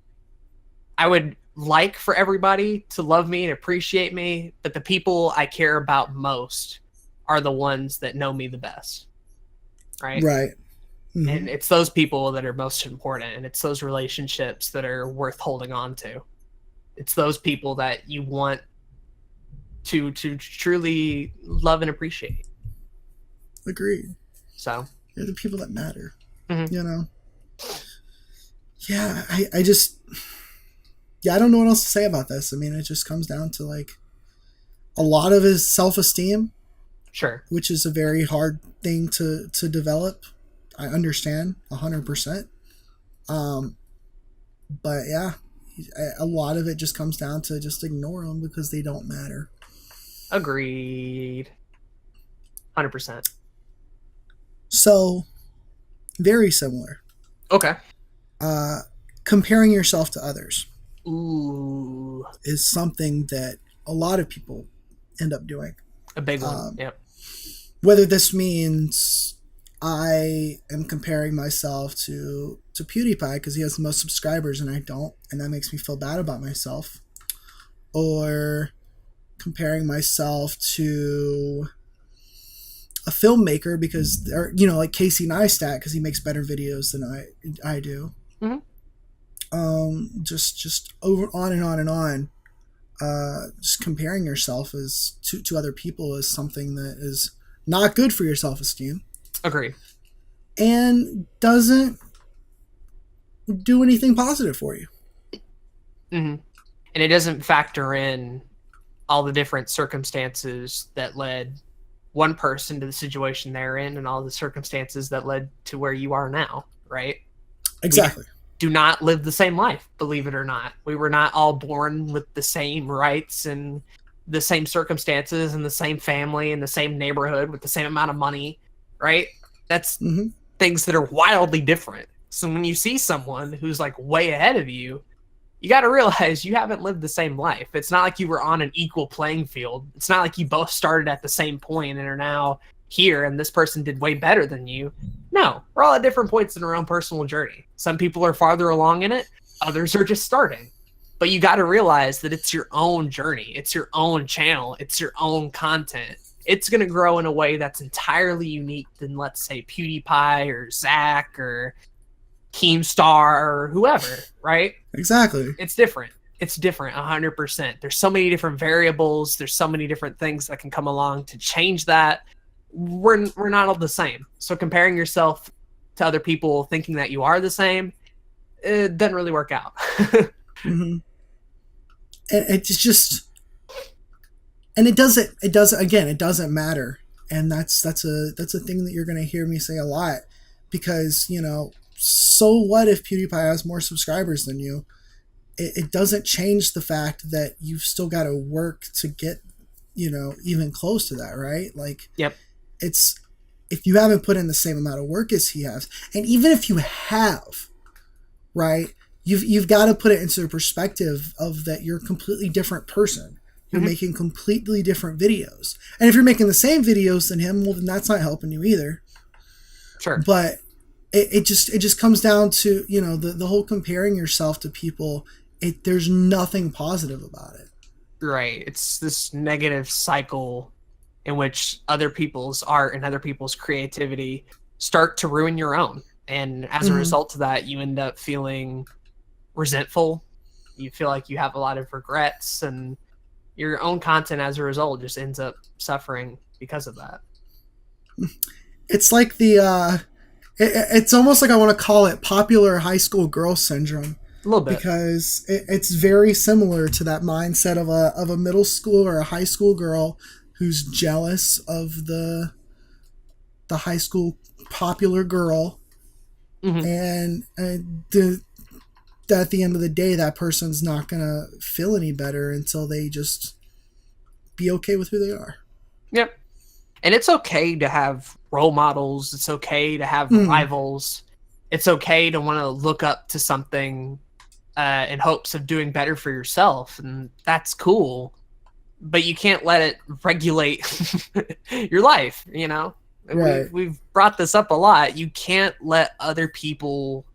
[SPEAKER 2] I would like for everybody to love me and appreciate me, but the people I care about most are the ones that know me the best. Right?
[SPEAKER 1] Right.
[SPEAKER 2] And it's those people that are most important, and it's those relationships that are worth holding on to. It's those people that you want to truly love and appreciate.
[SPEAKER 1] Agreed.
[SPEAKER 2] So
[SPEAKER 1] they're the people that matter. You know? Yeah, I just... Yeah, I don't know what else to say about this. I mean, it just comes down to, like, a lot of his self-esteem.
[SPEAKER 2] Sure. Which
[SPEAKER 1] is a very hard thing to develop. I understand 100%. But yeah, a lot of it just comes down to just ignore them because they don't matter.
[SPEAKER 2] Agreed. 100%.
[SPEAKER 1] So, very similar.
[SPEAKER 2] Okay.
[SPEAKER 1] Comparing yourself to others.
[SPEAKER 2] Ooh.
[SPEAKER 1] Is something that a lot of people end up doing.
[SPEAKER 2] A big one. Yep.
[SPEAKER 1] Whether this means I am comparing myself to PewDiePie because he has the most subscribers and I don't, and that makes me feel bad about myself. Or comparing myself to a filmmaker because, or, you know, like Casey Neistat because he makes better videos than I do. Just over on and on and on. Just comparing yourself as to other people is something that is not good for your self-esteem.
[SPEAKER 2] Agreed.
[SPEAKER 1] And doesn't do anything positive for you.
[SPEAKER 2] And it doesn't factor in all the different circumstances that led one person to the situation they're in and all the circumstances that led to where you are now, right?
[SPEAKER 1] Exactly.
[SPEAKER 2] We do not live the same life, believe it or not. We were not all born with the same rights and the same circumstances and the same family and the same neighborhood with the same amount of money, right? That's things that are wildly different. So when you see someone who's like way ahead of you, you got to realize you haven't lived the same life. It's not like you were on an equal playing field. It's not like you both started at the same point and are now here and this person did way better than you. No, we're all at different points in our own personal journey. Some people are farther along in it. Others are just starting. But you got to realize that it's your own journey. It's your own channel. It's your own content. It's going to grow in a way that's entirely unique than, let's say, PewDiePie or Zach or Keemstar or whoever, right?
[SPEAKER 1] Exactly.
[SPEAKER 2] It's different. It's different 100%. There's so many different variables. There's so many different things that can come along to change that. We're not all the same. So comparing yourself to other people thinking that you are the same, it doesn't really work out.
[SPEAKER 1] Mm-hmm. And it's just, and it doesn't matter. And that's a thing that you're going to hear me say a lot, because, you know, so what if PewDiePie has more subscribers than you? It doesn't change the fact that you've still got to work to get, you know, even close to that, right? Like,
[SPEAKER 2] yep.
[SPEAKER 1] It's, if you haven't put in the same amount of work as he has, and even if you have, right, you've got to put it into the perspective of that you're a completely different person. You're making completely different videos. And if you're making the same videos than him, well, then that's not helping you either.
[SPEAKER 2] Sure.
[SPEAKER 1] But it just comes down to, you know, the whole comparing yourself to people. There's nothing positive about it.
[SPEAKER 2] Right. It's this negative cycle in which other people's art and other people's creativity start to ruin your own. And as a result of that, you end up feeling resentful. You feel like you have a lot of regrets, and your own content as a result just ends up suffering because of that.
[SPEAKER 1] It's like it's almost like I want to call it popular high school girl syndrome.
[SPEAKER 2] A little bit.
[SPEAKER 1] Because it's very similar to that mindset of a middle school or a high school girl who's jealous of the high school popular girl. And at the end of the day, that person's not going to feel any better until they just be okay with who they are.
[SPEAKER 2] Yep. And it's okay to have role models. It's okay to have rivals. It's okay to want to look up to something in hopes of doing better for yourself. And that's cool. But you can't let it regulate your life, you know?
[SPEAKER 1] Right.
[SPEAKER 2] We've brought this up a lot. You can't let other people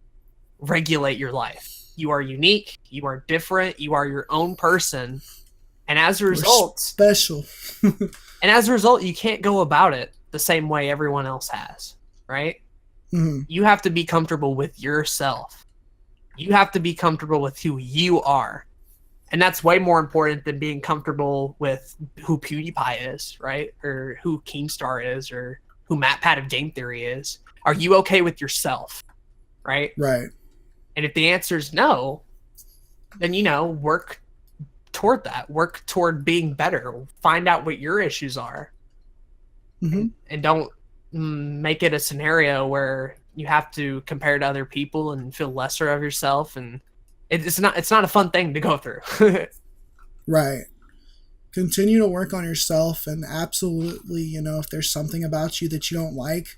[SPEAKER 2] regulate your life. You are unique. You are different. You are your own person. And as a result,
[SPEAKER 1] special.
[SPEAKER 2] and as a result, you can't go about it the same way everyone else has, right? You have to be comfortable with yourself. You have to be comfortable with who you are. And that's way more important than being comfortable with who PewDiePie is, right? Or who Keemstar is, or who MatPat of Game Theory is. Are you okay with yourself, right?
[SPEAKER 1] Right.
[SPEAKER 2] And if the answer is no, then, you know, work toward that. Work toward being better. Find out what your issues are. And don't make it a scenario where you have to compare to other people and feel lesser of yourself. And it's not a fun thing to go through.
[SPEAKER 1] Right. Continue to work on yourself, and absolutely, you know, if there's something about you that you don't like,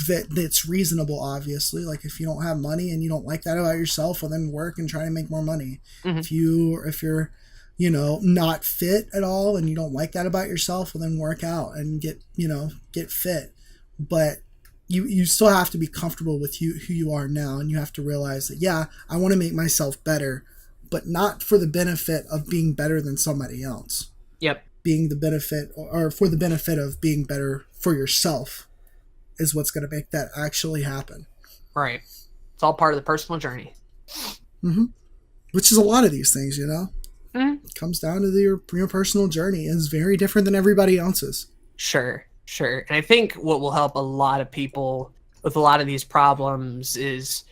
[SPEAKER 1] that's reasonable, obviously. Like, if you don't have money and you don't like that about yourself, well, then work and try to make more money. If you're, you know, not fit at all and you don't like that about yourself, well, then work out and get fit. But you still have to be comfortable with who you are now, and you have to realize that, yeah, I want to make myself better, but not for the benefit of being better than somebody else.
[SPEAKER 2] Yep.
[SPEAKER 1] Being the benefit, or for the benefit of being better for yourself, is what's going to make that actually happen.
[SPEAKER 2] Right. It's all part of the personal journey.
[SPEAKER 1] Which is a lot of these things, you know? It comes down to your personal journey. It's very different than everybody else's.
[SPEAKER 2] Sure. And I think what will help a lot of people with a lot of these problems is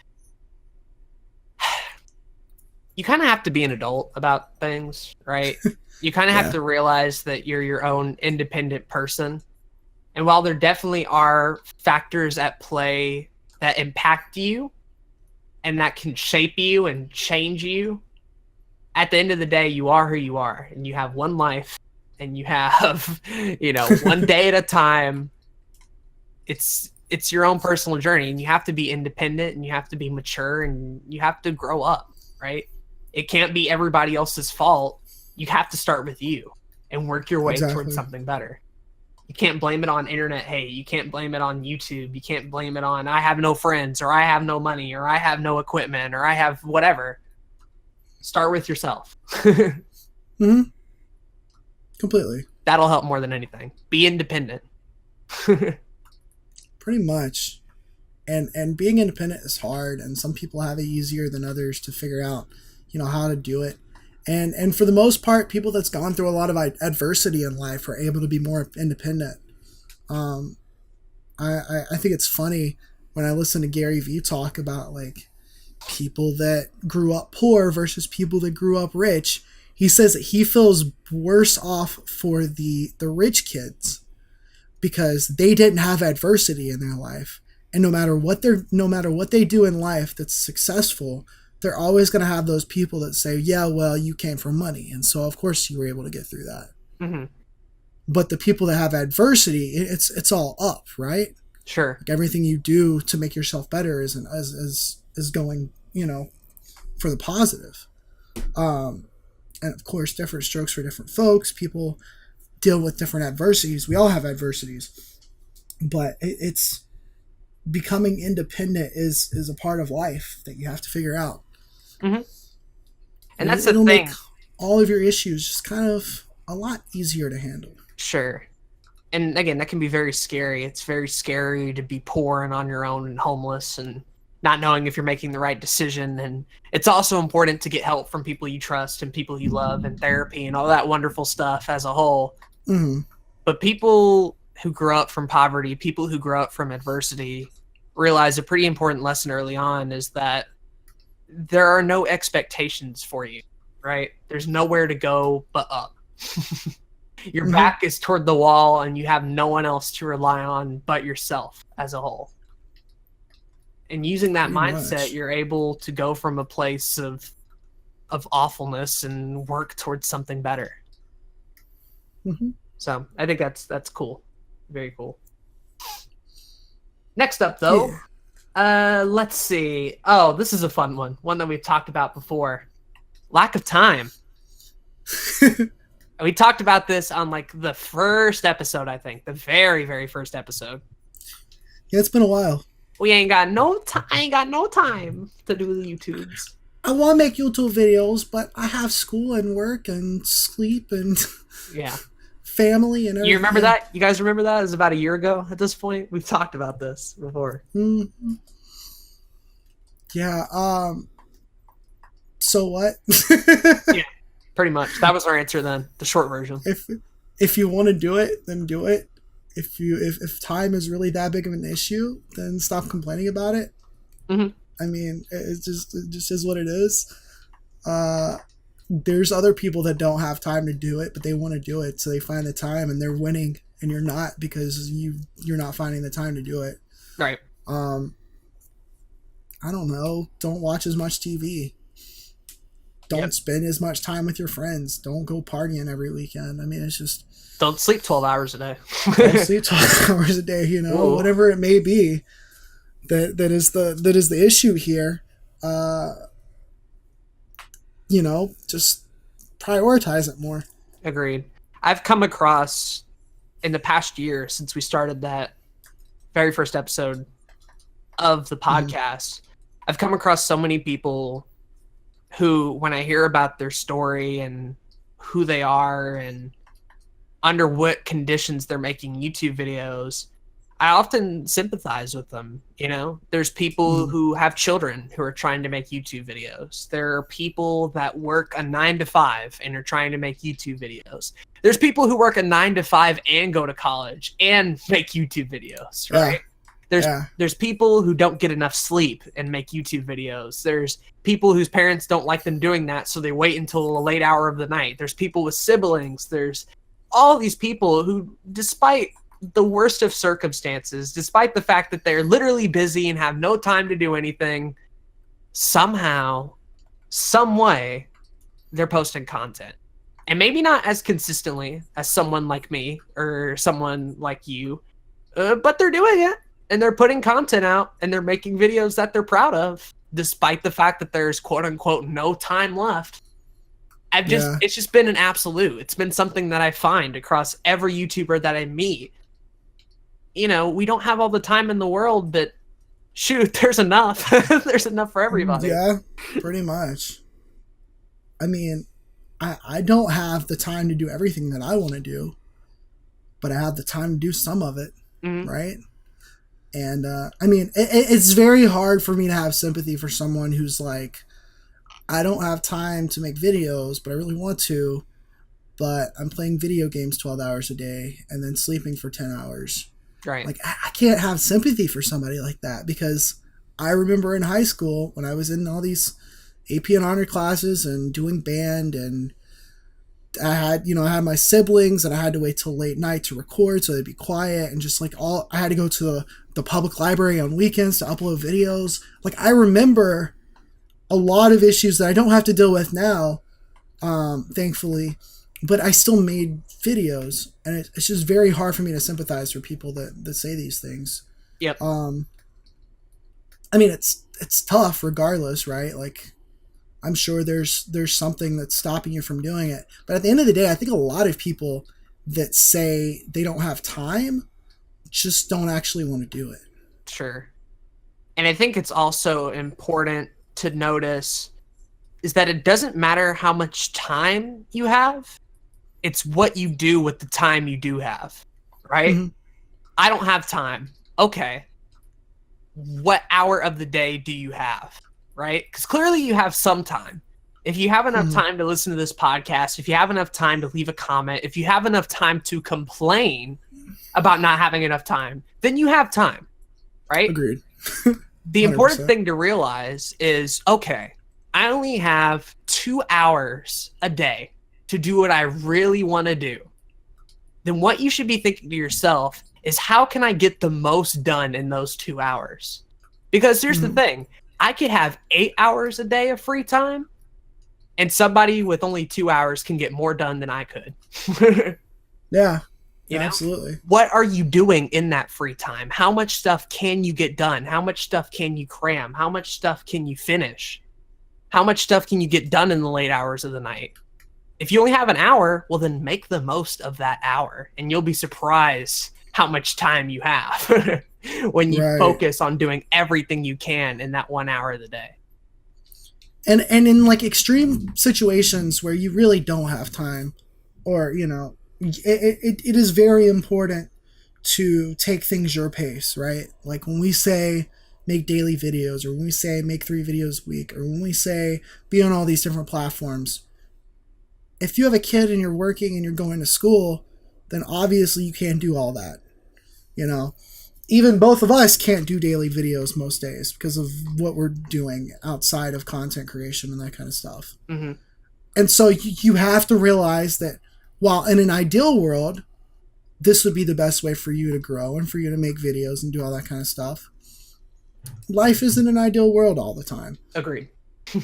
[SPEAKER 2] you kind of have to be an adult about things, right? You kind of have to realize that you're your own independent person. And while there definitely are factors at play that impact you and that can shape you and change you, at the end of the day, you are who you are, and you have one life, and you have, you know, one day at a time. It's it's your own personal journey, and you have to be independent, and you have to be mature, and you have to grow up, right? It can't be everybody else's fault. You have to start with you and work your way towards something better. You can't blame it on internet hate. You can't blame it on YouTube. You can't blame it on I have no friends, or I have no money, or I have no equipment, or I have whatever. Start with yourself.
[SPEAKER 1] Mm-hmm. Completely.
[SPEAKER 2] That'll help more than anything. Be independent.
[SPEAKER 1] Pretty much. And being independent is hard, and some people have it easier than others to figure out, how to do it. And for the most part, people that's gone through a lot of adversity in life are able to be more independent. I think it's funny when I listen to Gary Vee talk about like people that grew up poor versus people that grew up rich. He says that he feels worse off for the rich kids because they didn't have adversity in their life. And no matter what they do in life that's successful, they're always going to have those people that say, yeah, well, you came from money, and so of course you were able to get through that.
[SPEAKER 2] Mm-hmm.
[SPEAKER 1] But the people that have adversity, it's all up, right?
[SPEAKER 2] Sure.
[SPEAKER 1] Like everything you do to make yourself better is going, for the positive. And of course, different strokes for different folks. People deal with different adversities. We all have adversities, but it's becoming independent is a part of life that you have to figure out.
[SPEAKER 2] Mm-hmm. And that's the
[SPEAKER 1] thing.
[SPEAKER 2] thing.
[SPEAKER 1] Make all of your issues just kind of a lot easier to handle.
[SPEAKER 2] Sure. And again, that can be very scary. It's very scary to be poor and on your own and homeless and not knowing if you're making the right decision. And it's also important to get help from people you trust and people you love and therapy and all that wonderful stuff as a whole.
[SPEAKER 1] Mm-hmm.
[SPEAKER 2] But people who grow up from poverty, people who grow up from adversity, realize a pretty important lesson early on is that there are no expectations for you, right? There's nowhere to go but up. Your
[SPEAKER 1] Mm-hmm.
[SPEAKER 2] back is toward the wall and you have no one else to rely on but yourself as a whole. And using that
[SPEAKER 1] Pretty
[SPEAKER 2] mindset,
[SPEAKER 1] much.
[SPEAKER 2] you're able to go from a place of awfulness and work towards something better.
[SPEAKER 1] Mm-hmm.
[SPEAKER 2] So I think that's cool. Very cool. Next up, though, let's see. Oh, this is a fun one. One that we've talked about before. Lack of time. We talked about this on like the first episode, I think. The very, very first episode.
[SPEAKER 1] Yeah, it's been a while.
[SPEAKER 2] We ain't got no time. I ain't got no time to do the YouTubes.
[SPEAKER 1] I want to make YouTube videos, but I have school and work and sleep and
[SPEAKER 2] Yeah.
[SPEAKER 1] family and everything.
[SPEAKER 2] You remember that? You guys remember that? It was about a year ago at this point. We've talked about this before.
[SPEAKER 1] Mm-hmm. Yeah. So what?
[SPEAKER 2] Yeah, pretty much. That was our answer then. The short version.
[SPEAKER 1] If you want to do it, then do it. If time is really that big of an issue, then stop complaining about it.
[SPEAKER 2] Mm-hmm.
[SPEAKER 1] I mean, it just is what it is. There's other people that don't have time to do it, but they want to do it, so they find the time and they're winning, and you're not because you're not finding the time to do it.
[SPEAKER 2] Right.
[SPEAKER 1] I don't know. Don't watch as much TV. Don't spend as much time with your friends. Don't go partying every weekend. I mean, it's just
[SPEAKER 2] Don't sleep 12 hours a day.
[SPEAKER 1] don't sleep 12 hours a day.
[SPEAKER 2] Whoa.
[SPEAKER 1] Whatever it may be. That is the issue here. Just prioritize it more.
[SPEAKER 2] Agreed. I've come across in the past year since we started that very first episode of the podcast, I've come across so many people who, when I hear about their story and who they are and under what conditions they're making YouTube videos, I often sympathize with them. There's people who have children who are trying to make YouTube videos. There are people that work a 9-to-5 and are trying to make YouTube videos. There's people who work a 9-to-5 and go to college and make YouTube videos, right? There's people who don't get enough sleep and make YouTube videos. There's people whose parents don't like them doing that, so they wait until a late hour of the night. There's people with siblings. There's all these people who, despite the worst of circumstances, despite the fact that they're literally busy and have no time to do anything, somehow, some way, they're posting content. And maybe not as consistently as someone like me or someone like you, but they're doing it. and they're putting content out and they're making videos that they're proud of, despite the fact that there's quote unquote no time left. It's just been an absolute. It's been something that I find across every YouTuber that I meet. We don't have all the time in the world, but shoot, there's enough. There's enough for everybody.
[SPEAKER 1] Yeah, pretty much. I mean, I don't have the time to do everything that I want to do, but I have the time to do some of it, right? And I mean, it's very hard for me to have sympathy for someone who's like, I don't have time to make videos, but I really want to, but I'm playing video games 12 hours a day and then sleeping for 10 hours.
[SPEAKER 2] Right.
[SPEAKER 1] Like, I can't have sympathy for somebody like that, because I remember in high school when I was in all these AP and honor classes and doing band, and I had my siblings, and I had to wait till late night to record so they'd be quiet, and just like I had to go to the public library on weekends to upload videos. Like, I remember a lot of issues that I don't have to deal with now, thankfully, but I still made videos, and it's just very hard for me to sympathize for people that say these things.
[SPEAKER 2] Yep.
[SPEAKER 1] I mean, it's tough regardless, right? Like, I'm sure there's something that's stopping you from doing it. But at the end of the day, I think a lot of people that say they don't have time just don't actually want to do it.
[SPEAKER 2] Sure. And I think it's also important to notice is that it doesn't matter how much time you have. It's what you do with the time you do have, right? Mm-hmm. I don't have time. Okay. What hour of the day do you have? Right? Because clearly you have some time. If you have enough time to listen to this podcast, if you have enough time to leave a comment, if you have enough time to complain about not having enough time, then you have time, right?
[SPEAKER 1] Agreed.
[SPEAKER 2] The important thing to realize is, okay, I only have 2 hours a day to do what I really want to do. Then what you should be thinking to yourself is, how can I get the most done in those 2 hours? Because here's the thing. I could have 8 hours a day of free time, and somebody with only 2 hours can get more done than I could.
[SPEAKER 1] Yeah,
[SPEAKER 2] you know?
[SPEAKER 1] Absolutely.
[SPEAKER 2] What are you doing in that free time? How much stuff can you get done? How much stuff can you cram? How much stuff can you finish? How much stuff can you get done in the late hours of the night? If you only have an hour, well, then make the most of that hour, and you'll be surprised how much time you have when you focus on doing everything you can in that 1 hour of the day.
[SPEAKER 1] And in like extreme situations where you really don't have time, or, it is very important to take things your pace, right? Like when we say make daily videos, or when we say make 3 videos a week, or when we say be on all these different platforms, if you have a kid and you're working and you're going to school, then obviously you can't do all that. Even both of us can't do daily videos most days because of what we're doing outside of content creation and that kind of stuff. Mm-hmm. And so you have to realize that while in an ideal world, this would be the best way for you to grow and for you to make videos and do all that kind of stuff, life isn't an ideal world all the time.
[SPEAKER 2] Agreed.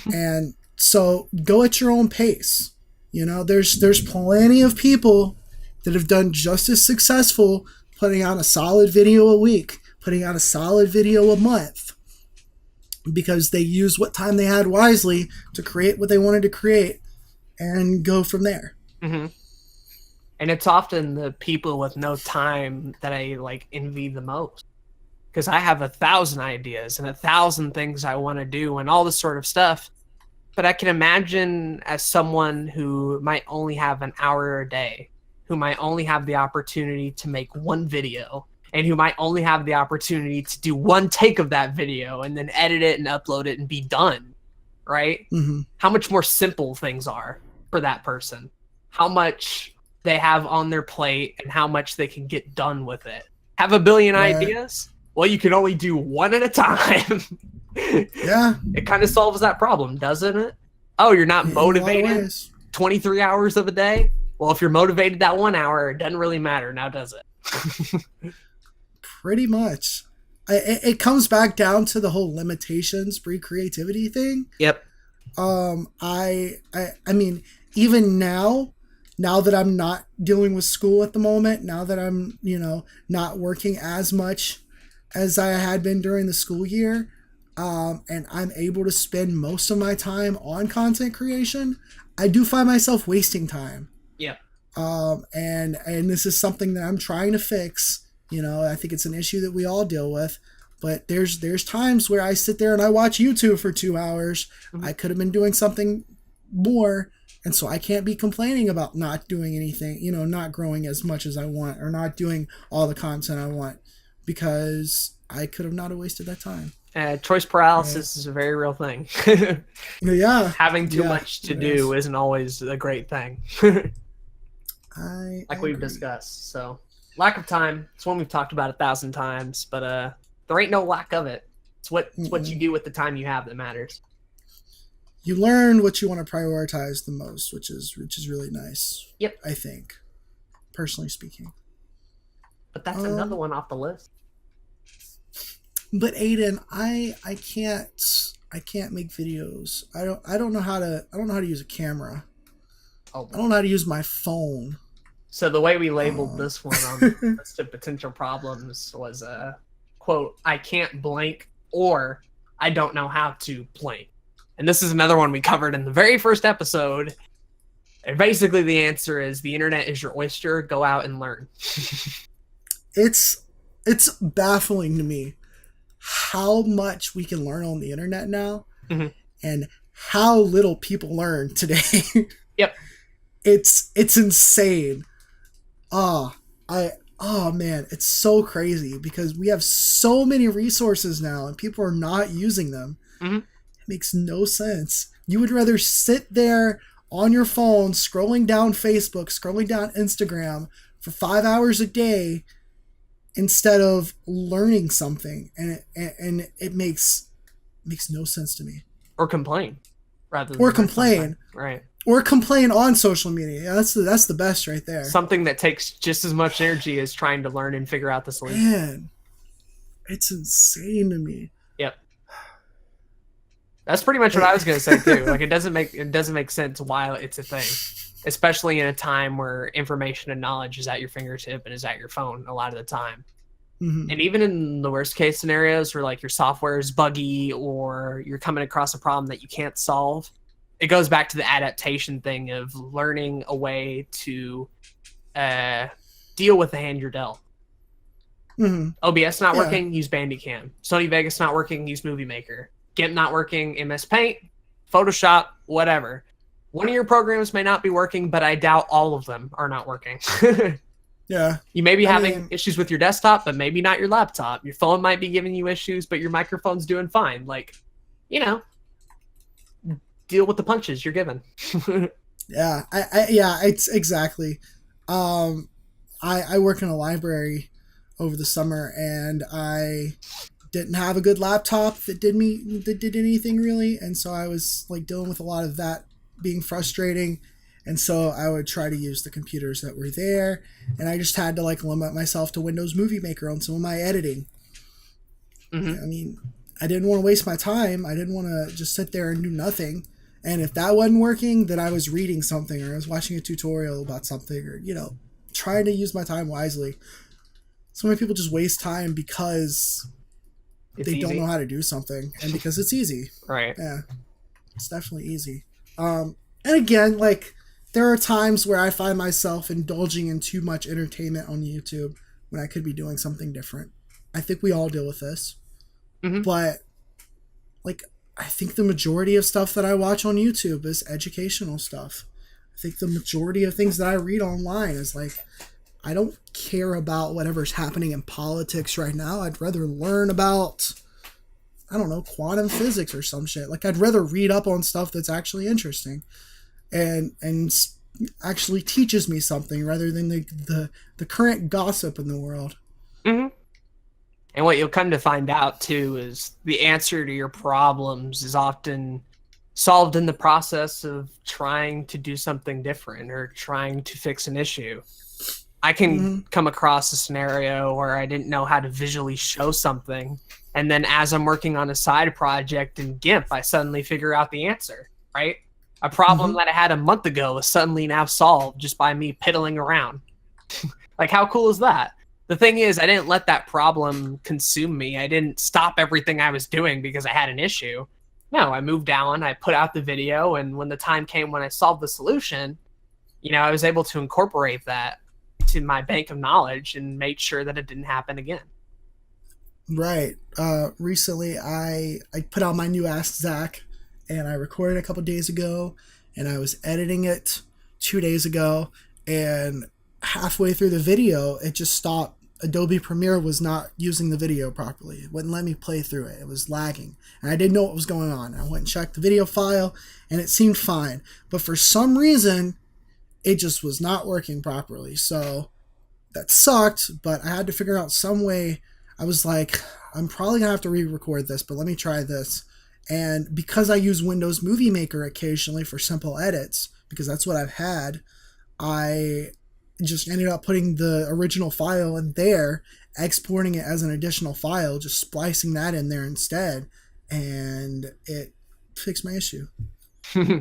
[SPEAKER 1] And so go at your own pace. There's plenty of people that have done just as successful putting out a solid video a week, putting out a solid video a month, because they used what time they had wisely to create what they wanted to create and go from there.
[SPEAKER 2] Mm-hmm. And it's often the people with no time that I envy the most, because I have 1,000 ideas and 1,000 things I want to do and all this sort of stuff. But I can imagine as someone who might only have an hour a day, who might only have the opportunity to make one video, and who might only have the opportunity to do one take of that video and then edit it and upload it and be done, right? Mm-hmm. How much more simple things are for that person. How much they have on their plate and how much they can get done with it. Have a billion ideas? Well, you can only do one at a time.
[SPEAKER 1] Yeah.
[SPEAKER 2] It kind of solves that problem, doesn't it? Oh, you're not motivated 23 hours of a day? Well, if you're motivated that 1 hour, it doesn't really matter now, does it?
[SPEAKER 1] Pretty much. It comes back down to the whole limitations breed creativity thing.
[SPEAKER 2] Yep.
[SPEAKER 1] I mean, even now that I'm not dealing with school at the moment, now that I'm, not working as much as I had been during the school year, and I'm able to spend most of my time on content creation, I do find myself wasting time.
[SPEAKER 2] Yeah.
[SPEAKER 1] And this is something that I'm trying to fix. You know, I think it's an issue that we all deal with. But there's times where I sit there and I watch YouTube for 2 hours. I could have been doing something more, and so I can't be complaining about not doing anything, you know, not growing as much as I want or not doing all the content I want, because I could have not wasted that time.
[SPEAKER 2] Choice paralysis is a very real thing.
[SPEAKER 1] Yeah.
[SPEAKER 2] Having too much to do isn't always a great thing.
[SPEAKER 1] I
[SPEAKER 2] we've discussed. So lack of time, it's one we've talked about 1,000 times, but there ain't no lack of it. It's what you do with the time you have that matters.
[SPEAKER 1] You learn what you want to prioritize the most, which is really nice.
[SPEAKER 2] Yep.
[SPEAKER 1] I think, personally speaking.
[SPEAKER 2] But that's another one off the list.
[SPEAKER 1] But Aden, I can't make videos. I don't know how to use a camera.
[SPEAKER 2] Oh.
[SPEAKER 1] I don't know how to use my phone.
[SPEAKER 2] So the way we labeled this one on the list of potential problems was quote, I can't blank, or I don't know how to blank. And this is another one we covered in the very first episode. And basically the answer is the internet is your oyster. Go out and learn.
[SPEAKER 1] It's baffling to me how much we can learn on the internet now, and how little people learn today.
[SPEAKER 2] Yep.
[SPEAKER 1] It's insane. Oh man, it's so crazy because we have so many resources now and people are not using them. It makes no sense. You would rather sit there on your phone scrolling down Facebook, scrolling down Instagram for 5 hours a day instead of learning something, and it makes no sense to me.
[SPEAKER 2] Or complain rather than
[SPEAKER 1] complain.
[SPEAKER 2] Right.
[SPEAKER 1] Or complain on social media. Yeah, that's the best right there.
[SPEAKER 2] Something that takes just as much energy as trying to learn and figure out the solution.
[SPEAKER 1] Man, it's insane to me.
[SPEAKER 2] Yep. That's pretty much what I was going to say too. Like it doesn't make sense why it's a thing, especially in a time where information and knowledge is at your fingertip and is at your phone a lot of the time. And even in the worst case scenarios where like your software is buggy or you're coming across a problem that you can't solve, it goes back to the adaptation thing of learning a way to deal with the hand you're dealt. OBS not working, use Bandicam. Sony Vegas not working, use Movie Maker. GIMP not working, MS Paint, Photoshop, whatever. One of your programs may not be working, but I doubt all of them are not working.
[SPEAKER 1] Yeah.
[SPEAKER 2] You may be having issues with your desktop, but maybe not your laptop. Your phone might be giving you issues, but your microphone's doing fine. Like, you know, deal with the punches you're given.
[SPEAKER 1] Yeah, it's exactly. I work in a library over the summer, and I didn't have a good laptop that did anything really, and so I was like dealing with a lot of that being frustrating, and so I would try to use the computers that were there, and I just had to like limit myself to Windows Movie Maker on some of my editing. I mean, I didn't want to waste my time. I didn't want to just sit there and do nothing. And if that wasn't working, then I was reading something or I was watching a tutorial about something, or, you know, trying to use my time wisely. So many people just waste time because they don't know how to do something and because it's easy.
[SPEAKER 2] Right.
[SPEAKER 1] Yeah, it's definitely easy. And again, like, there are times where I find myself indulging in too much entertainment on YouTube when I could be doing something different. I think we all deal with this. But, like, I think the majority of stuff that I watch on YouTube is educational stuff. I think the majority of things that I read online is like, I don't care about whatever's happening in politics right now. I'd rather learn about, I don't know, quantum physics or some shit. Like, I'd rather read up on stuff that's actually interesting and actually teaches me something rather than the current gossip in the world.
[SPEAKER 2] And what you'll come to find out, too, is the answer to your problems is often solved in the process of trying to do something different or trying to fix an issue. I can come across a scenario where I didn't know how to visually show something, and then as I'm working on a side project in GIMP, I suddenly figure out the answer, right? A problem that I had a month ago is suddenly now solved just by me piddling around. Like, how cool is that? The thing is, I didn't let that problem consume me. I didn't stop everything I was doing because I had an issue. No, I moved down, I put out the video, and when the time came when I solved the solution, I was able to incorporate that to my bank of knowledge and made sure that it didn't happen again.
[SPEAKER 1] Right. Recently, I put out my new Ask Zach, and I recorded a couple days ago, and I was editing it 2 days ago, and halfway through the video, it just stopped. Adobe Premiere was not using the video properly. It wouldn't let me play through it. It was lagging, and I didn't know what was going on. I went and checked the video file, and it seemed fine. But for some reason, it just was not working properly. So that sucked, but I had to figure out some way. I was like, I'm probably going to have to re-record this, but let me try this. And because I use Windows Movie Maker occasionally for simple edits, because that's what I've had, I just ended up putting the original file in there, exporting it as an additional file, just splicing that in there instead, and it fixed my issue.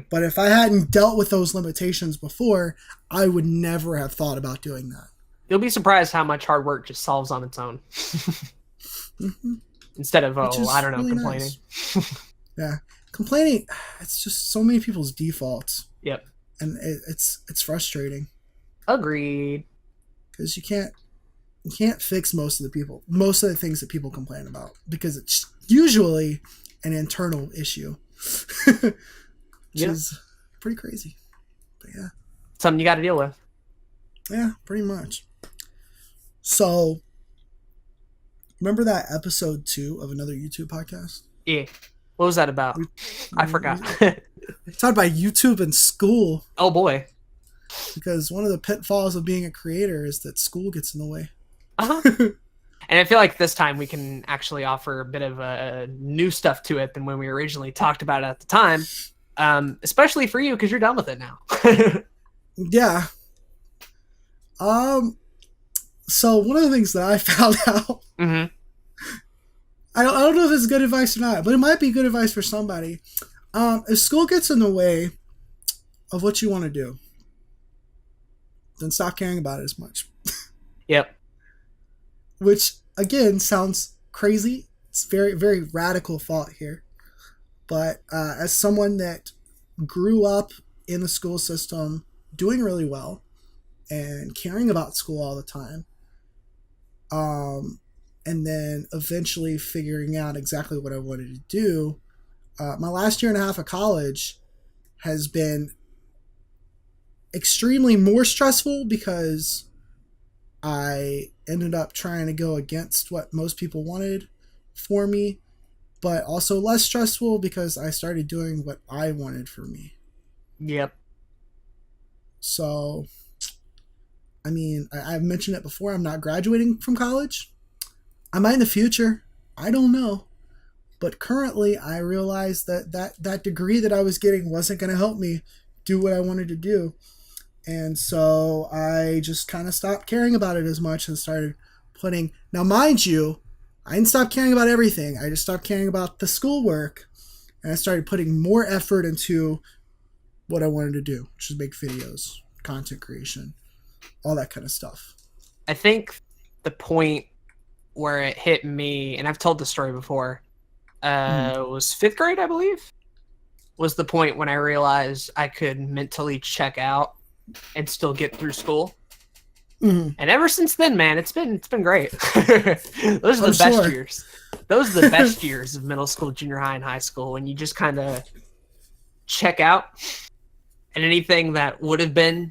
[SPEAKER 1] But if I hadn't dealt with those limitations before, I would never have thought about doing that.
[SPEAKER 2] You'll be surprised how much hard work just solves on its own. Instead of, I don't know, really complaining.
[SPEAKER 1] Nice. Yeah. Complaining, it's just so many people's defaults.
[SPEAKER 2] Yep.
[SPEAKER 1] And it's frustrating.
[SPEAKER 2] Agreed.
[SPEAKER 1] Because you can't fix most of the things that people complain about, because it's usually an internal issue. Which is pretty crazy. But yeah.
[SPEAKER 2] Something you got to deal with.
[SPEAKER 1] Yeah, pretty much. So, remember that episode 2 of another YouTube podcast?
[SPEAKER 2] Yeah. What was that about? I forgot.
[SPEAKER 1] Talked about YouTube and school.
[SPEAKER 2] Oh boy.
[SPEAKER 1] Because one of the pitfalls of being a creator is that school gets in the way.
[SPEAKER 2] And I feel like this time we can actually offer a bit of new stuff to it than when we originally talked about it at the time. Especially for you, because you're done with it now.
[SPEAKER 1] Yeah. So one of the things that I found out, I don't know if it's good advice or not, but it might be good advice for somebody. If school gets in the way of what you want to do, then stop caring about it as much.
[SPEAKER 2] Yep.
[SPEAKER 1] Which, again, sounds crazy. It's very, very radical thought here. But as someone that grew up in the school system doing really well and caring about school all the time, and then eventually figuring out exactly what I wanted to do, my last year and a half of college has been extremely more stressful because I ended up trying to go against what most people wanted for me, but also less stressful because I started doing what I wanted for me.
[SPEAKER 2] Yep.
[SPEAKER 1] So, I mean, I've mentioned it before, I'm not graduating from college. I might in the future. I don't know. But currently, I realized that degree that I was getting wasn't going to help me do what I wanted to do. And so I just kind of stopped caring about it as much and started putting... Now, mind you, I didn't stop caring about everything. I just stopped caring about the schoolwork. And I started putting more effort into what I wanted to do, which is make videos, content creation, all that kind of stuff.
[SPEAKER 2] I think the point where it hit me, and I've told the story before, it was 5th grade, I believe, was the point when I realized I could mentally check out and still get through school. And ever since then, man, it's been great. Those are the best years. Those are the best years of middle school, junior high, and high school, when you just kind of check out, and anything that would have been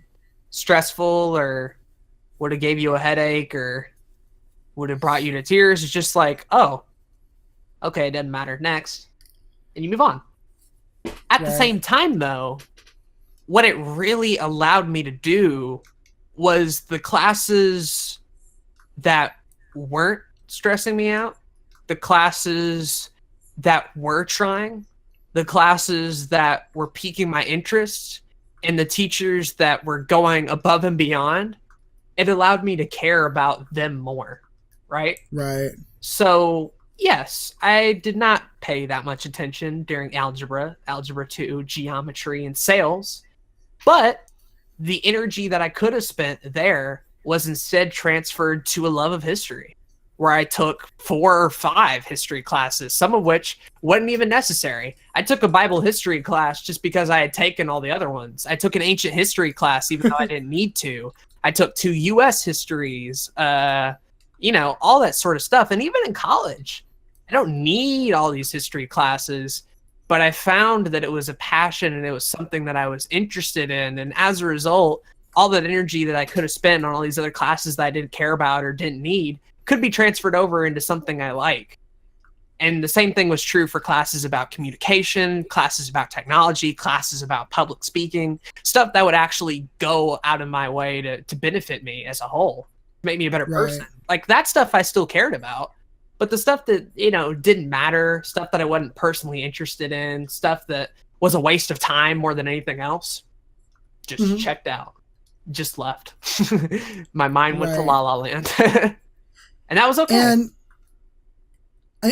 [SPEAKER 2] stressful or would have gave you a headache or would have brought you to tears is just like, oh, okay, it doesn't matter, next, and you move on. At the same time, though, what it really allowed me to do was the classes that weren't stressing me out, the classes that were trying, the classes that were piquing my interest, and the teachers that were going above and beyond. It allowed me to care about them more, right?
[SPEAKER 1] Right.
[SPEAKER 2] So, yes, I did not pay that much attention during algebra, algebra 2, geometry, and sales, but the energy that I could have spent there was instead transferred to a love of history, where I took 4 or 5 history classes, some of which wasn't even necessary. I took a Bible history class just because I had taken all the other ones. I took an ancient history class even though I didn't need to. I took 2 U.S. histories, all that sort of stuff. And even in college, I don't need all these history classes, but I found that it was a passion and it was something that I was interested in. And as a result, all that energy that I could have spent on all these other classes that I didn't care about or didn't need could be transferred over into something I like. And the same thing was true for classes about communication, classes about technology, classes about public speaking, stuff that would actually go out of my way to benefit me as a whole, make me a better person. Like that stuff I still cared about, but the stuff that, didn't matter, stuff that I wasn't personally interested in, stuff that was a waste of time more than anything else, just checked out, just left. My mind went to La La Land. And that was okay.
[SPEAKER 1] And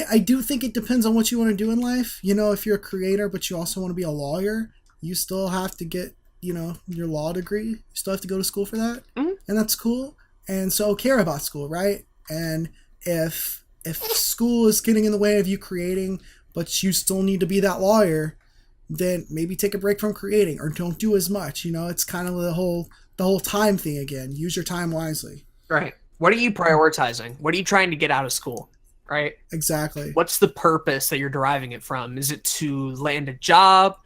[SPEAKER 1] I do think it depends on what you want to do in life. If you're a creator, but you also want to be a lawyer, you still have to get, your law degree. You still have to go to school for that. And that's cool. And so care about school, right? And if school is getting in the way of you creating, but you still need to be that lawyer, then maybe take a break from creating or don't do as much. It's kind of the whole time thing again. Use your time wisely.
[SPEAKER 2] Right. What are you prioritizing? What are you trying to get out of school? Right?
[SPEAKER 1] Exactly.
[SPEAKER 2] What's the purpose that you're deriving it from? Is it to land a job?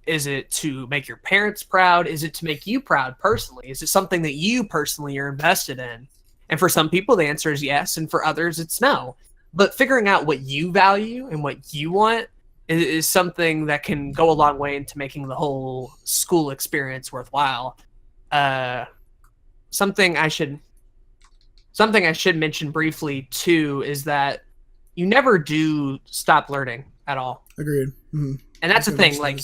[SPEAKER 2] Is it to make your parents proud? Is it to make you proud personally? Is it something that you personally are invested in? And for some people, the answer is yes. And for others, it's no. But figuring out what you value and what you want is something that can go a long way into making the whole school experience worthwhile. Something I should mention briefly too is that you never do stop learning at all.
[SPEAKER 1] Agreed.
[SPEAKER 2] And that's the thing. Like,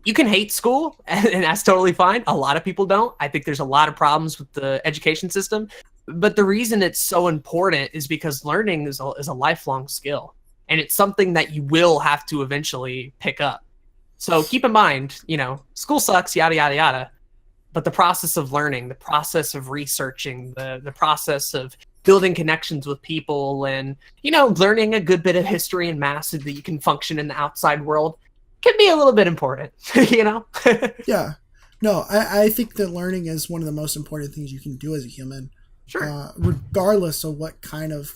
[SPEAKER 2] you can hate school, and that's totally fine. A lot of people don't. I think there's a lot of problems with the education system, but the reason it's so important is because learning is a lifelong skill, and it's something that you will have to eventually pick up. So keep in mind, school sucks, yada yada yada. But the process of learning, the process of researching, the process of building connections with people and, learning a good bit of history and math so that you can function in the outside world can be a little bit important,
[SPEAKER 1] Yeah. No, I think that learning is one of the most important things you can do as a human.
[SPEAKER 2] Sure.
[SPEAKER 1] Regardless of what kind of,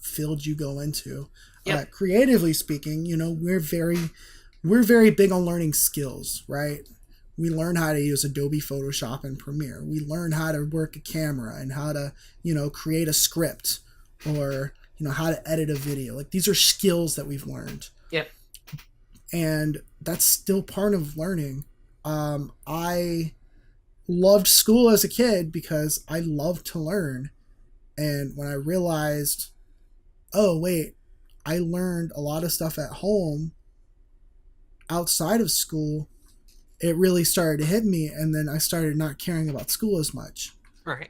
[SPEAKER 1] field you go into.
[SPEAKER 2] Yep.
[SPEAKER 1] Creatively speaking, we're very big on learning skills, right? We learn how to use Adobe Photoshop and Premiere. We learn how to work a camera and how to, create a script or, how to edit a video. Like, these are skills that we've learned.
[SPEAKER 2] Yep.
[SPEAKER 1] And that's still part of learning. I loved school as a kid because I loved to learn. And when I realized, oh, wait, I learned a lot of stuff at home outside of school, it really started to hit me, and then I started not caring about school as much.
[SPEAKER 2] Right.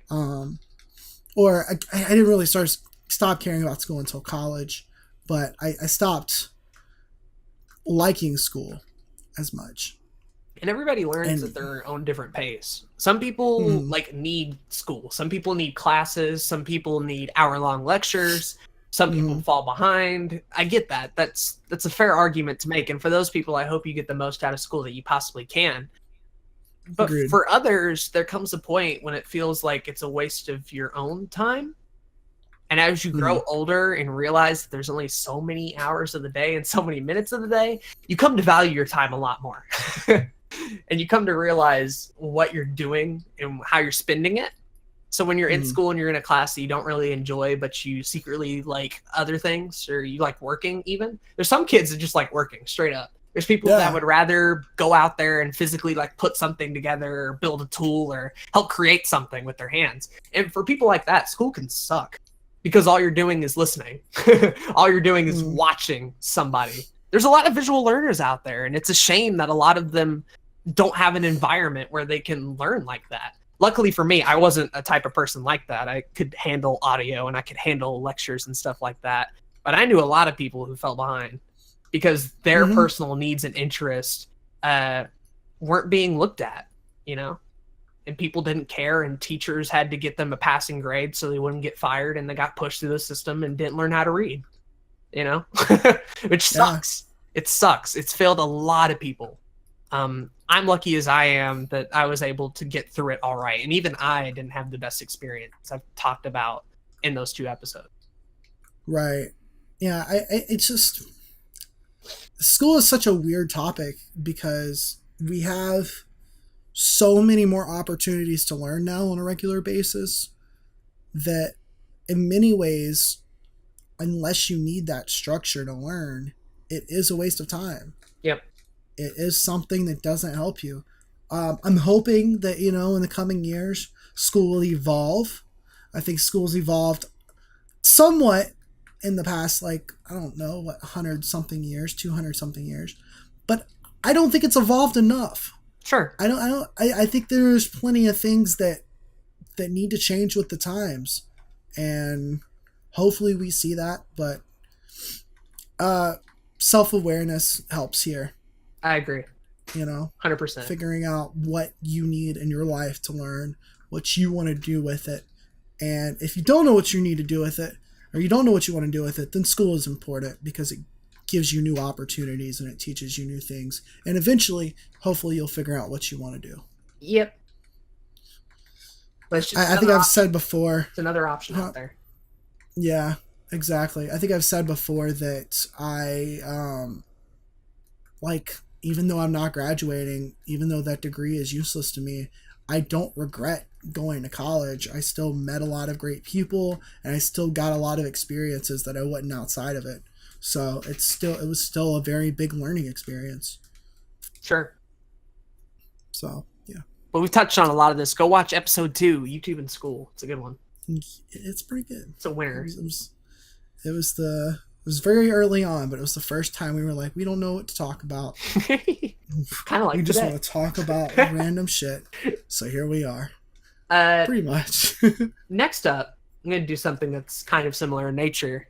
[SPEAKER 1] Or I didn't really stop caring about school until college, but I stopped liking school as much.
[SPEAKER 2] And everybody learns at their own different pace. Some people need school. Some people need classes. Some people need hour-long lectures. Some people fall behind. I get that. That's a fair argument to make. And for those people, I hope you get the most out of school that you possibly can. But
[SPEAKER 1] Agreed.
[SPEAKER 2] For others, there comes a point when it feels like it's a waste of your own time. And as you grow older and realize that there's only so many hours of the day and so many minutes of the day, you come to value your time a lot more. And you come to realize what you're doing and how you're spending it. So when you're in school and you're in a class that you don't really enjoy, but you secretly like other things, or you like working even, there's some kids that just like working straight up. There's people that would rather go out there and physically like put something together or build a tool or help create something with their hands. And for people like that, school can suck because all you're doing is listening. All you're doing is watching somebody. There's a lot of visual learners out there, and it's a shame that a lot of them don't have an environment where they can learn like that. Luckily for me, I wasn't a type of person like that. I could handle audio and I could handle lectures and stuff like that. But I knew a lot of people who fell behind because their personal needs and interests weren't being looked at, and people didn't care, and teachers had to get them a passing grade so they wouldn't get fired, and they got pushed through the system and didn't learn how to read, you know, which sucks. It sucks. It's failed a lot of people. I'm lucky as I am that I was able to get through it all right. And even I didn't have the best experience I've talked about in those 2 episodes.
[SPEAKER 1] Right. Yeah. It's just, school is such a weird topic because we have so many more opportunities to learn now on a regular basis that in many ways, unless you need that structure to learn, it is a waste of time.
[SPEAKER 2] Yep.
[SPEAKER 1] It is something that doesn't help you. I'm hoping that, you know, in the coming years, school will evolve. I think school's evolved somewhat in the past, like, I don't know, 100 something years, 200 something years, but I don't think it's evolved enough.
[SPEAKER 2] Sure.
[SPEAKER 1] I think there's plenty of things that need to change with the times, and hopefully we see that, but self-awareness helps here.
[SPEAKER 2] I agree.
[SPEAKER 1] You know,
[SPEAKER 2] 100%.
[SPEAKER 1] Figuring out what you need in your life to learn, what you want to do with it. And if you don't know what you need to do with it, or you don't know what you want to do with it, then school is important because it gives you new opportunities and it teaches you new things. And eventually, hopefully, you'll figure out what you want to do.
[SPEAKER 2] Yep. But
[SPEAKER 1] I think I've said before.
[SPEAKER 2] It's another option out there.
[SPEAKER 1] Yeah, exactly. I think I've said before that even though I'm not graduating, even though that degree is useless to me, I don't regret going to college. I still met a lot of great people, and I still got a lot of experiences that I wouldn't outside of it. So it was still a very big learning experience.
[SPEAKER 2] Sure.
[SPEAKER 1] So, yeah.
[SPEAKER 2] But we've touched on a lot of this. Go watch episode 2, YouTube in School. It's a good one.
[SPEAKER 1] It's pretty good.
[SPEAKER 2] It's a winner.
[SPEAKER 1] It was very early on, but it was the first time we were like, we don't know what to talk about.
[SPEAKER 2] Kind of like
[SPEAKER 1] we just
[SPEAKER 2] today.
[SPEAKER 1] want to talk about random shit. So here we are. Pretty much.
[SPEAKER 2] Next up, I'm going to do something that's kind of similar in nature.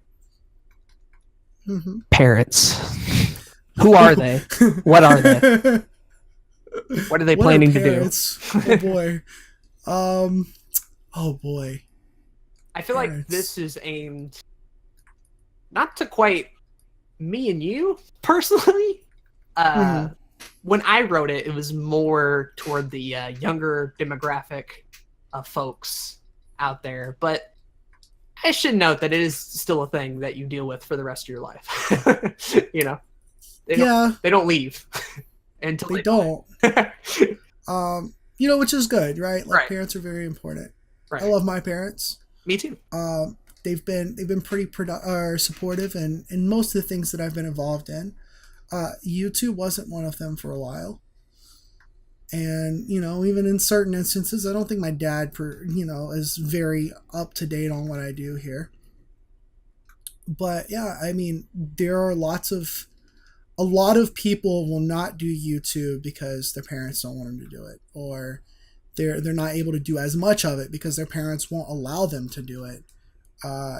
[SPEAKER 1] Mm-hmm.
[SPEAKER 2] Parents. Who are they? What are they? What are they planning to do?
[SPEAKER 1] Oh boy. Oh boy.
[SPEAKER 2] I feel like this is aimed not to quite me and you personally. When I wrote it, it was more toward the younger demographic of folks out there. But I should note that it is still a thing that you deal with for the rest of your life. You know, they don't leave until they don't.
[SPEAKER 1] You know, which is good, right? Like,
[SPEAKER 2] right.
[SPEAKER 1] Parents are very important.
[SPEAKER 2] Right.
[SPEAKER 1] I love my parents.
[SPEAKER 2] Me too.
[SPEAKER 1] They've been pretty supportive in most of the things that I've been involved in. YouTube wasn't one of them for a while. And, you know, even in certain instances, I don't think my dad, is very up to date on what I do here. But yeah, I mean, there are a lot of people will not do YouTube because their parents don't want them to do it, or they're not able to do as much of it because their parents won't allow them to do it.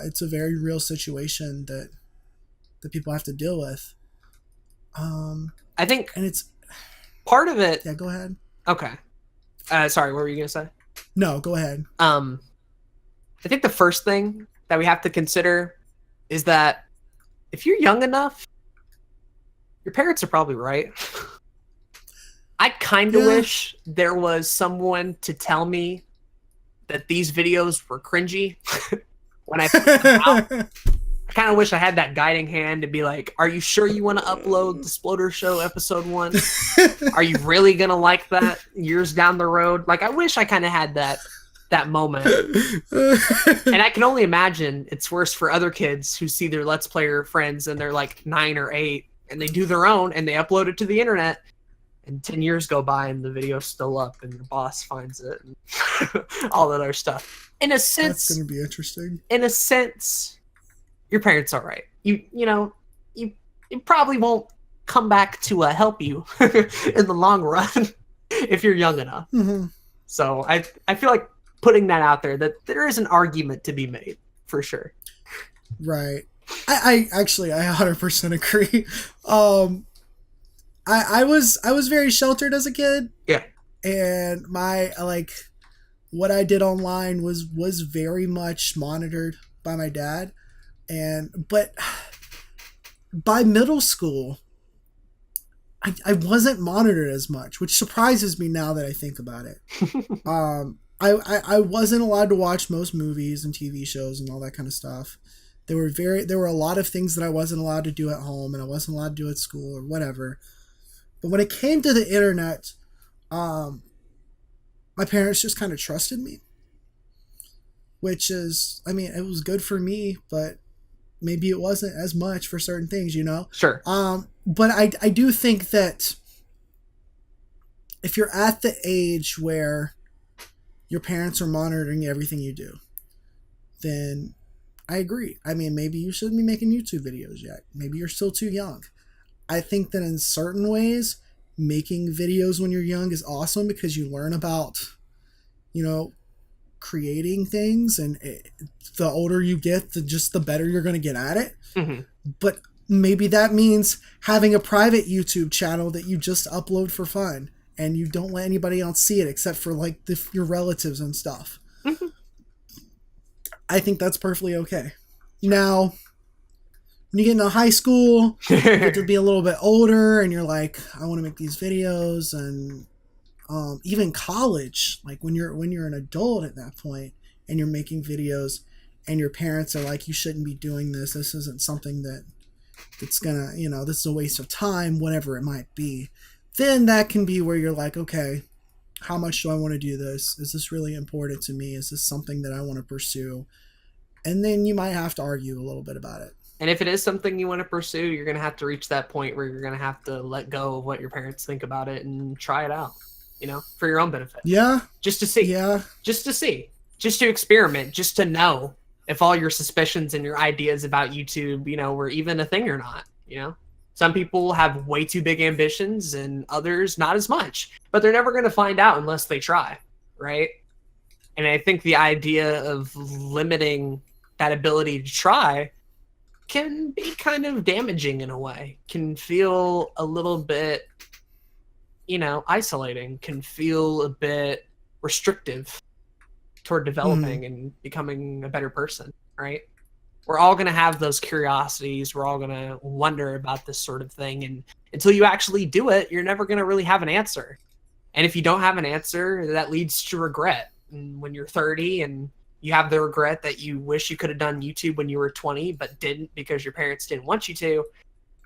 [SPEAKER 1] It's a very real situation that people have to deal with.
[SPEAKER 2] I think,
[SPEAKER 1] and it's
[SPEAKER 2] part of it.
[SPEAKER 1] Yeah, go ahead.
[SPEAKER 2] Okay. Sorry, what were you gonna say?
[SPEAKER 1] No, go ahead.
[SPEAKER 2] I think the first thing that we have to consider is that if you're young enough, your parents are probably right. I kind of wish there was someone to tell me that these videos were cringy when I put them out. I kind of wish I had that guiding hand to be like, are you sure you want to upload the Sploder Show episode 1? Are you really going to like that years down the road? Like, I wish I kind of had that moment. And I can only imagine it's worse for other kids who see their Let's Player friends and they're like 9 or 8 and they do their own and they upload it to the internet. And 10 years go by and the video's still up and your boss finds it and all that other stuff. In a sense,
[SPEAKER 1] that's going to be interesting.
[SPEAKER 2] In a sense, your parents are right. You probably won't come back to help you in the long run if you're young enough.
[SPEAKER 1] Mm-hmm.
[SPEAKER 2] So I feel like putting that out there, that there is an argument to be made for sure.
[SPEAKER 1] Right. I actually 100% agree. I was very sheltered as a kid.
[SPEAKER 2] Yeah.
[SPEAKER 1] And my what I did online was very much monitored by my dad. But by middle school, I wasn't monitored as much, which surprises me now that I think about it. I wasn't allowed to watch most movies and TV shows and all that kind of stuff. There were a lot of things that I wasn't allowed to do at home, and I wasn't allowed to do at school or whatever. But when it came to the internet, my parents just kind of trusted me, which is, I mean, it was good for me, but maybe it wasn't as much for certain things, you know?
[SPEAKER 2] Sure.
[SPEAKER 1] But I do think that if you're at the age where your parents are monitoring everything you do, then I agree. I mean, maybe you shouldn't be making YouTube videos yet. Maybe you're still too young. I think that in certain ways, making videos when you're young is awesome because you learn about, creating things, and the older you get, the better you're going to get at it.
[SPEAKER 2] Mm-hmm.
[SPEAKER 1] But maybe that means having a private YouTube channel that you just upload for fun and you don't let anybody else see it except for your relatives and stuff.
[SPEAKER 2] Mm-hmm.
[SPEAKER 1] I think that's perfectly okay. Now, when you get into high school, you get to be a little bit older and you're like, I want to make these videos. And even college, like when you're an adult at that point and you're making videos and your parents are like, you shouldn't be doing this. This isn't something that's gonna, this is a waste of time, whatever it might be. Then that can be where you're like, okay, how much do I want to do this? Is this really important to me? Is this something that I want to pursue? And then you might have to argue a little bit about it.
[SPEAKER 2] And if it is something you want to pursue, you're going to have to reach that point where you're going to have to let go of what your parents think about it and try it out, for your own benefit.
[SPEAKER 1] Yeah.
[SPEAKER 2] Just to see.
[SPEAKER 1] Yeah.
[SPEAKER 2] Just to see. Just to experiment. Just to know if all your suspicions and your ideas about YouTube, were even a thing or not, Some people have way too big ambitions and others not as much, but they're never going to find out unless they try, right? And I think the idea of limiting that ability to try can be kind of damaging in a way, can feel a little bit, isolating, can feel a bit restrictive toward developing and becoming a better person, right? We're all going to have those curiosities. We're all going to wonder about this sort of thing. And until you actually do it, you're never going to really have an answer. And if you don't have an answer, that leads to regret. And when you're 30 and you have the regret that you wish you could have done YouTube when you were 20, but didn't because your parents didn't want you to,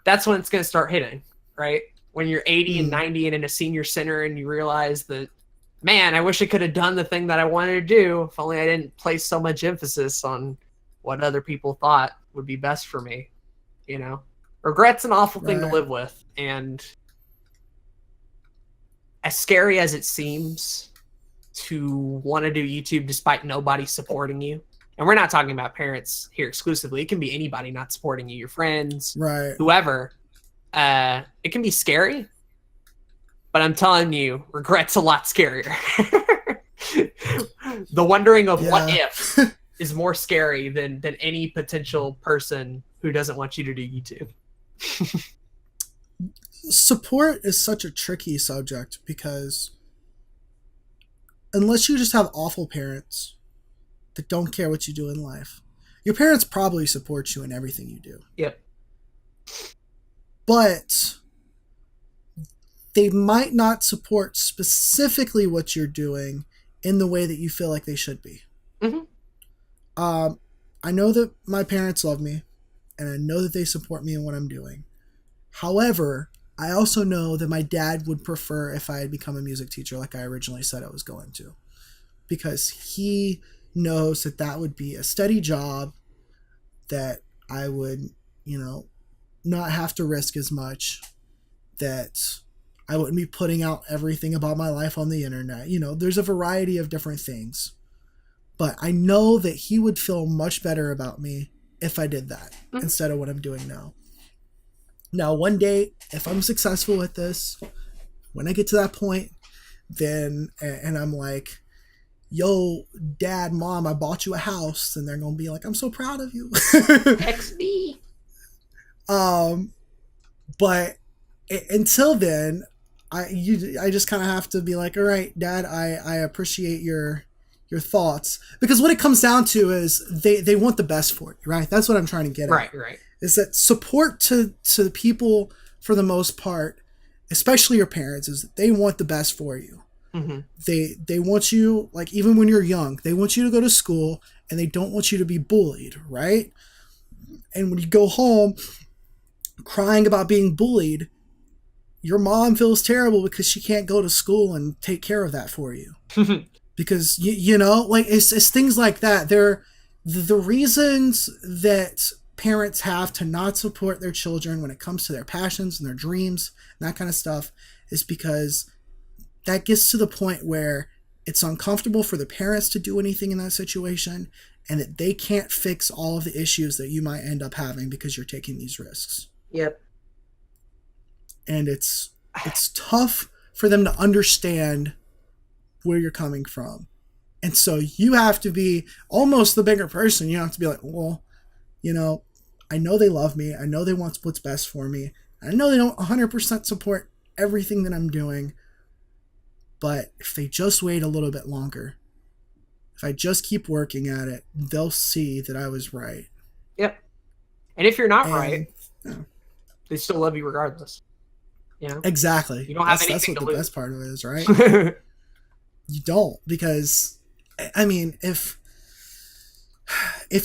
[SPEAKER 2] that's when it's going to start hitting, right? When you're 80 and 90 and in a senior center and you realize that, man, I wish I could have done the thing that I wanted to do if only I didn't place so much emphasis on what other people thought would be best for me, Regret's an awful thing to live with. And as scary as it seems to want to do YouTube despite nobody supporting you, and we're not talking about parents here exclusively, it can be anybody not supporting you, your friends,
[SPEAKER 1] right,
[SPEAKER 2] whoever. It can be scary, but I'm telling you, regret's a lot scarier. The wondering of what if is more scary than any potential person who doesn't want you to do YouTube.
[SPEAKER 1] Support is such a tricky subject because unless you just have awful parents that don't care what you do in life, your parents probably support you in everything you do.
[SPEAKER 2] Yep.
[SPEAKER 1] But they might not support specifically what you're doing in the way that you feel like they should be.
[SPEAKER 2] Mm-hmm.
[SPEAKER 1] I know that my parents love me, and I know that they support me in what I'm doing. However, I also know that my dad would prefer if I had become a music teacher like I originally said I was going to. Because he knows that would be a steady job, that I would, not have to risk as much, that I wouldn't be putting out everything about my life on the internet. There's a variety of different things. But I know that he would feel much better about me if I did that instead of what I'm doing now. Now, one day, if I'm successful with this, when I get to that point, then, and I'm like, yo, dad, mom, I bought you a house. And they're going to be like, I'm so proud of you.
[SPEAKER 2] XD.
[SPEAKER 1] But until then, I just kind of have to be like, all right, Dad, I appreciate your thoughts, because what it comes down to is they want the best for you, right? That's what I'm trying to get at.
[SPEAKER 2] Right.
[SPEAKER 1] Is that support to people for the most part, especially your parents, is that they want the best for you.
[SPEAKER 2] Mm-hmm.
[SPEAKER 1] They want you, like, even when you're young, they want you to go to school, and they don't want you to be bullied, right? And when you go home crying about being bullied, your mom feels terrible because she can't go to school and take care of that for you. Because, you know, like, it's things like that. They're the reasons that parents have to not support their children when it comes to their passions and their dreams and that kind of stuff is because that gets to the point where it's uncomfortable for the parents to do anything in that situation, and that they can't fix all of the issues that you might end up having because you're taking these risks.
[SPEAKER 2] Yep.
[SPEAKER 1] And it's tough for them to understand where you're coming from. And so you have to be almost the bigger person. You have to be like, well, you know, I know they love me. I know they want what's best for me. I know they don't 100% support everything that I'm doing. But if they just wait a little bit longer, if I just keep working at it, they'll see that I was right.
[SPEAKER 2] Yep. And if you're not right, they still love you regardless. You know?
[SPEAKER 1] Exactly.
[SPEAKER 2] You don't have anything
[SPEAKER 1] that's what
[SPEAKER 2] to
[SPEAKER 1] the
[SPEAKER 2] lose.
[SPEAKER 1] best part of it is, right? You don't, because, I mean, if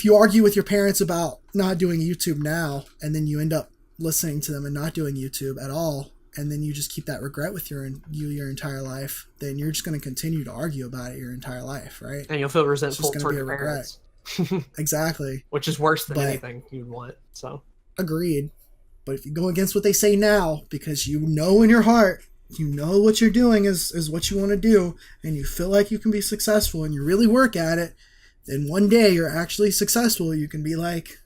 [SPEAKER 1] you argue with your parents about not doing YouTube now, and then you end up listening to them and not doing YouTube at all, and then you just keep that regret with your entire life, then you're just going to continue to argue about it your entire life, right?
[SPEAKER 2] And you'll feel resentful
[SPEAKER 1] It's just
[SPEAKER 2] toward
[SPEAKER 1] going to be
[SPEAKER 2] your
[SPEAKER 1] a regret.
[SPEAKER 2] parents.
[SPEAKER 1] Exactly.
[SPEAKER 2] Which is worse than anything you'd want. So
[SPEAKER 1] agreed. But if you go against what they say now, because you know in your heart, you know what you're doing is what you want to do, and you feel like you can be successful, and you really work at it, then one day you're actually successful. You can be like,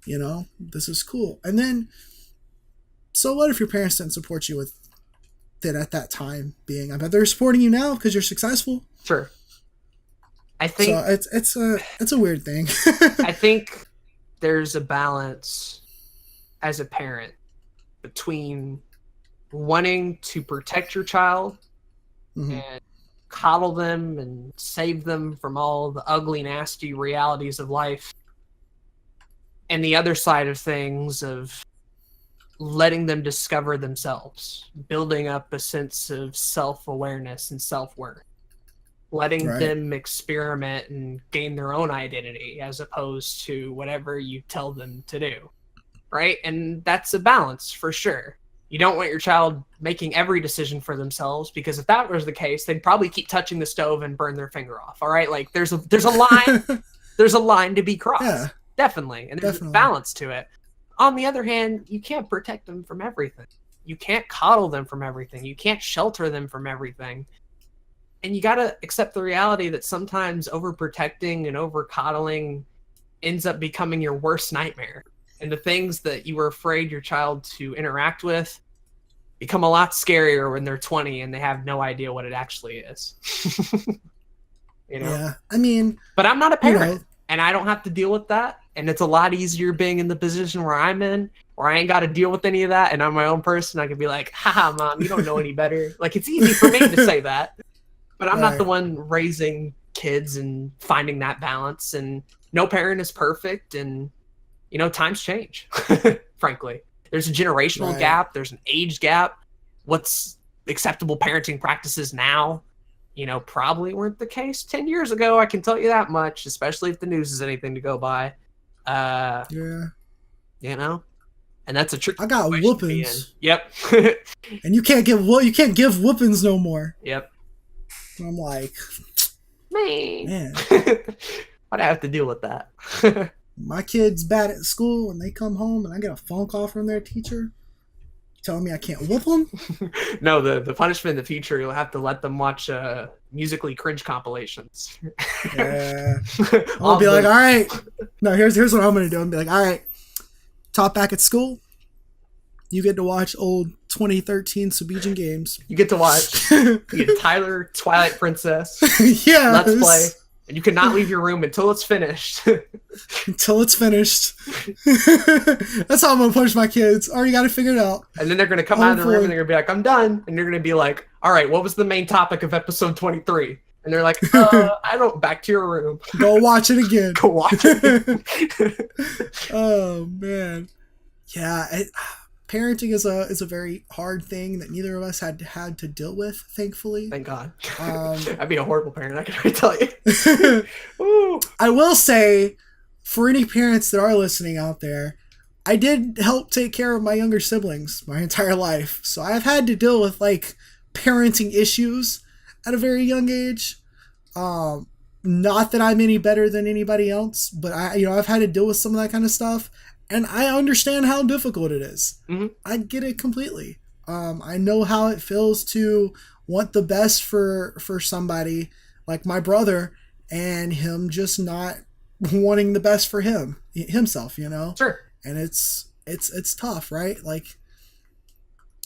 [SPEAKER 1] you know, this is cool. And then, so what if your parents didn't support you with that at that time being? I bet they're supporting you now because you're successful.
[SPEAKER 2] Sure. I think
[SPEAKER 1] so. It's a weird thing.
[SPEAKER 2] I think there's a balance as a parent between wanting to protect your child and coddle them and save them from all the ugly, nasty realities of life, and the other side of things of letting them discover themselves, building up a sense of self-awareness and self-worth, letting them experiment and gain their own identity as opposed to whatever you tell them to do, right? And that's a balance for sure. You don't want your child making every decision for themselves, because if that was the case, they'd probably keep touching the stove and burn their finger off. All right, like there's a line, there's a line to be crossed, definitely, and there's a balance to it. On the other hand, you can't protect them from everything. You can't coddle them from everything. You can't shelter them from everything. And you gotta accept the reality that sometimes overprotecting and over coddling ends up becoming your worst nightmare. And the things that you were afraid your child to interact with become a lot scarier when they're 20 and they have no idea what it actually is. You know?
[SPEAKER 1] Yeah, I mean...
[SPEAKER 2] But I'm not a parent, and I don't have to deal with that. And it's a lot easier being in the position where I'm in, where I ain't got to deal with any of that, and I'm my own person. I can be like, haha, Mom, you don't know any better. Like, it's easy for me to say that. But I'm not the one raising kids and finding that balance. And no parent is perfect, and... You know, times change, frankly. There's a generational gap. There's an age gap. What's acceptable parenting practices now, you know, probably weren't the case 10 years ago. I can tell you that much, especially if the news is anything to go by. You know, and that's a tricky.
[SPEAKER 1] I got whoopings.
[SPEAKER 2] Yep.
[SPEAKER 1] And you can't give whoopings no more.
[SPEAKER 2] Yep.
[SPEAKER 1] And I'm like,
[SPEAKER 2] man. Why'd I have to deal with that?
[SPEAKER 1] My kid's bad at school and they come home and I get a phone call from their teacher telling me I can't whoop them.
[SPEAKER 2] No, the punishment in the future, you'll have to let them watch musically cringe compilations.
[SPEAKER 1] Yeah. I'll be like, all right. No, here's what I'm going to do. I'm be like, all right, top back at school. You get to watch old 2013 Sabijan games.
[SPEAKER 2] You get to watch you get Tyler, Twilight Princess.
[SPEAKER 1] Yeah.
[SPEAKER 2] Let's Play. And you cannot leave your room until it's finished.
[SPEAKER 1] Until it's finished. That's how I'm going to punish my kids. Already got it figured out.
[SPEAKER 2] And then they're going to come out of the room and they're going to be like, I'm done. And you're going to be like, all right, what was the main topic of episode 23? And they're like, I don't, back to your room.
[SPEAKER 1] Go watch it again.
[SPEAKER 2] Go watch it.
[SPEAKER 1] Oh, man. Yeah, parenting is a very hard thing that neither of us had to deal with, thankfully.
[SPEAKER 2] Thank God. I'd be a horrible parent, I can already tell you.
[SPEAKER 1] I will say, for any parents that are listening out there, I did help take care of my younger siblings my entire life. So I've had to deal with, like, parenting issues at a very young age. Not that I'm any better than anybody else, but I've had to deal with some of that kind of stuff. And I understand how difficult it is.
[SPEAKER 2] Mm-hmm.
[SPEAKER 1] I get it completely. I know how it feels to want the best for somebody like my brother and him just not wanting the best for himself, you know?
[SPEAKER 2] Sure.
[SPEAKER 1] And it's tough, right? Like,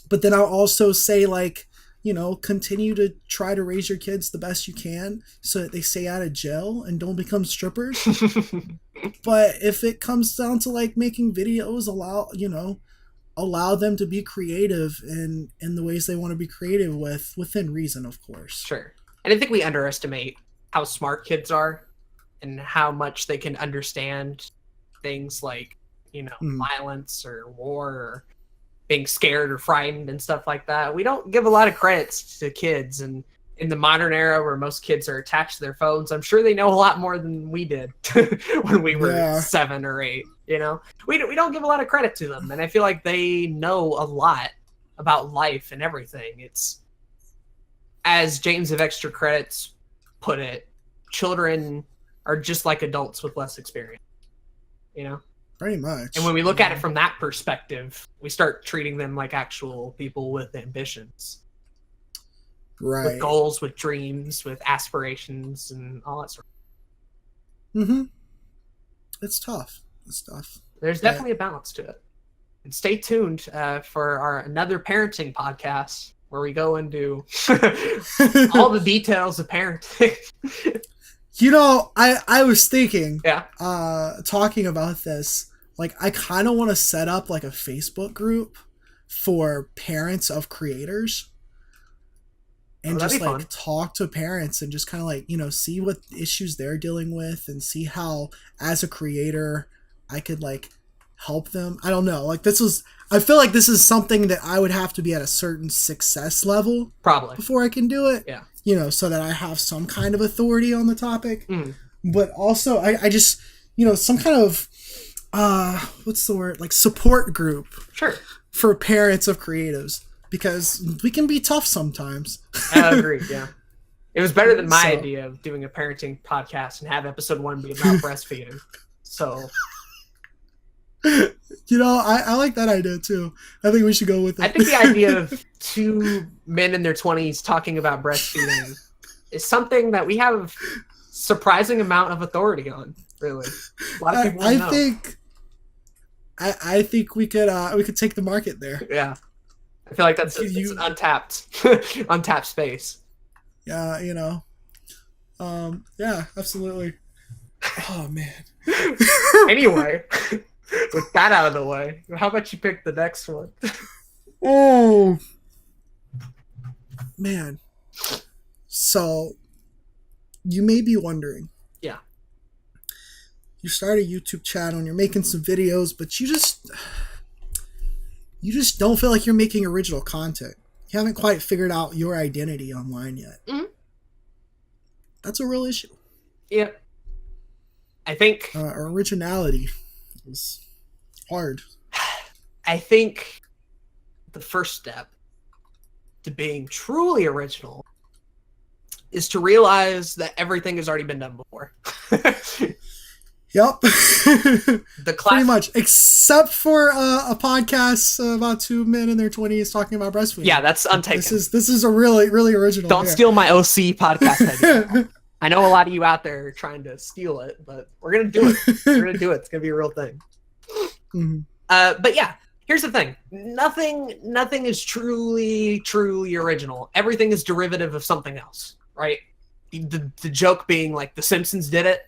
[SPEAKER 1] but then I'll also say, like, you know, continue to try to raise your kids the best you can so that they stay out of jail and don't become strippers. But if it comes down to, like, making videos, allow them to be creative in the ways they want to be creative within reason, of course.
[SPEAKER 2] Sure. And I think we underestimate how smart kids are and how much they can understand things like, you know, violence or war or being scared or frightened and stuff like that. We don't give a lot of credits to kids, and in the modern era where most kids are attached to their phones, I'm sure they know a lot more than we did when we were 7 or 8. You know, we don't give a lot of credit to them, and I feel like they know a lot about life and everything. It's, as James of Extra Credits put it, children are just like adults with less experience. You know.
[SPEAKER 1] Pretty much.
[SPEAKER 2] And when we look at it from that perspective, we start treating them like actual people with ambitions.
[SPEAKER 1] Right.
[SPEAKER 2] With goals, with dreams, with aspirations, and all that sort of
[SPEAKER 1] stuff. Mm-hmm. It's tough.
[SPEAKER 2] There's definitely a balance to it. And stay tuned for another parenting podcast where we go into all the details of parenting.
[SPEAKER 1] You know, I was thinking,
[SPEAKER 2] yeah,
[SPEAKER 1] talking about this, like, I kind of want to set up, like, a Facebook group for parents of creators and just, like, talk to parents and just kind of, like, you know, see what issues they're dealing with and see how, as a creator, I could, like, help them. I don't know. Like, I feel like this is something that I would have to be at a certain success level
[SPEAKER 2] probably
[SPEAKER 1] before I can do it.
[SPEAKER 2] Yeah.
[SPEAKER 1] You know, so that I have some kind of authority on the topic. But also, I just, you know, some kind of, what's the word? Like, support group.
[SPEAKER 2] Sure.
[SPEAKER 1] For parents of creatives. Because we can be tough sometimes.
[SPEAKER 2] I agree, yeah. It was better than my idea of doing a parenting podcast and have episode 1 be about breastfeeding. So...
[SPEAKER 1] You know, I like that idea too. I think we should go with it.
[SPEAKER 2] I think the idea of 2 men in their 20s talking about breastfeeding is something that we have surprising amount of authority on, really. A lot of people don't know.
[SPEAKER 1] I think we could take the market there.
[SPEAKER 2] Yeah. I feel like it's an untapped space.
[SPEAKER 1] Yeah, you know. Yeah, absolutely. Oh man.
[SPEAKER 2] Anyway, with that out of the way, how about you pick the next one?
[SPEAKER 1] Oh man. So you may be wondering.
[SPEAKER 2] Yeah.
[SPEAKER 1] You start a YouTube channel and you're making some videos, but you just don't feel like you're making original content. You haven't quite figured out your identity online yet.
[SPEAKER 2] Mm-hmm.
[SPEAKER 1] That's a real issue.
[SPEAKER 2] Yeah. I think
[SPEAKER 1] originality is hard.
[SPEAKER 2] I think the first step to being truly original is to realize that everything has already been done before.
[SPEAKER 1] Yep.
[SPEAKER 2] The
[SPEAKER 1] pretty much, except for a podcast about 2 men in their 20s talking about breastfeeding.
[SPEAKER 2] Yeah, that's untaken.
[SPEAKER 1] This is a really, really original.
[SPEAKER 2] Don't steal my OC podcast idea. I know a lot of you out there are trying to steal it, but we're gonna do it. We're gonna do it. It's gonna be a real thing.
[SPEAKER 1] Mm-hmm.
[SPEAKER 2] But yeah, here's the thing. Nothing is truly original. Everything is derivative of something else, right? the joke being like The Simpsons did it.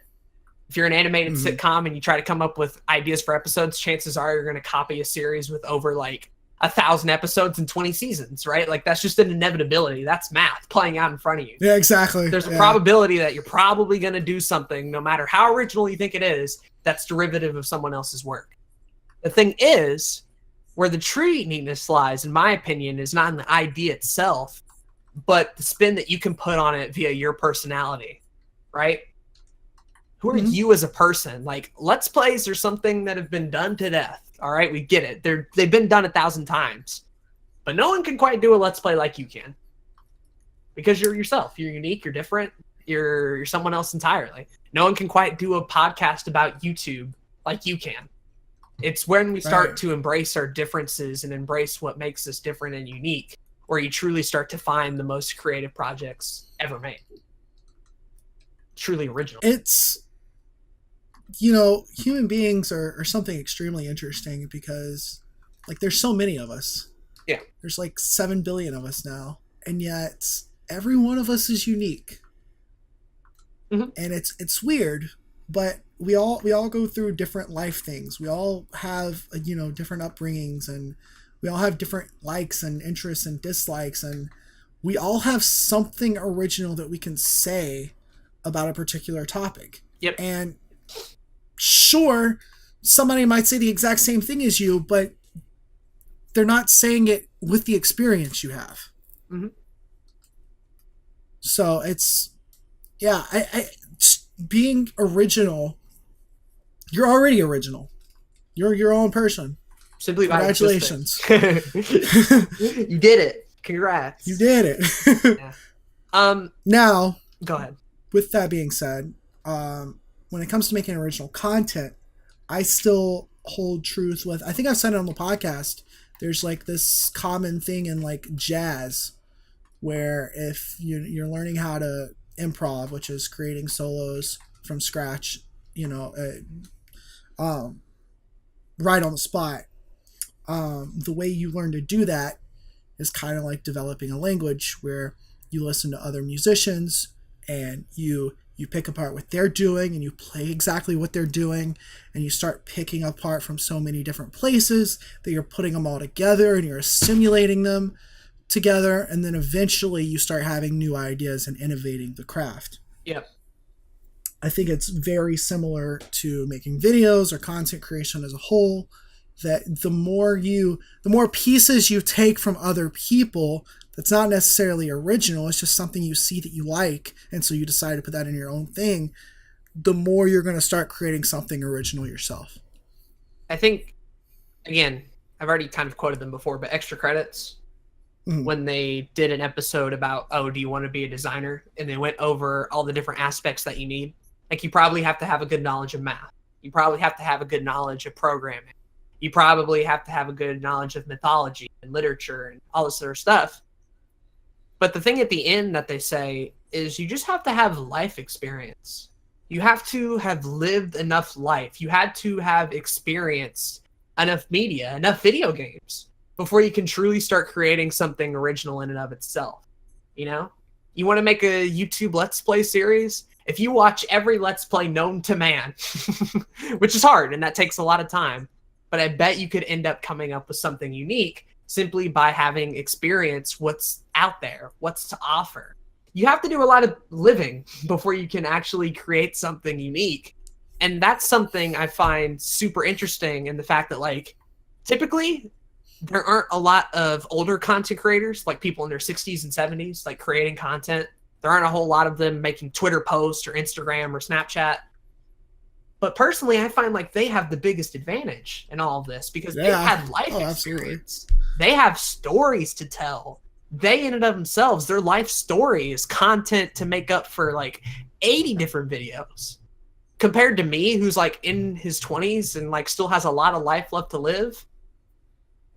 [SPEAKER 2] If you're an animated sitcom and you try to come up with ideas for episodes, chances are you're going to copy a series with over like 1,000 episodes and 20 seasons, right? Like that's just an inevitability. That's math playing out in front of you.
[SPEAKER 1] Yeah, exactly.
[SPEAKER 2] There's a probability that you're probably going to do something, no matter how original you think it is, that's derivative of someone else's work. The thing is, where the true uniqueness lies, in my opinion, is not in the idea itself, but the spin that you can put on it via your personality, right? Who are you as a person? Like, Let's Plays are something that have been done to death. All right, we get it. They've been done 1,000 times. But no one can quite do a Let's Play like you can. Because you're yourself. You're unique. You're different. You're someone else entirely. No one can quite do a podcast about YouTube like you can. It's when we start to embrace our differences and embrace what makes us different and unique, where you truly start to find the most creative projects ever made. Truly original.
[SPEAKER 1] It's, you know, human beings are something extremely interesting because, like, there's so many of us.
[SPEAKER 2] Yeah.
[SPEAKER 1] There's like 7 billion of us now, and yet every one of us is unique. And it's weird, but we all go through different life things. We all have, you know, different upbringings, and we all have different likes and interests and dislikes, and we all have something original that we can say about a particular topic.
[SPEAKER 2] Yep.
[SPEAKER 1] And sure, somebody might say the exact same thing as you, but they're not saying it with the experience you have. So it's, yeah, I being original, you're already original. You're your own person.
[SPEAKER 2] Simply
[SPEAKER 1] congratulations.
[SPEAKER 2] You did it. Congrats.
[SPEAKER 1] You did it. Now,
[SPEAKER 2] go ahead.
[SPEAKER 1] With that being said, when it comes to making original content, I still hold truth with, I think I've said it on the podcast, there's like this common thing in like jazz where if you're learning how to improv, which is creating solos from scratch, you know, right on the spot, the way you learn to do that is kind of like developing a language where you listen to other musicians and you pick apart what they're doing and you play exactly what they're doing, and you start picking apart from so many different places that you're putting them all together and you're assimilating them together, and then eventually you start having new ideas and innovating the craft.
[SPEAKER 2] Yep.
[SPEAKER 1] I think it's very similar to making videos or content creation as a whole, that the more pieces you take from other people, that's not necessarily original, it's just something you see that you like, and so you decide to put that in your own thing, the more you're going to start creating something original yourself.
[SPEAKER 2] I think, again, I've already kind of quoted them before, but Extra Credits, when they did an episode about, oh, do you want to be a designer? And they went over all the different aspects that you need. Like, you probably have to have a good knowledge of math. You probably have to have a good knowledge of programming. You probably have to have a good knowledge of mythology and literature and all this sort of stuff. But the thing at the end that they say is you just have to have life experience. You have to have lived enough life. You had to have experienced enough media, enough video games before you can truly start creating something original in and of itself. You know? You want to make a YouTube Let's Play series? If you watch every Let's Play known to man, which is hard and that takes a lot of time, but I bet you could end up coming up with something unique simply by having experienced what's out there, what's to offer. You have to do a lot of living before you can actually create something unique. And that's something I find super interesting in the fact that, like, typically there aren't a lot of older content creators, like people in their 60s and 70s, like creating content. There aren't a whole lot of them making Twitter posts or Instagram or Snapchat. But personally, I find like they have the biggest advantage in all of this because they've had life experience. They have stories to tell. They in and of themselves, their life story is content to make up for like 80 different videos. Compared to me, who's like in his 20s and like still has a lot of life left to live.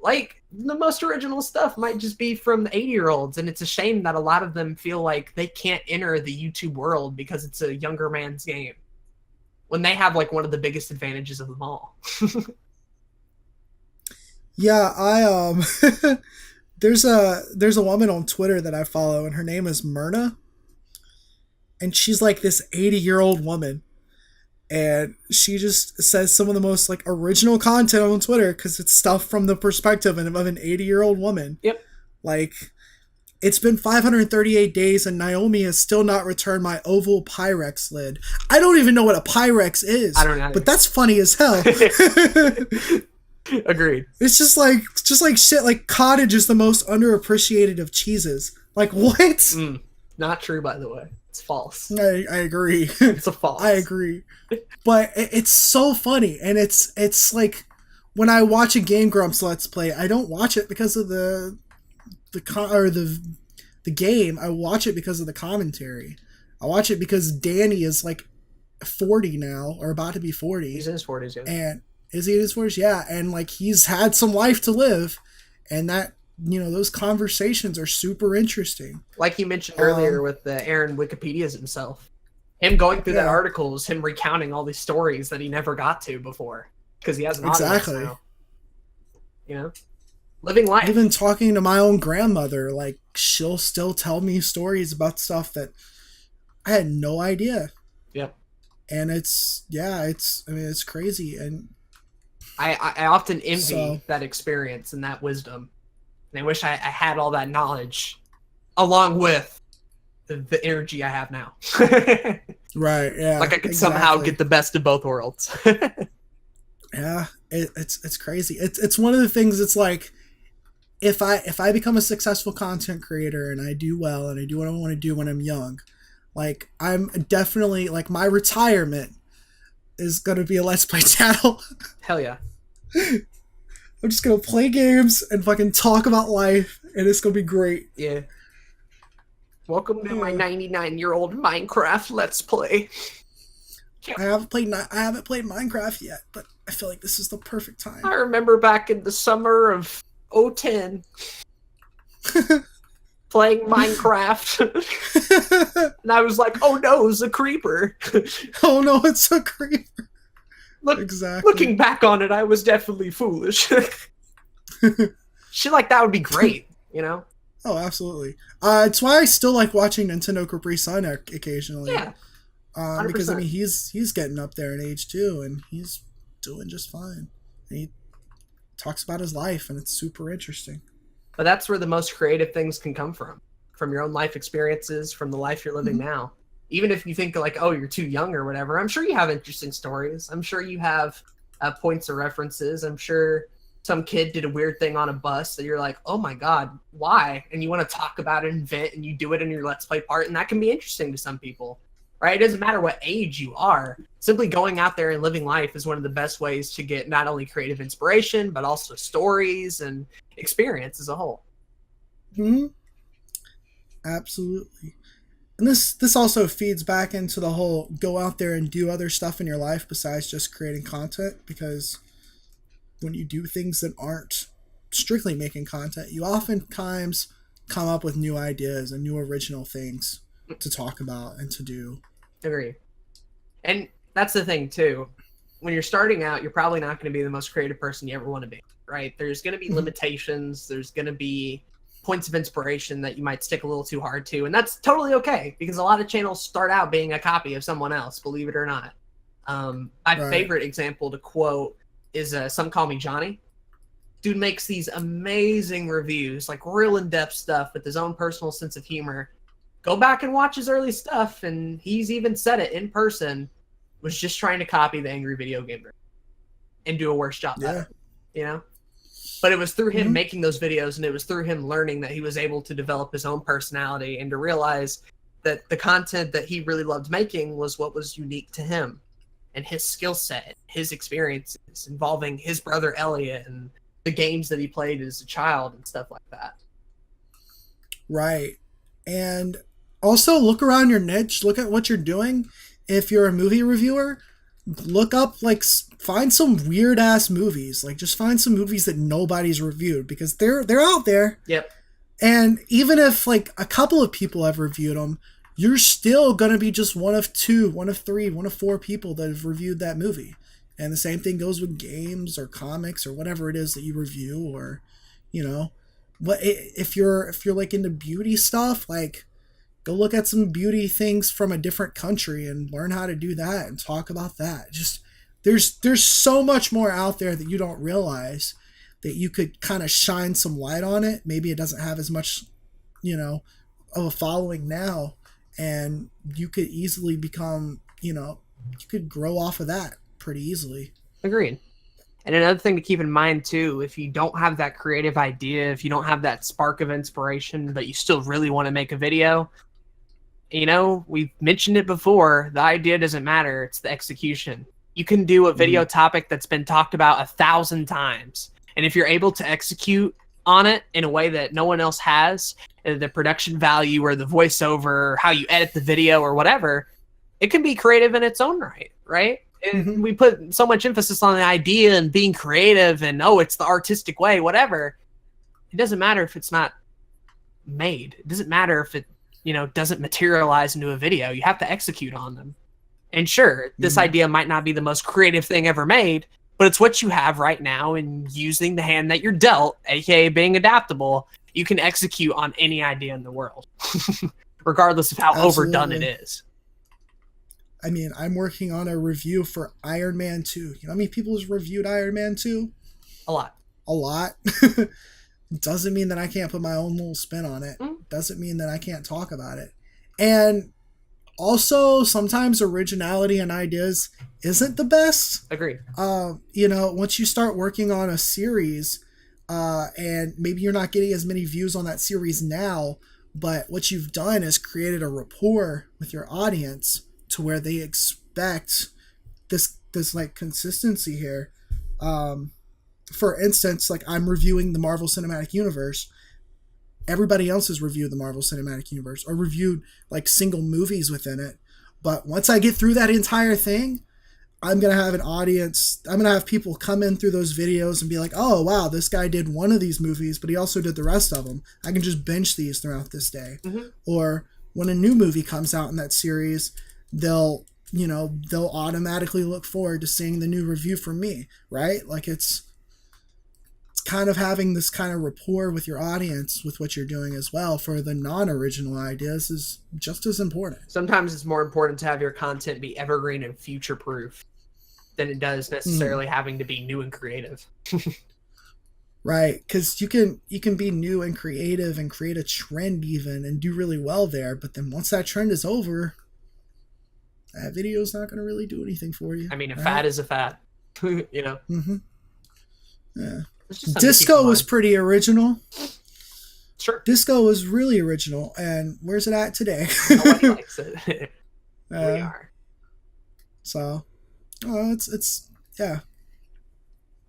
[SPEAKER 2] Like, the most original stuff might just be from the 80-year-olds, and it's a shame that a lot of them feel like they can't enter the YouTube world because it's a younger man's game, when they have like one of the biggest advantages of them all.
[SPEAKER 1] Yeah, I there's a woman on Twitter that I follow, and her name is Myrna. and she's like this 80-year-old woman, and she just says some of the most like original content on Twitter because it's stuff from the perspective of an 80-year-old woman.
[SPEAKER 2] Yep.
[SPEAKER 1] Like, it's been 538 days and Naomi has still not returned my oval Pyrex lid. I don't even know what a Pyrex is.
[SPEAKER 2] I don't know.
[SPEAKER 1] But that's funny as hell.
[SPEAKER 2] Agreed.
[SPEAKER 1] It's just like shit. Like, cottage is the most underappreciated of cheeses. Like, what?
[SPEAKER 2] Not true, by the way. It's false.
[SPEAKER 1] I agree.
[SPEAKER 2] It's a false.
[SPEAKER 1] I agree. But it's so funny, and it's like when I watch a Game Grumps Let's Play, I don't watch it because of the game. I watch it because of the commentary. I watch it because Danny is like 40 now, or about to be 40.
[SPEAKER 2] He's in his 40s, yeah.
[SPEAKER 1] And is he in his 40s? Yeah, and like he's had some life to live, and that, you know, those conversations are super interesting.
[SPEAKER 2] Like you mentioned earlier with Aaron Wikipedia's himself. Him going through that article is him recounting all these stories that he never got to before because he has an audience now. You know? Living life.
[SPEAKER 1] Even talking to my own grandmother, like, she'll still tell me stories about stuff that I had no idea.
[SPEAKER 2] Yep.
[SPEAKER 1] And it's crazy. And
[SPEAKER 2] I often envy that experience and that wisdom. And I wish I had all that knowledge along with the energy I have now.
[SPEAKER 1] Right, yeah.
[SPEAKER 2] Like I could somehow get the best of both worlds.
[SPEAKER 1] Yeah, it's crazy. It's one of the things. It's like, if I become a successful content creator and I do well and I do what I want to do when I'm young, like, I'm definitely, like, my retirement is going to be a Let's Play channel.
[SPEAKER 2] Hell yeah.
[SPEAKER 1] I'm just going to play games and fucking talk about life, and it's going to be great.
[SPEAKER 2] Yeah. Welcome to my 99-year-old Minecraft Let's Play.
[SPEAKER 1] I haven't played Minecraft yet, but I feel like this is the perfect time.
[SPEAKER 2] I remember back in the summer of 2010 playing Minecraft. And I was like, oh no, it's a creeper.
[SPEAKER 1] Oh no, it's a creeper. Exactly.
[SPEAKER 2] Looking back on it, I was definitely foolish. Shit like that would be great, you know?
[SPEAKER 1] Oh, absolutely. It's why I still like watching Nintendo Capri Sun occasionally.
[SPEAKER 2] Yeah.
[SPEAKER 1] Because I mean, he's getting up there in age too, and he's doing just fine. And he talks about his life, and it's super interesting.
[SPEAKER 2] But that's where the most creative things can come from your own life experiences, from the life you're living now. Even if you think like, oh, you're too young or whatever, I'm sure you have interesting stories. I'm sure you have points of references. I'm sure some kid did a weird thing on a bus that you're like, oh my God, why? And you want to talk about it and vent, and you do it in your Let's Play part, and that can be interesting to some people. Right? It doesn't matter what age you are. Simply going out there and living life is one of the best ways to get not only creative inspiration, but also stories and experience as a whole.
[SPEAKER 1] Mm-hmm. Absolutely. And this also feeds back into the whole go out there and do other stuff in your life besides just creating content, because when you do things that aren't strictly making content, you oftentimes come up with new ideas and new original things to talk about and to do.
[SPEAKER 2] Agree. And that's the thing too. When you're starting out, you're probably not going to be the most creative person you ever want to be, right? There's going to be limitations. There's going to be points of inspiration that you might stick a little too hard to. And that's totally okay, because a lot of channels start out being a copy of someone else, believe it or not. My favorite example to quote is Some Call Me Johnny. Dude makes these amazing reviews, like real in-depth stuff with his own personal sense of humor. Go back and watch his early stuff, and he's even said it in person, was just trying to copy the Angry Video Gamer and do a worse job at it, you know? But it was through him making those videos, and it was through him learning that he was able to develop his own personality and to realize that the content that he really loved making was what was unique to him and his skill set, his experiences involving his brother Elliot and the games that he played as a child and stuff like that.
[SPEAKER 1] Right. And also look around your niche, look at what you're doing. If you're a movie reviewer, look up, like, find some weird ass movies. Like, just find some movies that nobody's reviewed, because they're out there.
[SPEAKER 2] Yep.
[SPEAKER 1] And even if like a couple of people have reviewed them, you're still gonna be just one of two, one of three, one of four people that have reviewed that movie. And the same thing goes with games or comics or whatever it is that you review, or, you know, what if you're like into beauty stuff, like, Go look at some beauty things from a different country and learn how to do that and talk about that. Just there's so much more out there that you don't realize that you could kind of shine some light on it. Maybe it doesn't have as much, of a following now, and you could easily become, you could grow off of that pretty easily.
[SPEAKER 2] Agreed. And another thing to keep in mind too, if you don't have that creative idea, if you don't have that spark of inspiration, but you still really want to make a video, we've mentioned it before, the idea doesn't matter, it's the execution. You can do a video topic that's been talked about 1,000 times. And if you're able to execute on it in a way that no one else has, the production value or the voiceover, or how you edit the video or whatever, it can be creative in its own right, right? And we put so much emphasis on the idea and being creative and, it's the artistic way, whatever. It doesn't matter if it's not made. It doesn't matter if it, doesn't materialize into a video. You have to execute on them. And sure, this idea might not be the most creative thing ever made, but it's what you have right now, and using the hand that you're dealt, aka being adaptable, you can execute on any idea in the world, regardless of how overdone it is.
[SPEAKER 1] I mean, I'm working on a review for Iron Man 2. You know how many people has reviewed Iron Man 2?
[SPEAKER 2] A lot.
[SPEAKER 1] A lot? Doesn't mean that I can't put my own little spin on it. Doesn't mean that I can't talk about it. And also, sometimes originality and ideas isn't the best.
[SPEAKER 2] Agreed.
[SPEAKER 1] Once you start working on a series, and maybe you're not getting as many views on that series now, but what you've done is created a rapport with your audience to where they expect this like consistency here. For instance, like I'm reviewing the Marvel Cinematic Universe. Everybody else has reviewed the Marvel Cinematic Universe or reviewed like single movies within it. But once I get through that entire thing, I'm going to have an audience. I'm going to have people come in through those videos and be like, oh, wow, this guy did one of these movies, but he also did the rest of them. I can just binge these throughout this day. Or when a new movie comes out in that series, they'll automatically look forward to seeing the new review from me, right? Like it's kind of having this kind of rapport with your audience with what you're doing as well for the non-original ideas is just as important.
[SPEAKER 2] Sometimes it's more important to have your content be evergreen and future-proof than it does necessarily having to be new and creative.
[SPEAKER 1] Right, because you can be new and creative and create a trend even and do really well there, but then once that trend is over, that video's not going to really do anything for you.
[SPEAKER 2] I mean, a fad is a fad,
[SPEAKER 1] Yeah.
[SPEAKER 2] Disco
[SPEAKER 1] was pretty original.
[SPEAKER 2] Sure.
[SPEAKER 1] Disco was really original, and where's it at today?
[SPEAKER 2] Nobody likes it. We are.
[SPEAKER 1] So, it's yeah.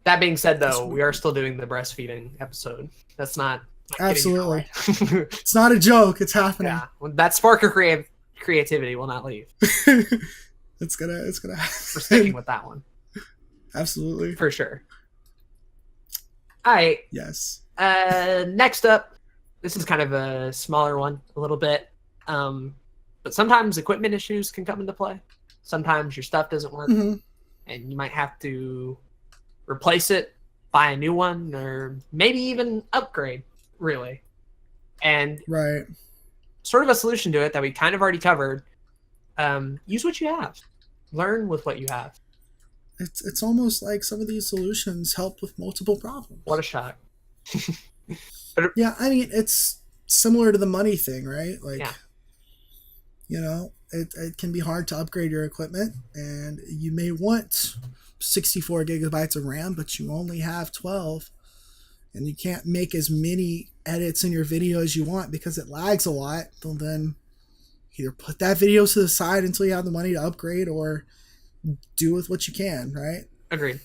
[SPEAKER 2] That being said, though, we are still doing the breastfeeding episode. That's not
[SPEAKER 1] absolutely. It's not a joke. It's happening.
[SPEAKER 2] Yeah, that spark of creativity will not leave.
[SPEAKER 1] It's gonna happen.
[SPEAKER 2] We're sticking with that one.
[SPEAKER 1] Absolutely.
[SPEAKER 2] For sure. All right.
[SPEAKER 1] Yes.
[SPEAKER 2] Next up, this is kind of a smaller one, a little bit. But sometimes equipment issues can come into play. Sometimes your stuff doesn't work, and you might have to replace it, buy a new one, or maybe even upgrade, really. And sort of a solution to it that we kind of already covered, use what you have. Learn with what you have.
[SPEAKER 1] It's almost like some of these solutions help with multiple problems.
[SPEAKER 2] What a shock.
[SPEAKER 1] Yeah, I mean, it's similar to the money thing, right? Like, it can be hard to upgrade your equipment, and you may want 64 gigabytes of RAM, but you only have 12, and you can't make as many edits in your video as you want because it lags a lot. Well, then either put that video to the side until you have the money to upgrade, or do with what you can, right?
[SPEAKER 2] Agreed.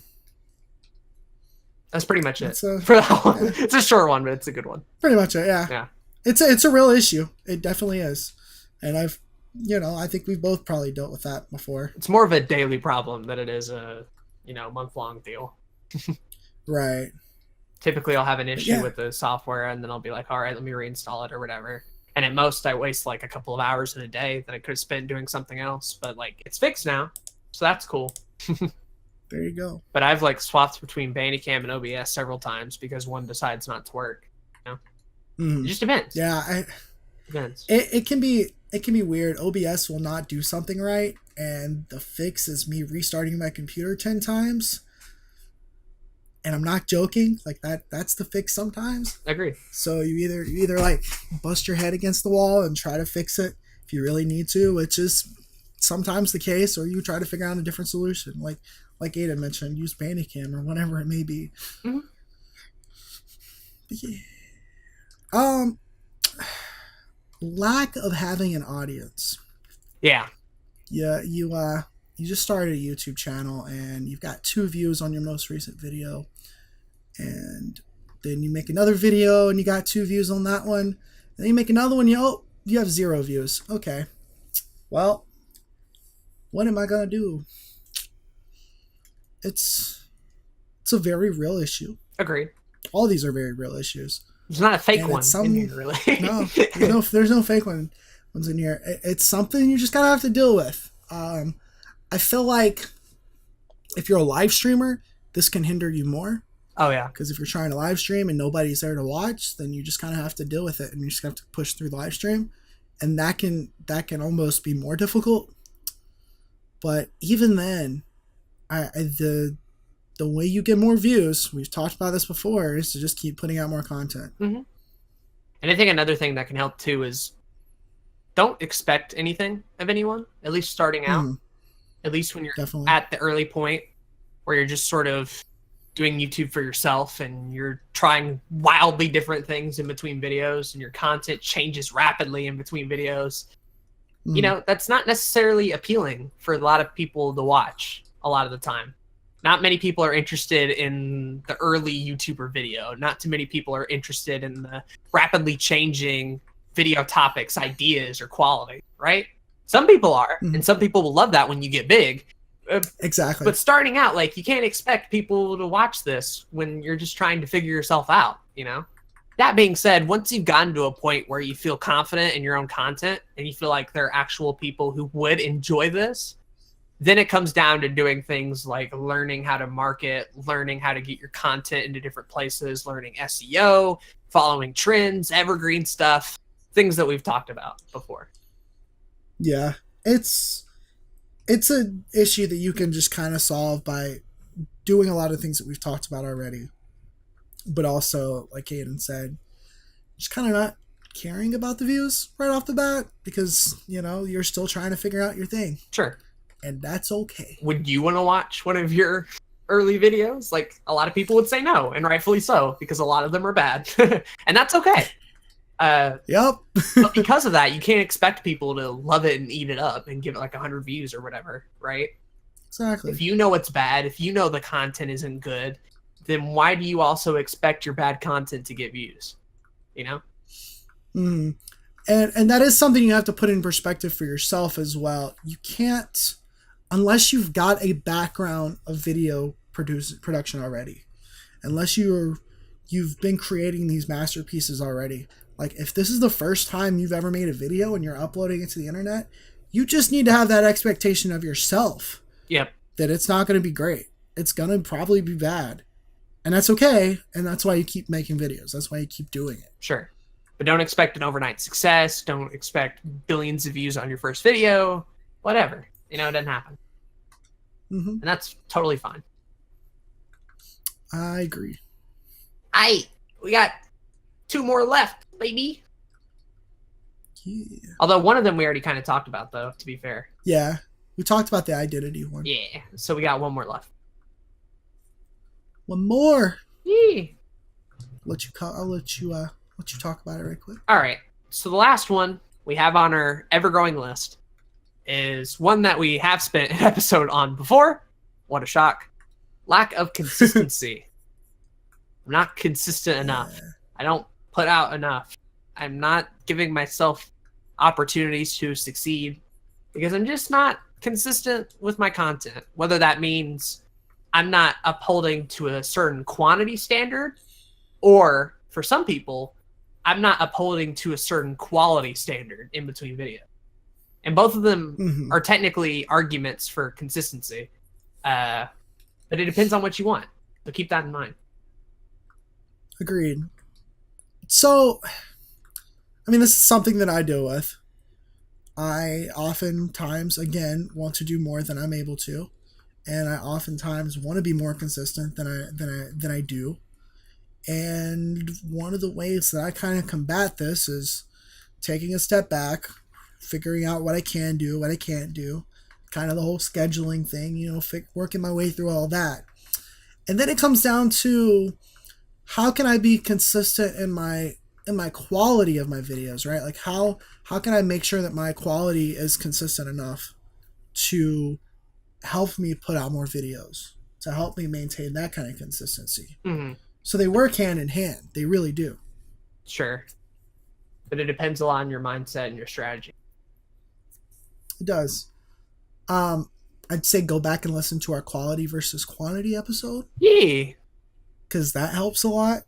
[SPEAKER 2] That's pretty much it
[SPEAKER 1] for
[SPEAKER 2] that one. Yeah. It's a short one, but it's a good one.
[SPEAKER 1] Pretty much it, yeah.
[SPEAKER 2] Yeah.
[SPEAKER 1] It's a real issue. It definitely is. And I think we've both probably dealt with that before.
[SPEAKER 2] It's more of a daily problem than it is a, month-long deal.
[SPEAKER 1] Right.
[SPEAKER 2] Typically, I'll have an issue with the software, and then I'll be like, all right, let me reinstall it or whatever. And at most, I waste like a couple of hours in a day that I could have spent doing something else. But like, it's fixed now. So that's cool.
[SPEAKER 1] There you go.
[SPEAKER 2] But I've like swapped between Bandicam and OBS several times because one decides not to work. It just depends.
[SPEAKER 1] Yeah,
[SPEAKER 2] depends.
[SPEAKER 1] It can be it can be weird. OBS will not do something right, and the fix is me restarting my computer 10 times. And I'm not joking. Like that's the fix sometimes.
[SPEAKER 2] Agreed.
[SPEAKER 1] So you either like bust your head against the wall and try to fix it if you really need to, which is sometimes the case, or you try to figure out a different solution. Like Aden mentioned, use Bandicam or whatever it may be.
[SPEAKER 2] Mm-hmm.
[SPEAKER 1] Yeah. Lack of having an audience.
[SPEAKER 2] Yeah.
[SPEAKER 1] Yeah, you just started a YouTube channel and you've got 2 views on your most recent video, and then you make another video and you got 2 views on that one, and then you make another one, you have 0 views. Okay, well, what am I gonna do? It's a very real issue.
[SPEAKER 2] Agreed.
[SPEAKER 1] All these are very real issues.
[SPEAKER 2] It's not a fake one in here, really.
[SPEAKER 1] no, there's no fake ones in here. It's something you just gotta have to deal with. I feel like if you're a live streamer, this can hinder you more.
[SPEAKER 2] Oh, yeah.
[SPEAKER 1] Because if you're trying to live stream and nobody's there to watch, then you just kind of have to deal with it, and you just have to push through the live stream. And that can almost be more difficult. But even then, the way you get more views, we've talked about this before, is to just keep putting out more content.
[SPEAKER 2] Mm-hmm. And I think another thing that can help too is don't expect anything of anyone, at least starting out. At least when you're at the early point where you're just sort of doing YouTube for yourself and you're trying wildly different things in between videos and your content changes rapidly in between videos. You know, that's not necessarily appealing for a lot of people to watch a lot of the time. Not many people are interested in the early YouTuber video. Not too many people are interested in the rapidly changing video topics, ideas, or quality, right? Some people are, and some people will love that when you get big.
[SPEAKER 1] Exactly.
[SPEAKER 2] But starting out, like, you can't expect people to watch this when you're just trying to figure yourself out, you know? That being said, once you've gotten to a point where you feel confident in your own content and you feel like there are actual people who would enjoy this, then it comes down to doing things like learning how to market, learning how to get your content into different places, learning SEO, following trends, evergreen stuff, things that we've talked about before.
[SPEAKER 1] Yeah, it's an issue that you can just kind of solve by doing a lot of things that we've talked about already. But also, like Aden said, just kind of not caring about the views right off the bat because, you know, you're still trying to figure out your thing.
[SPEAKER 2] Sure.
[SPEAKER 1] And that's okay.
[SPEAKER 2] Would you want to watch one of your early videos? Like, a lot of people would say no, and rightfully so, because a lot of them are bad. And that's okay.
[SPEAKER 1] Yep.
[SPEAKER 2] But because of that, you can't expect people to love it and eat it up and give it like 100 views or whatever, right?
[SPEAKER 1] Exactly.
[SPEAKER 2] If you know it's bad, if you know the content isn't good, then why do you also expect your bad content to get views? You know?
[SPEAKER 1] Mm. And that is something you have to put in perspective for yourself as well. You can't, unless you've got a background of video production already, unless you've been creating these masterpieces already. Like, if this is the first time you've ever made a video and you're uploading it to the internet, you just need to have that expectation of yourself.
[SPEAKER 2] Yep.
[SPEAKER 1] That it's not going to be great. It's going to probably be bad. And that's okay. And that's why you keep making videos. That's why you keep doing it.
[SPEAKER 2] Sure. But don't expect an overnight success. Don't expect billions of views on your first video. Whatever. You know, it doesn't happen.
[SPEAKER 1] Mm-hmm.
[SPEAKER 2] And that's totally fine.
[SPEAKER 1] I agree.
[SPEAKER 2] We got 2 more left, baby.
[SPEAKER 1] Yeah.
[SPEAKER 2] Although one of them we already kind of talked about, though, to be fair.
[SPEAKER 1] Yeah. We talked about the identity one.
[SPEAKER 2] Yeah. So we got 1 more left.
[SPEAKER 1] One more.
[SPEAKER 2] Yeah.
[SPEAKER 1] I'll let you talk about it right quick.
[SPEAKER 2] All right. So the last one we have on our ever-growing list is one that we have spent an episode on before. What a shock. Lack of consistency. I'm not consistent enough. I don't put out enough. I'm not giving myself opportunities to succeed because I'm just not consistent with my content. Whether that means I'm not upholding to a certain quantity standard, or for some people, I'm not upholding to a certain quality standard in between videos. And both of them are technically arguments for consistency. But it depends on what you want. So keep that in mind.
[SPEAKER 1] Agreed. So, I mean, this is something that I deal with. I oftentimes, again, want to do more than I'm able to, and I oftentimes want to be more consistent than I do. And one of the ways that I kind of combat this is taking a step back, figuring out what I can do, what I can't do, kind of the whole scheduling thing, working my way through all that. And then it comes down to how can I be consistent in my quality of my videos, right? Like how can I make sure that my quality is consistent enough to help me put out more videos, to help me maintain that kind of consistency.
[SPEAKER 2] Mm-hmm.
[SPEAKER 1] So they work hand in hand. They really do.
[SPEAKER 2] Sure. But it depends a lot on your mindset and your strategy.
[SPEAKER 1] It does. I'd say go back and listen to our quality versus quantity episode.
[SPEAKER 2] Yeah.
[SPEAKER 1] Because that helps a lot.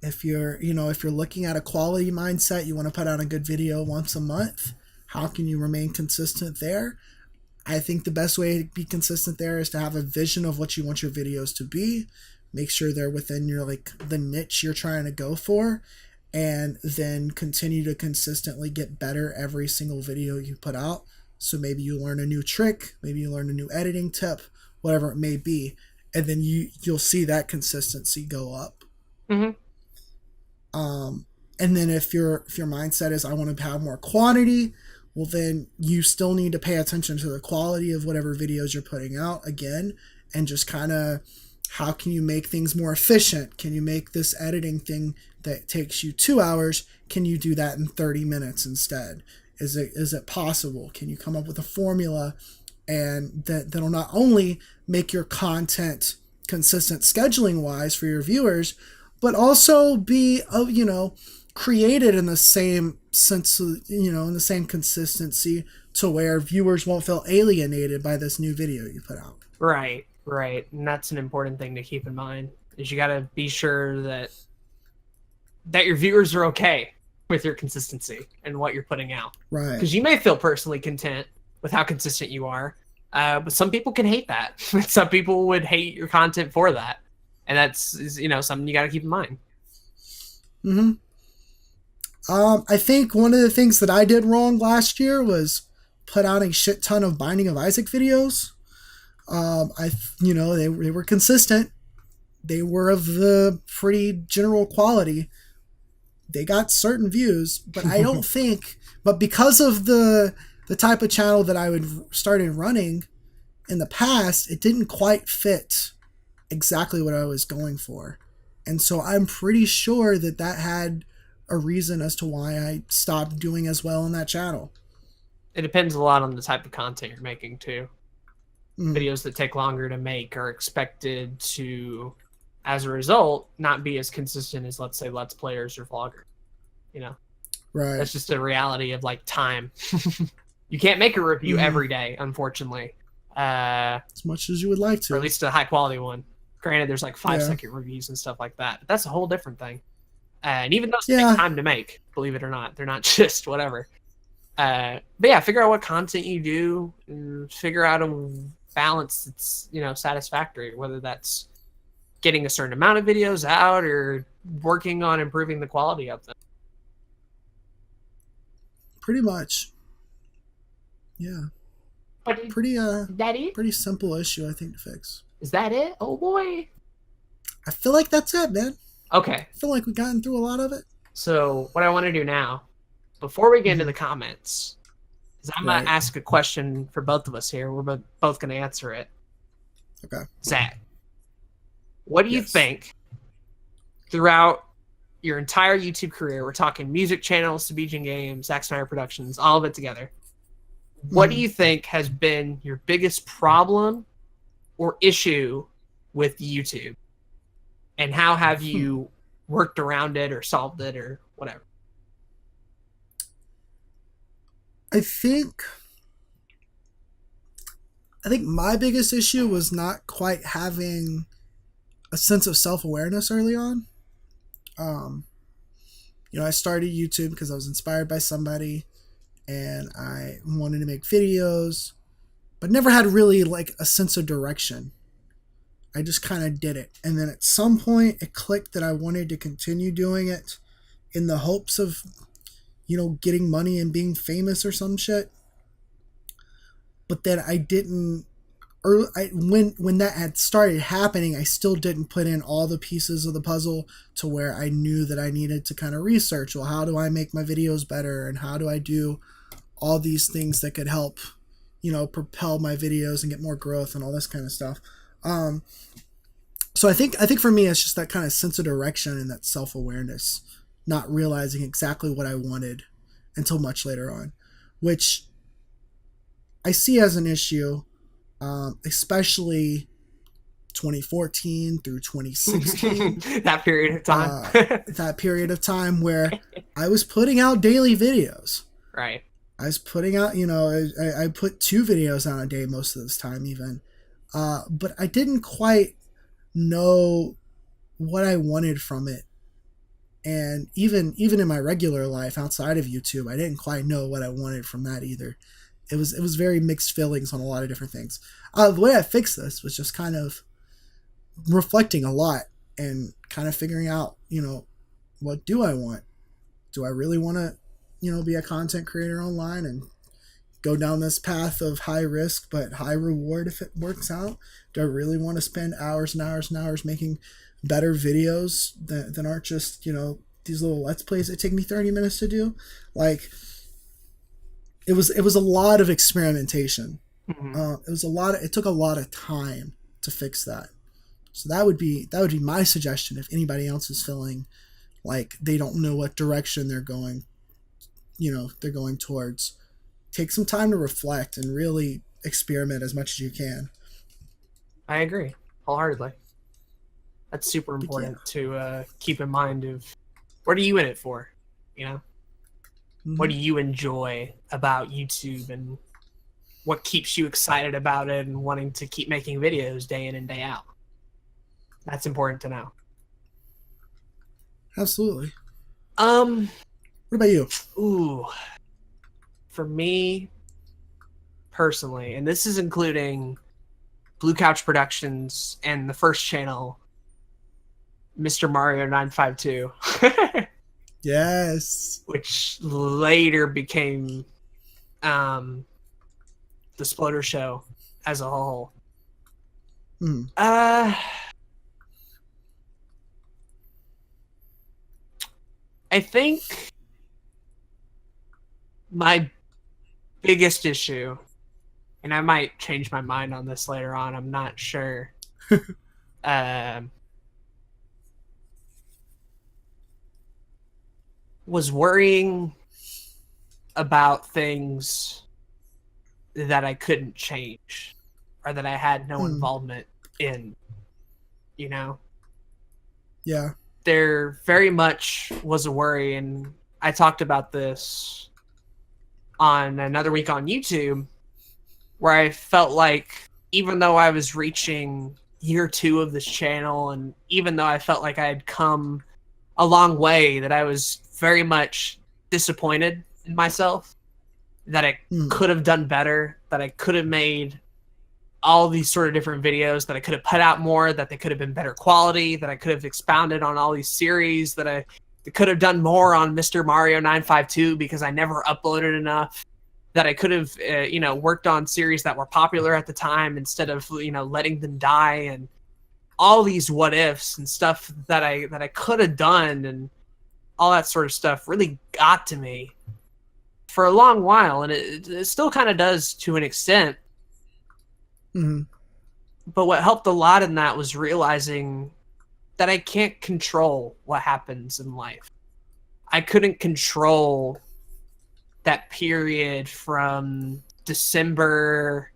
[SPEAKER 1] If you're looking at a quality mindset, you want to put out a good video once a month. How can you remain consistent there? I think the best way to be consistent there is to have a vision of what you want your videos to be. Make sure they're within your the niche you're trying to go for, and then continue to consistently get better every single video you put out. So maybe you learn a new trick, maybe you learn a new editing tip, whatever it may be, and then you'll see that consistency go up.
[SPEAKER 2] Mm-hmm.
[SPEAKER 1] And then if your mindset is I want to have more quantity, well then you still need to pay attention to the quality of whatever videos you're putting out again, and just kind of how can you make things more efficient? Can you make this editing thing that takes you 2 hours? Can you do that in 30 minutes instead? Is it possible? Can you come up with a formula and that'll not only make your content consistent scheduling wise for your viewers, but also be created in the same sense, in the same consistency to where viewers won't feel alienated by this new video you put out.
[SPEAKER 2] Right. And that's an important thing to keep in mind, is you got to be sure that your viewers are okay with your consistency and what you're putting out.
[SPEAKER 1] Right.
[SPEAKER 2] Because you may feel personally content with how consistent you are, but some people can hate that. Some people would hate your content for that. And that's, something you got to keep in mind.
[SPEAKER 1] Mm-hmm. I think one of the things that I did wrong last year was put out a shit ton of Binding of Isaac videos. They were consistent. They were of the pretty general quality. They got certain views, but I don't think, but because of the type of channel that I would started running in the past, it didn't quite fit exactly what I was going for. And so I'm pretty sure that had a reason as to why I stopped doing as well on that channel.
[SPEAKER 2] It depends a lot on the type of content you're making too. Videos that take longer to make are expected to, as a result, not be as consistent as, let's say, Let's Players or vloggers.
[SPEAKER 1] Right.
[SPEAKER 2] That's just a reality of time. You can't make a review every day, unfortunately.
[SPEAKER 1] As much as you would like to.
[SPEAKER 2] Or at least a high quality one. Granted, there's 5-second reviews and stuff like that. But that's a whole different thing. And even those take time to make, believe it or not. They're not just whatever. But yeah, figure out what content you do and figure out a balance that's, satisfactory, whether that's getting a certain amount of videos out or working on improving the quality of them.
[SPEAKER 1] Pretty much. Yeah.
[SPEAKER 2] But
[SPEAKER 1] pretty simple issue, I think, to fix.
[SPEAKER 2] Is that it? Oh boy.
[SPEAKER 1] I feel like that's it, man.
[SPEAKER 2] Okay.
[SPEAKER 1] I feel like we've gotten through a lot of it.
[SPEAKER 2] So what I want to do now, before we get into the comments, is I'm going to ask a question for both of us here. We're both going to answer it.
[SPEAKER 1] Okay.
[SPEAKER 2] Zach, what do you think throughout your entire YouTube career, we're talking music channels to Beijing Games, Zack Snyder Productions, all of it together, what do you think has been your biggest problem or issue with YouTube? And how have you worked around it or solved it or whatever?
[SPEAKER 1] I think my biggest issue was not quite having a sense of self-awareness early on. I started YouTube because I was inspired by somebody and I wanted to make videos, but never had really a sense of direction. I just kind of did it. And then at some point it clicked that I wanted to continue doing it in the hopes of getting money and being famous or some shit. But then I didn't, or when that had started happening, I still didn't put in all the pieces of the puzzle to where I knew that I needed to kind of research, well, how do I make my videos better, and how do I do all these things that could help, propel my videos and get more growth and all this kind of stuff. So I think for me, it's just that kind of sense of direction and that self-awareness, not realizing exactly what I wanted until much later on, which I see as an issue, especially 2014 through 2016.
[SPEAKER 2] That period of time.
[SPEAKER 1] That period of time where I was putting out daily videos.
[SPEAKER 2] Right.
[SPEAKER 1] I was putting out, I put 2 videos out a day most of this time even. But I didn't quite know what I wanted from it. And even in my regular life outside of YouTube, I didn't quite know what I wanted from that either. It was very mixed feelings on a lot of different things. The way I fixed this was just kind of reflecting a lot and kind of figuring out, what do I want? Do I really want to, be a content creator online and go down this path of high risk but high reward if it works out? Do I really want to spend hours and hours and hours making better videos than aren't just, these little Let's Plays that take me 30 minutes to do? Like, it was a lot of experimentation. Mm-hmm. It took a lot of time to fix that. So that would be my suggestion if anybody else is feeling like they don't know what direction they're going towards. Take some time to reflect and really experiment as much as you can.
[SPEAKER 2] I agree wholeheartedly. That's super important to keep in mind of what are you in it for, Mm-hmm. What do you enjoy about YouTube and what keeps you excited about it and wanting to keep making videos day in and day out? That's important to know.
[SPEAKER 1] Absolutely. What about you?
[SPEAKER 2] Ooh. For me, personally, and this is including Blue Couch Productions and the first channel, Mr. Mario 952.
[SPEAKER 1] Yes.
[SPEAKER 2] Which later became the Sploder Show as a whole. I think my biggest issue, and I might change my mind on this later on, I'm not sure, was worrying about things that I couldn't change or that I had no involvement in,
[SPEAKER 1] Yeah.
[SPEAKER 2] There very much was a worry, and I talked about this on Another Week on YouTube, where I felt like even though I was reaching year 2 of this channel, and even though I felt like I had come a long way, that I was very much disappointed in myself, that I could have done better, that I could have made all these sort of different videos, that I could have put out more, that they could have been better quality, that I could have expounded on all these series, that I could have done more on Mr. Mario 952 because I never uploaded enough, that I could have, worked on series that were popular at the time instead of, letting them die, and all these what ifs and stuff that I could have done, and all that sort of stuff really got to me for a long while, and it still kind of does to an extent.
[SPEAKER 1] Mm-hmm.
[SPEAKER 2] But what helped a lot in that was realizing that I can't control what happens in life. I couldn't control that period from December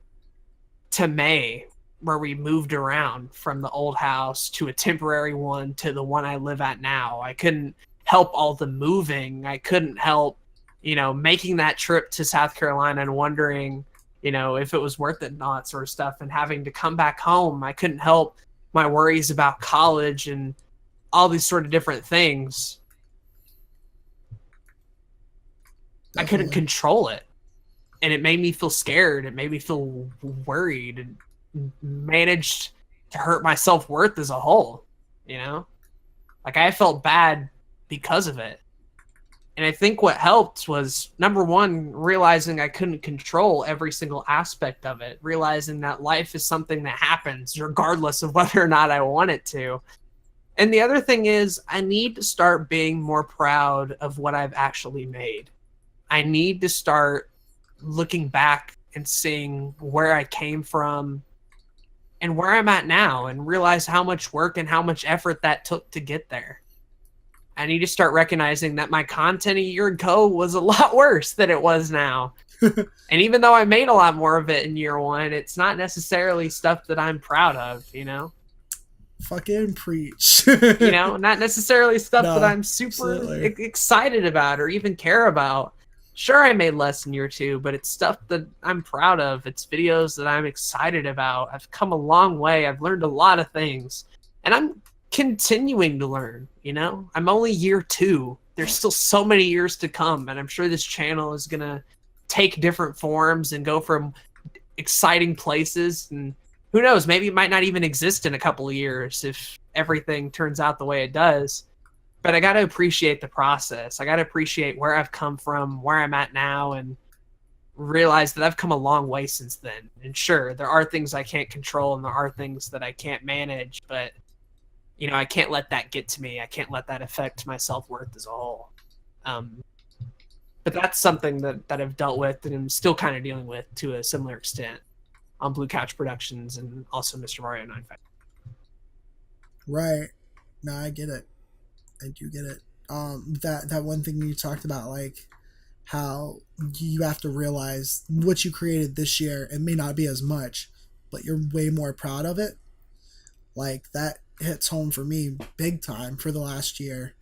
[SPEAKER 2] to May where we moved around from the old house to a temporary one to the one I live at now. I couldn't help all the moving. I couldn't help, making that trip to South Carolina and wondering, if it was worth it and all that sort of stuff, and having to come back home. I couldn't help my worries about college and all these sort of different things. Definitely. I couldn't control it. And it made me feel scared. It made me feel worried, and managed to hurt my self-worth as a whole, Like, I felt bad because of it. And I think what helped was, number one, realizing I couldn't control every single aspect of it, realizing that life is something that happens regardless of whether or not I want it to. And the other thing is, I need to start being more proud of what I've actually made. I need to start looking back and seeing where I came from and where I'm at now, and realize how much work and how much effort that took to get there. I need to start recognizing that my content a year ago was a lot worse than it was now. And even though I made a lot more of it in year one, it's not necessarily stuff that I'm proud of, you know?
[SPEAKER 1] Fucking preach.
[SPEAKER 2] You know, not necessarily stuff
[SPEAKER 1] No,
[SPEAKER 2] that I'm super excited about or even care about. Sure, I made less in year two, but it's stuff that I'm proud of. It's videos that I'm excited about. I've come a long way. I've learned a lot of things. And I'm continuing to learn, you know? I'm only year two. There's still so many years to come, and I'm sure this channel is going to take different forms and go from exciting places, and who knows, maybe it might not even exist in a couple of years if everything turns out the way it does. But I got to appreciate the process. I got to appreciate where I've come from, where I'm at now, and realize that I've come a long way since then. And sure, there are things I can't control and there are things that I can't manage, but you know, I can't let that get to me. I can't let that affect my self-worth as a whole. But that's something that I've dealt with and I'm still kind of dealing with to a similar extent on Blue Couch Productions and also Mr. Mario 95.
[SPEAKER 1] Right. No, I get it. I do get it. That one thing you talked about, like how you have to realize what you created this year. It may not be as much, but you're way more proud of it. Like that hits home for me big time for the last year,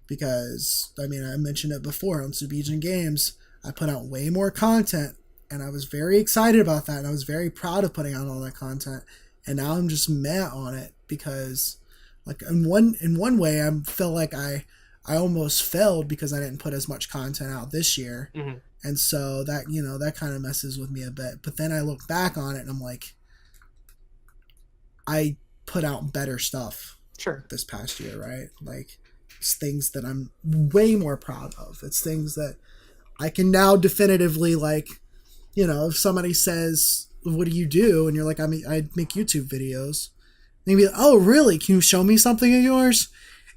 [SPEAKER 1] because I mean, I mentioned it before on Subijan Games. I put out way more content, and I was very excited about that, and I was very proud of putting out all that content. And now I'm just mad on it because, like, in one way, I feel like I almost failed because I didn't put as much content out this year.
[SPEAKER 2] Mm-hmm.
[SPEAKER 1] And so that, you know, that kind of messes with me a bit. But then I look back on it and I'm like, I put out better stuff this past year, right? Like, it's things that I'm way more proud of. It's things that I can now definitively, like, you know, if somebody says, what do you do? And you're like, I make YouTube videos. And you'd be like, oh, really? Can you show me something of yours?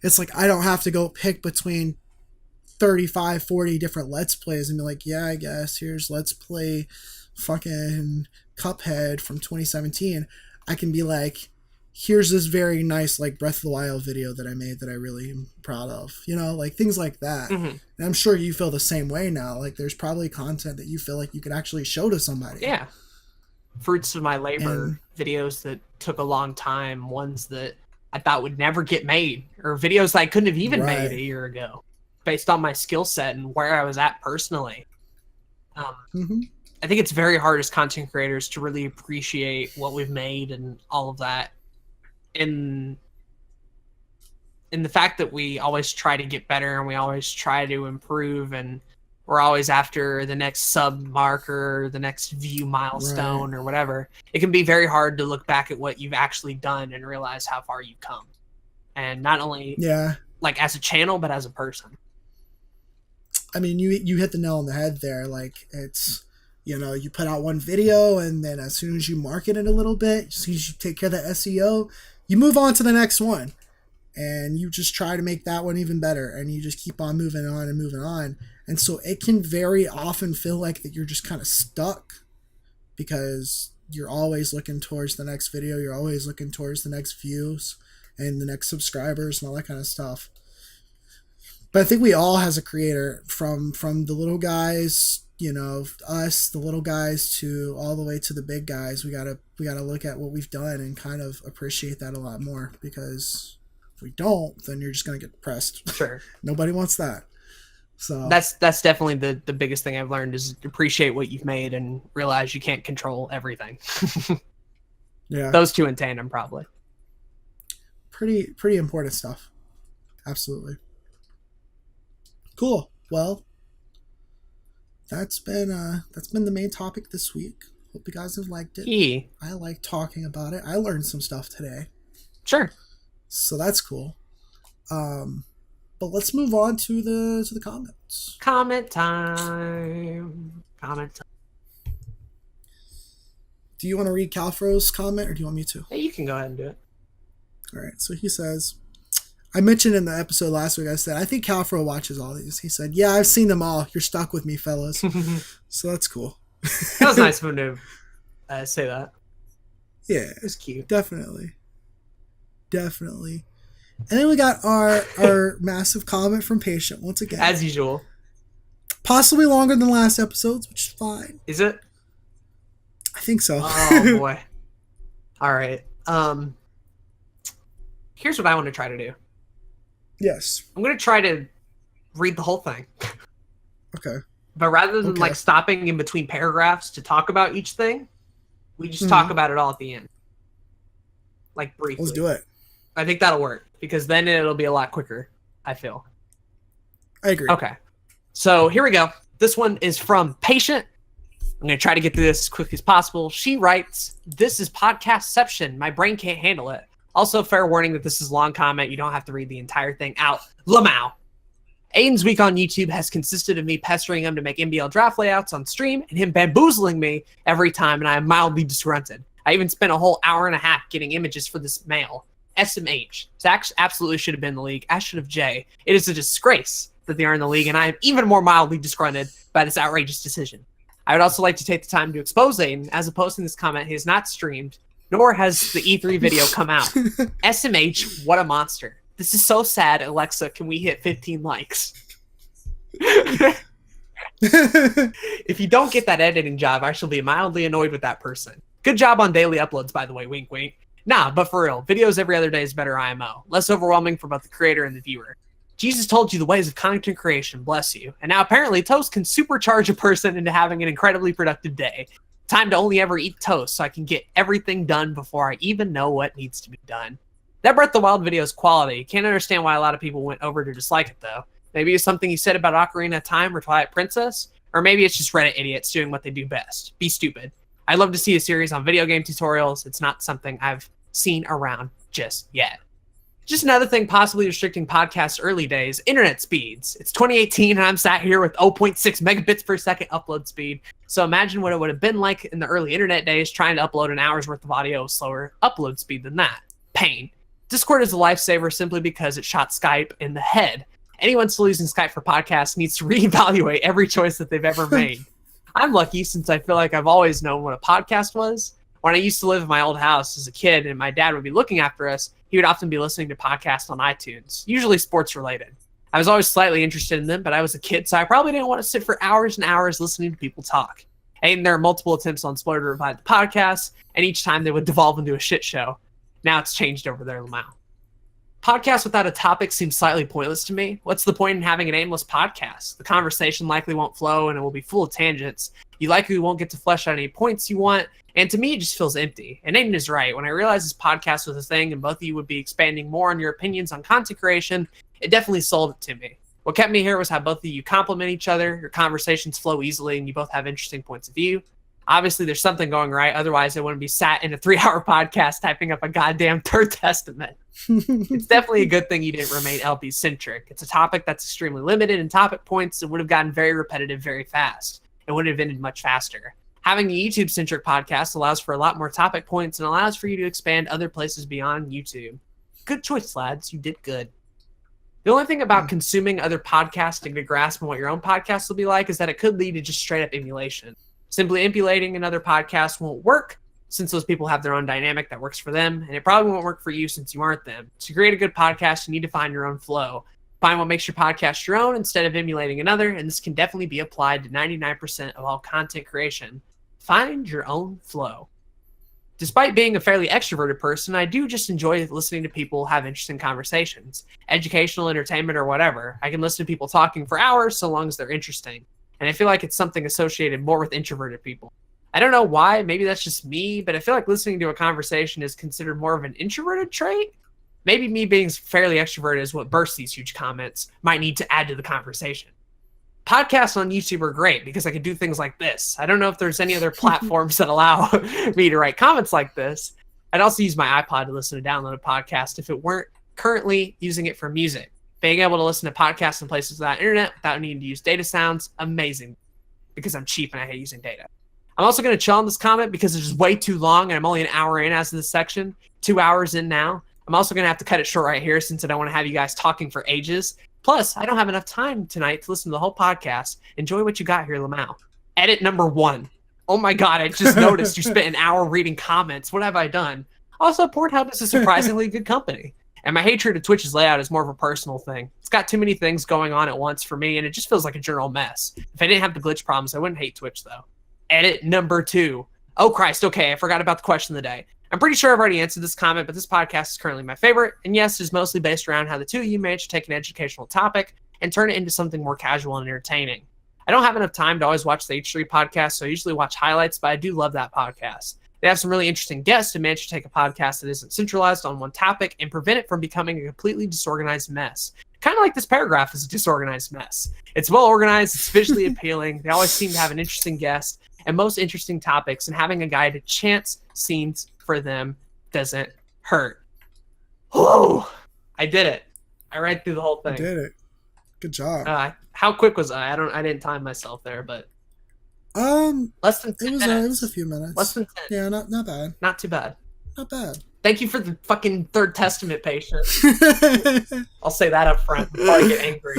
[SPEAKER 1] It's like, I don't have to go pick between 35, 40 different Let's Plays and be like, yeah, I guess here's Let's Play fucking Cuphead from 2017. I can be like, here's this very nice, like, Breath of the Wild video that I made that I really am proud of. You know, like, things like that.
[SPEAKER 2] Mm-hmm.
[SPEAKER 1] And I'm sure you feel the same way now. Like, there's probably content that you feel like you could actually show to somebody.
[SPEAKER 2] Yeah. Fruits of my labor, videos that took a long time, ones that I thought would never get made, or videos that I couldn't have even made a year ago based on my skill set and where I was at personally. I think it's very hard as content creators to really appreciate what we've made and all of that. In the fact that we always try to get better and we always try to improve, and we're always after the next sub marker, the next view milestone, or whatever. It can be very hard to look back at what you've actually done and realize how far you've come. And not only like as a channel, but as a person.
[SPEAKER 1] I mean, you hit the nail on the head there. Like, it's, you know, you put out one video and then as soon as you market it a little bit, as soon as you take care of the SEO, you move on to the next one. And you just try to make that one even better. And you just keep on moving on and moving on. And so it can very often feel like that you're just kind of stuck because you're always looking towards the next video. You're always looking towards the next views and the next subscribers and all that kind of stuff. But I think we all, as a creator, from the little guys, you know, us, the little guys, to all the way to the big guys, we gotta look at what we've done and kind of appreciate that a lot more, because if we don't, then you're just gonna get depressed.
[SPEAKER 2] Sure.
[SPEAKER 1] Nobody wants that. So
[SPEAKER 2] that's definitely the biggest thing I've learned, is appreciate what you've made and realize you can't control everything.
[SPEAKER 1] Yeah.
[SPEAKER 2] Those two in tandem, probably.
[SPEAKER 1] Pretty important stuff. Absolutely. Cool. Well, that's been the main topic this week. Hope you guys have liked it. I like talking about it. I learned some stuff today.
[SPEAKER 2] Sure.
[SPEAKER 1] So that's cool. But let's move on to the comments.
[SPEAKER 2] Comment time. Comment time.
[SPEAKER 1] Do you want to read Calfro's comment, or do you want me to?
[SPEAKER 2] Hey, you can go ahead and do it.
[SPEAKER 1] All right. So he says, I mentioned in the episode last week, I said, I think Calfro watches all these. He said, yeah, I've seen them all. You're stuck with me, fellas. So that's cool.
[SPEAKER 2] That was nice of him to say that.
[SPEAKER 1] Yeah.
[SPEAKER 2] It was cute.
[SPEAKER 1] Definitely. And then we got our massive comment from Patient once again.
[SPEAKER 2] As usual.
[SPEAKER 1] Possibly longer than last episodes, which is fine.
[SPEAKER 2] Is it?
[SPEAKER 1] I think so.
[SPEAKER 2] Oh, boy. All right. Here's what I want to try to do.
[SPEAKER 1] Yes.
[SPEAKER 2] I'm going to try to read the whole thing.
[SPEAKER 1] Okay.
[SPEAKER 2] But rather than like stopping in between paragraphs to talk about each thing, we just talk about it all at the end. Like briefly.
[SPEAKER 1] Let's do it.
[SPEAKER 2] I think that'll work because then it'll be a lot quicker, I feel.
[SPEAKER 1] I agree.
[SPEAKER 2] Okay. So here we go. This one is from Patient. I'm going to try to get through this as quick as possible. She writes, this is podcastception. My brain can't handle it. Also, fair warning that this is a long comment. You don't have to read the entire thing out. Lamau. Aden's week on YouTube has consisted of me pestering him to make NBL draft layouts on stream and him bamboozling me every time, and I am mildly disgruntled. I even spent a whole hour and a half getting images for this male. SMH. Zach absolutely should have been in the league, as should have Jay. It is a disgrace that they are in the league, and I am even more mildly disgruntled by this outrageous decision. I would also like to take the time to expose Aden. As of posting this comment, he has not streamed, nor has the E3 video come out. SMH, what a monster. This is so sad. Alexa, can we hit 15 likes? If you don't get that editing job, I shall be mildly annoyed with that person. Good job on daily uploads, by the way. Wink, wink. Nah, but for real, videos every other day is better IMO. Less overwhelming for both the creator and the viewer. Jesus told you the ways of content creation, bless you. And now apparently toast can supercharge a person into having an incredibly productive day. Time to only ever eat toast so I can get everything done before I even know what needs to be done. That Breath of the Wild video is quality. Can't understand why a lot of people went over to dislike it though. Maybe it's something you said about Ocarina of Time or Twilight Princess, or maybe it's just Reddit idiots doing what they do best. Be stupid. I'd love to see a series on video game tutorials. It's not something I've seen around just yet. Just another thing possibly restricting podcasts early days, internet speeds. It's 2018 and I'm sat here with 0.6 megabits per second upload speed. So imagine what it would have been like in the early internet days trying to upload an hour's worth of audio with slower upload speed than that. Pain. Discord is a lifesaver simply because it shot Skype in the head. Anyone still using Skype for podcasts needs to reevaluate every choice that they've ever made. I'm lucky since I feel like I've always known what a podcast was. When I used to live in my old house as a kid and my dad would be looking after us, he would often be listening to podcasts on iTunes, usually sports related. I was always slightly interested in them, but I was a kid, so I probably didn't want to sit for hours and hours listening to people talk. And there are multiple attempts on Spoiler to revive the podcast, and each time they would devolve into a shit show. Now it's changed over there, Lamau. Podcasts without a topic seems slightly pointless to me. What's the point in having an aimless podcast? The conversation likely won't flow and it will be full of tangents. You likely won't get to flesh out any points you want, and to me it just feels empty. And Aiden is right. When I realized this podcast was a thing and both of you would be expanding more on your opinions on content creation, it definitely sold it to me. What kept me here was how both of you complement each other, your conversations flow easily, and you both have interesting points of view. Obviously, there's something going right. Otherwise, I wouldn't be sat in a 3-hour podcast typing up a goddamn third testament. It's definitely a good thing you didn't remain LP-centric. It's a topic that's extremely limited in topic points and would have gotten very repetitive very fast. It would have ended much faster. Having a YouTube-centric podcast allows for a lot more topic points and allows for you to expand other places beyond YouTube. Good choice, lads. You did good. The only thing about consuming other podcasting to grasp on what your own podcast will be like is that it could lead to just straight-up emulation. Simply emulating another podcast won't work since those people have their own dynamic that works for them, and it probably won't work for you since you aren't them. To create a good podcast, you need to find your own flow. Find what makes your podcast your own instead of emulating another, and this can definitely be applied to 99% of all content creation. Find your own flow. Despite being a fairly extroverted person, I do just enjoy listening to people have interesting conversations. Educational, entertainment, or whatever. I can listen to people talking for hours so long as they're interesting. And I feel like it's something associated more with introverted people. I don't know why, maybe that's just me, but I feel like listening to a conversation is considered more of an introverted trait. Maybe me being fairly extroverted is what bursts these huge comments, might need to add to the conversation. Podcasts on YouTube are great because I can do things like this. I don't know if there's any other platforms that allow me to write comments like this. I'd also use my iPod to listen to download a podcast if it weren't currently using it for music. Being able to listen to podcasts in places without internet, without needing to use data sounds amazing because I'm cheap and I hate using data. I'm also going to chill on this comment because it's just way too long and I'm only an hour in as of this section, 2 hours in now. I'm also going to have to cut it short right here since I don't want to have you guys talking for ages. Plus, I don't have enough time tonight to listen to the whole podcast. Enjoy what you got here, Lamau. Edit number 1. Oh my God, I just noticed you spent an hour reading comments. What have I done? Also, Pornhub is a surprisingly good company. And my hatred of Twitch's layout is more of a personal thing. It's got too many things going on at once for me, and it just feels like a general mess. If I didn't have the glitch problems, I wouldn't hate Twitch, though. Edit number 2. Oh, Christ, okay, I forgot about the question of the day. I'm pretty sure I've already answered this comment, but this podcast is currently my favorite, and yes, it is mostly based around how the two of you manage to take an educational topic and turn it into something more casual and entertaining. I don't have enough time to always watch the H3 podcast, so I usually watch highlights, but I do love that podcast. They have some really interesting guests who manage to take a podcast that isn't centralized on one topic and prevent it from becoming a completely disorganized mess. Kind of like this paragraph is a disorganized mess. It's well organized, it's visually appealing, they always seem to have an interesting guest and most interesting topics, and having a guide to chance scenes for them doesn't hurt. Whoa! I did it. I read through the whole thing.
[SPEAKER 1] You did it. Good job.
[SPEAKER 2] How quick was I? I didn't time myself there, but less than 10 minutes.
[SPEAKER 1] It was a few minutes.
[SPEAKER 2] Less than 10.
[SPEAKER 1] Yeah, not bad.
[SPEAKER 2] Not too bad.
[SPEAKER 1] Not bad.
[SPEAKER 2] Thank you for the fucking Third Testament patience. I'll say that up front before I get angry.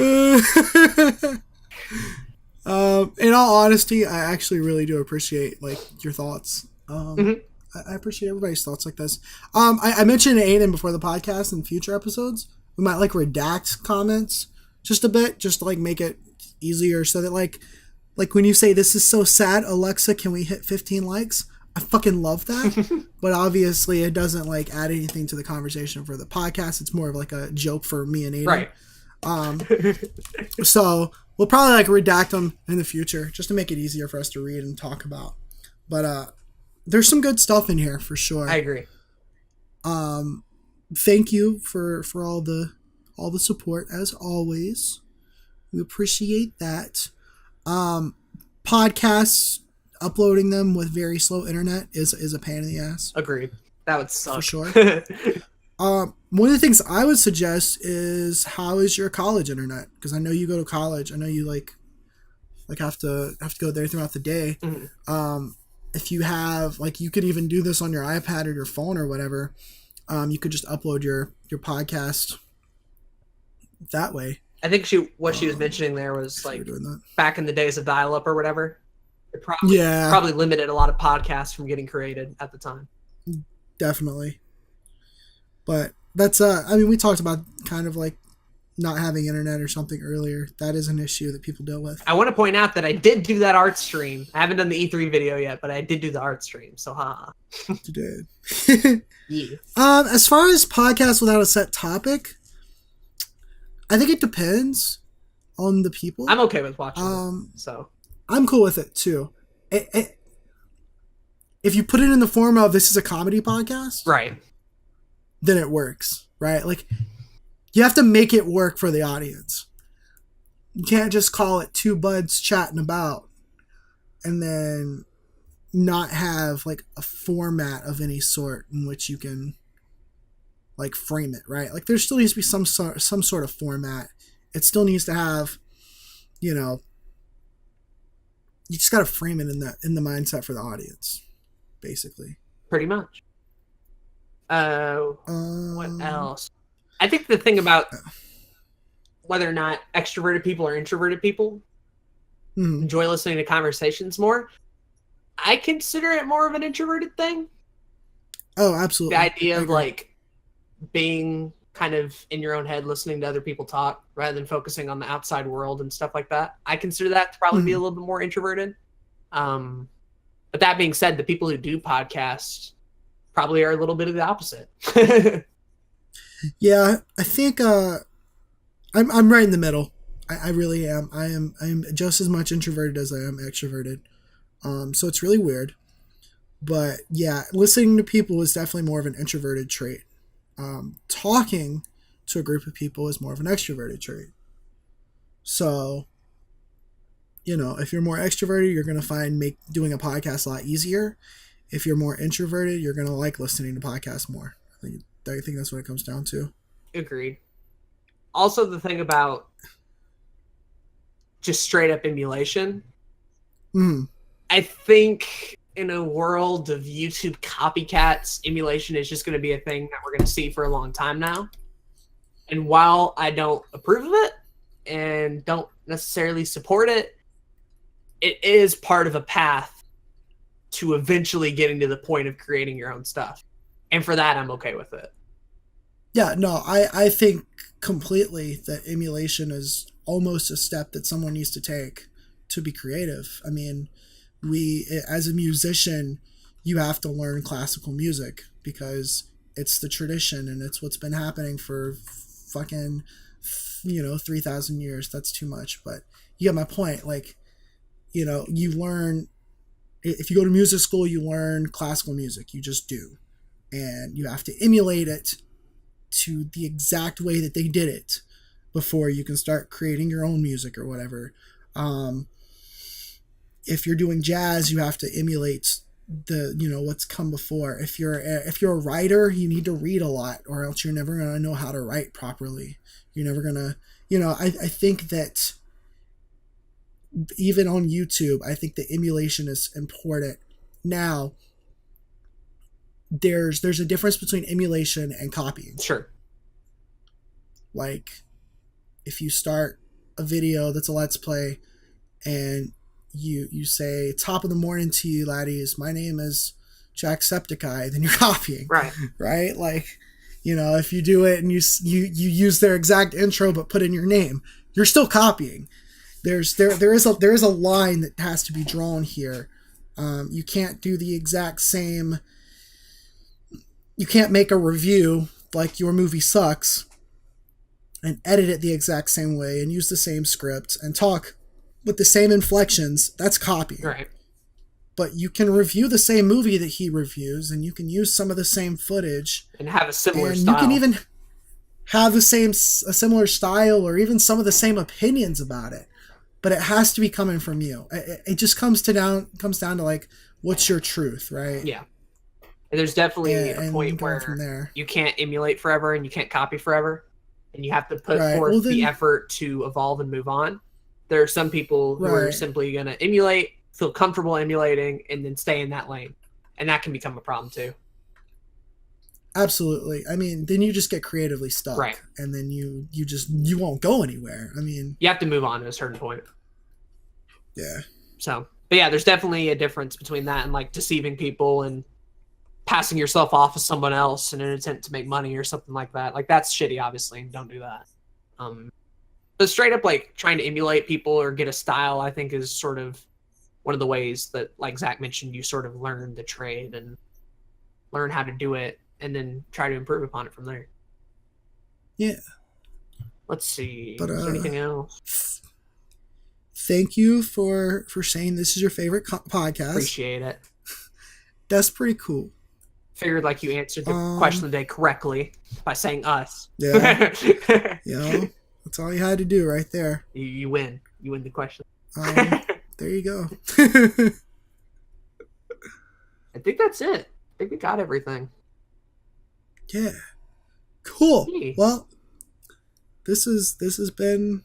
[SPEAKER 1] In all honesty, I actually really do appreciate like your thoughts. I appreciate everybody's thoughts like this. I mentioned Aden before the podcast in future episodes. We might like redact comments just a bit, just to like make it easier so that like when you say this is so sad, Alexa, can we hit 15 likes? I fucking love that. But obviously it doesn't like add anything to the conversation for the podcast. It's more of like a joke for me and Aden.
[SPEAKER 2] Right.
[SPEAKER 1] So we'll probably like redact them in the future just to make it easier for us to read and talk about. But there's some good stuff in here for sure.
[SPEAKER 2] I agree.
[SPEAKER 1] Thank you for all the support as always. We appreciate that. Podcasts, uploading them with very slow internet is a pain in the ass.
[SPEAKER 2] Agreed. That would suck.
[SPEAKER 1] For sure. One of the things I would suggest is, how is your college internet? Because I know you go to college. I know you like have to go there throughout the day. Mm-hmm. If you have like, you could even do this on your iPad or your phone or whatever. You could just upload your podcast that way.
[SPEAKER 2] I think what she was mentioning there was like back in the days of dial-up or whatever. It probably limited a lot of podcasts from getting created at the time.
[SPEAKER 1] Definitely. But that's I mean, we talked about kind of like not having internet or something earlier. That is an issue that people deal with.
[SPEAKER 2] I want to point out that I did do that art stream. I haven't done the E3 video yet, but I did do the art stream. So haha.
[SPEAKER 1] You did.
[SPEAKER 2] Yeah.
[SPEAKER 1] As far as podcasts without a set topic, I think it depends on the people.
[SPEAKER 2] I'm okay with watching it, so
[SPEAKER 1] I'm cool with it too. If you put it in the form of this is a comedy podcast,
[SPEAKER 2] right,
[SPEAKER 1] then it works, right? Like, you have to make it work for the audience. You can't just call it two buds chatting about and then not have like a format of any sort in which you can like frame it, right? Like, there still needs to be some sort of format. It still needs to have, you just got to frame it in the mindset for the audience, basically.
[SPEAKER 2] Pretty much. What else? I think the thing about whether or not extroverted people or introverted people enjoy listening to conversations more, I consider it more of an introverted thing.
[SPEAKER 1] Oh, absolutely.
[SPEAKER 2] The idea of like being kind of in your own head, listening to other people talk rather than focusing on the outside world and stuff like that. I consider that to probably be a little bit more introverted. But that being said, the people who do podcasts probably are a little bit of the opposite.
[SPEAKER 1] Yeah, I think I'm right in the middle. I really am. I'm just as much introverted as I am extroverted. So it's really weird. But yeah, listening to people is definitely more of an introverted trait. Talking to a group of people is more of an extroverted trait. So, if you're more extroverted, you're going to find doing a podcast a lot easier. If you're more introverted, you're going to like listening to podcasts more. I think that's what it comes down to.
[SPEAKER 2] Agreed. also the thing about just straight up emulation. I think in a world of YouTube copycats, emulation is just going to be a thing that we're going to see for a long time now. And while I don't approve of it and don't necessarily support it, it is part of a path to eventually getting to the point of creating your own stuff. And for that, I'm okay with it.
[SPEAKER 1] Yeah, no, I think completely that emulation is almost a step that someone needs to take to be creative. I mean, as a musician, you have to learn classical music because it's the tradition and it's what's been happening for fucking 3,000 years. That's too much, but you get my point. Like, you learn, if you go to music school, you learn classical music. You just do, and you have to emulate it to the exact way that they did it before you can start creating your own music or whatever. If you're doing jazz, you have to emulate what's come before. If you're a writer, you need to read a lot, or else you're never going to know how to write properly. You're never going to, I think that even on YouTube, I think the emulation is important. Now, there's a difference between emulation and copying.
[SPEAKER 2] Sure.
[SPEAKER 1] Like, if you start a video that's a Let's Play and you say, top of the morning to you, laddies, my name is Jacksepticeye, then you're copying.
[SPEAKER 2] Right.
[SPEAKER 1] Right? Like, if you do it and you use their exact intro but put in your name, you're still copying. There is a line that has to be drawn here. You can't do the exact same. You can't make a review like your movie sucks and edit it the exact same way and use the same script and talk with the same inflections. That's copying.
[SPEAKER 2] Right.
[SPEAKER 1] But you can review the same movie that he reviews, and you can use some of the same footage
[SPEAKER 2] and have a similar
[SPEAKER 1] and
[SPEAKER 2] style.
[SPEAKER 1] You can even have a similar style or even some of the same opinions about it. But it has to be coming from you. It just comes down to like, what's your truth, right?
[SPEAKER 2] Yeah. And there's definitely a point where you can't emulate forever and you can't copy forever. And you have to put forth the effort to evolve and move on. There are some people who are simply going to emulate, feel comfortable emulating, and then stay in that lane. And that can become a problem too.
[SPEAKER 1] Absolutely. I mean, then you just get creatively stuck.
[SPEAKER 2] Right.
[SPEAKER 1] And then you won't go anywhere. I mean,
[SPEAKER 2] you have to move on to a certain point.
[SPEAKER 1] Yeah.
[SPEAKER 2] So, but yeah, there's definitely a difference between that and like deceiving people and passing yourself off as someone else in an attempt to make money or something like that. Like, that's shitty, obviously, and don't do that. But straight up, like, trying to emulate people or get a style, I think, is sort of one of the ways that, like Zach mentioned, you sort of learn the trade and learn how to do it and then try to improve upon it from there.
[SPEAKER 1] Yeah.
[SPEAKER 2] Let's see. Is there anything else?
[SPEAKER 1] Thank you for saying this is your favorite podcast.
[SPEAKER 2] Appreciate it.
[SPEAKER 1] That's pretty cool.
[SPEAKER 2] Figured like you answered the question of the day correctly by saying us.
[SPEAKER 1] Yeah. That's all you had to do right there.
[SPEAKER 2] You win. You win the question.
[SPEAKER 1] There you go.
[SPEAKER 2] I think that's it. I think we got everything.
[SPEAKER 1] Yeah. Cool.
[SPEAKER 2] Hey.
[SPEAKER 1] Well, this has been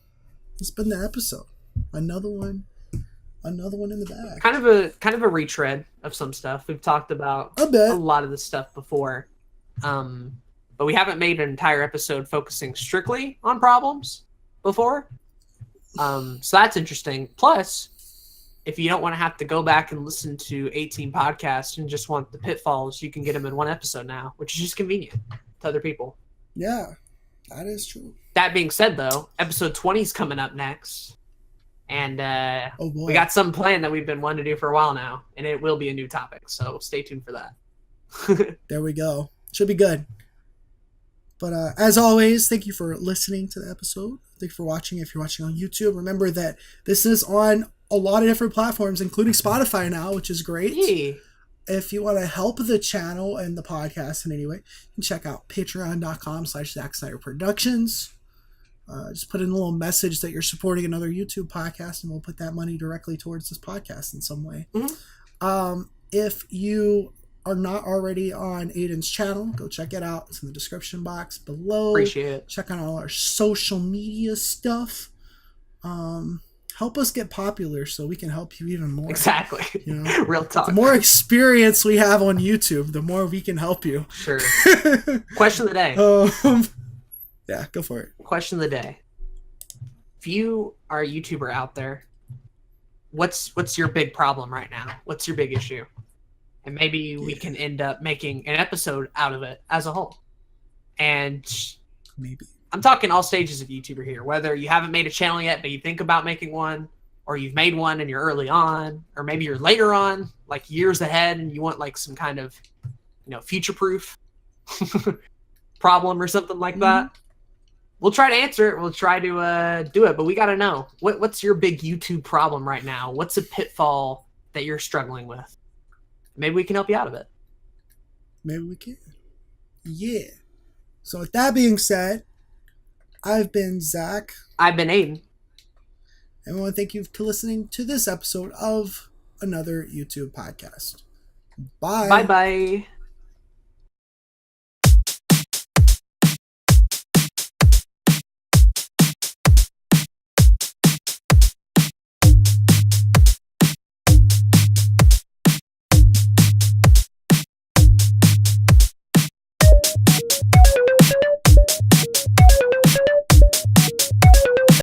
[SPEAKER 1] the episode. Another one in the bag.
[SPEAKER 2] Kind of a retread of some stuff. We've talked about a lot of this stuff before. But we haven't made an entire episode focusing strictly on problems before. So that's interesting. Plus, if you don't want to have to go back and listen to 18 podcasts and just want the pitfalls, you can get them in one episode now, which is just convenient to other people.
[SPEAKER 1] Yeah, that is true.
[SPEAKER 2] That being said, though, episode 20 is coming up next. And we got some plan that we've been wanting to do for a while now, and it will be a new topic. So stay tuned for that.
[SPEAKER 1] There we go. Should be good. But as always, thank you for listening to the episode. Thank you for watching. If you're watching on YouTube, remember that this is on a lot of different platforms, including Spotify now, which is great.
[SPEAKER 2] Hey.
[SPEAKER 1] If you want to help the channel and the podcast in any way, you can check out patreon.com/Zack Snyder Productions. Just put in a little message that you're supporting another YouTube podcast, and we'll put that money directly towards this podcast in some way.
[SPEAKER 2] Mm-hmm.
[SPEAKER 1] If you are not already on Aden's channel, go check it out. It's in the description box below.
[SPEAKER 2] Appreciate it.
[SPEAKER 1] Check out all our social media stuff. Help us get popular so we can help you even more.
[SPEAKER 2] Exactly.
[SPEAKER 1] You know?
[SPEAKER 2] Real talk.
[SPEAKER 1] The more experience we have on YouTube, the more we can help you.
[SPEAKER 2] Sure. Question of the day.
[SPEAKER 1] Yeah, go for it.
[SPEAKER 2] Question of the day. If you are a YouTuber out there, what's your big problem right now? What's your big issue? And maybe we can end up making an episode out of it as a whole. And
[SPEAKER 1] maybe.
[SPEAKER 2] I'm talking all stages of YouTuber here, whether you haven't made a channel yet, but you think about making one, or you've made one and you're early on, or maybe you're later on, like years ahead, and you want like some kind of, future-proof problem or something like that. We'll try to answer it. We'll try to do it, but we got to know what's your big YouTube problem right now? What's a pitfall that you're struggling with? Maybe we can help you out of it.
[SPEAKER 1] Maybe we can. Yeah. So with that being said, I've been Zach.
[SPEAKER 2] I've been Aden.
[SPEAKER 1] And I want to thank you for listening to this episode of another YouTube podcast. Bye.
[SPEAKER 2] Bye-bye.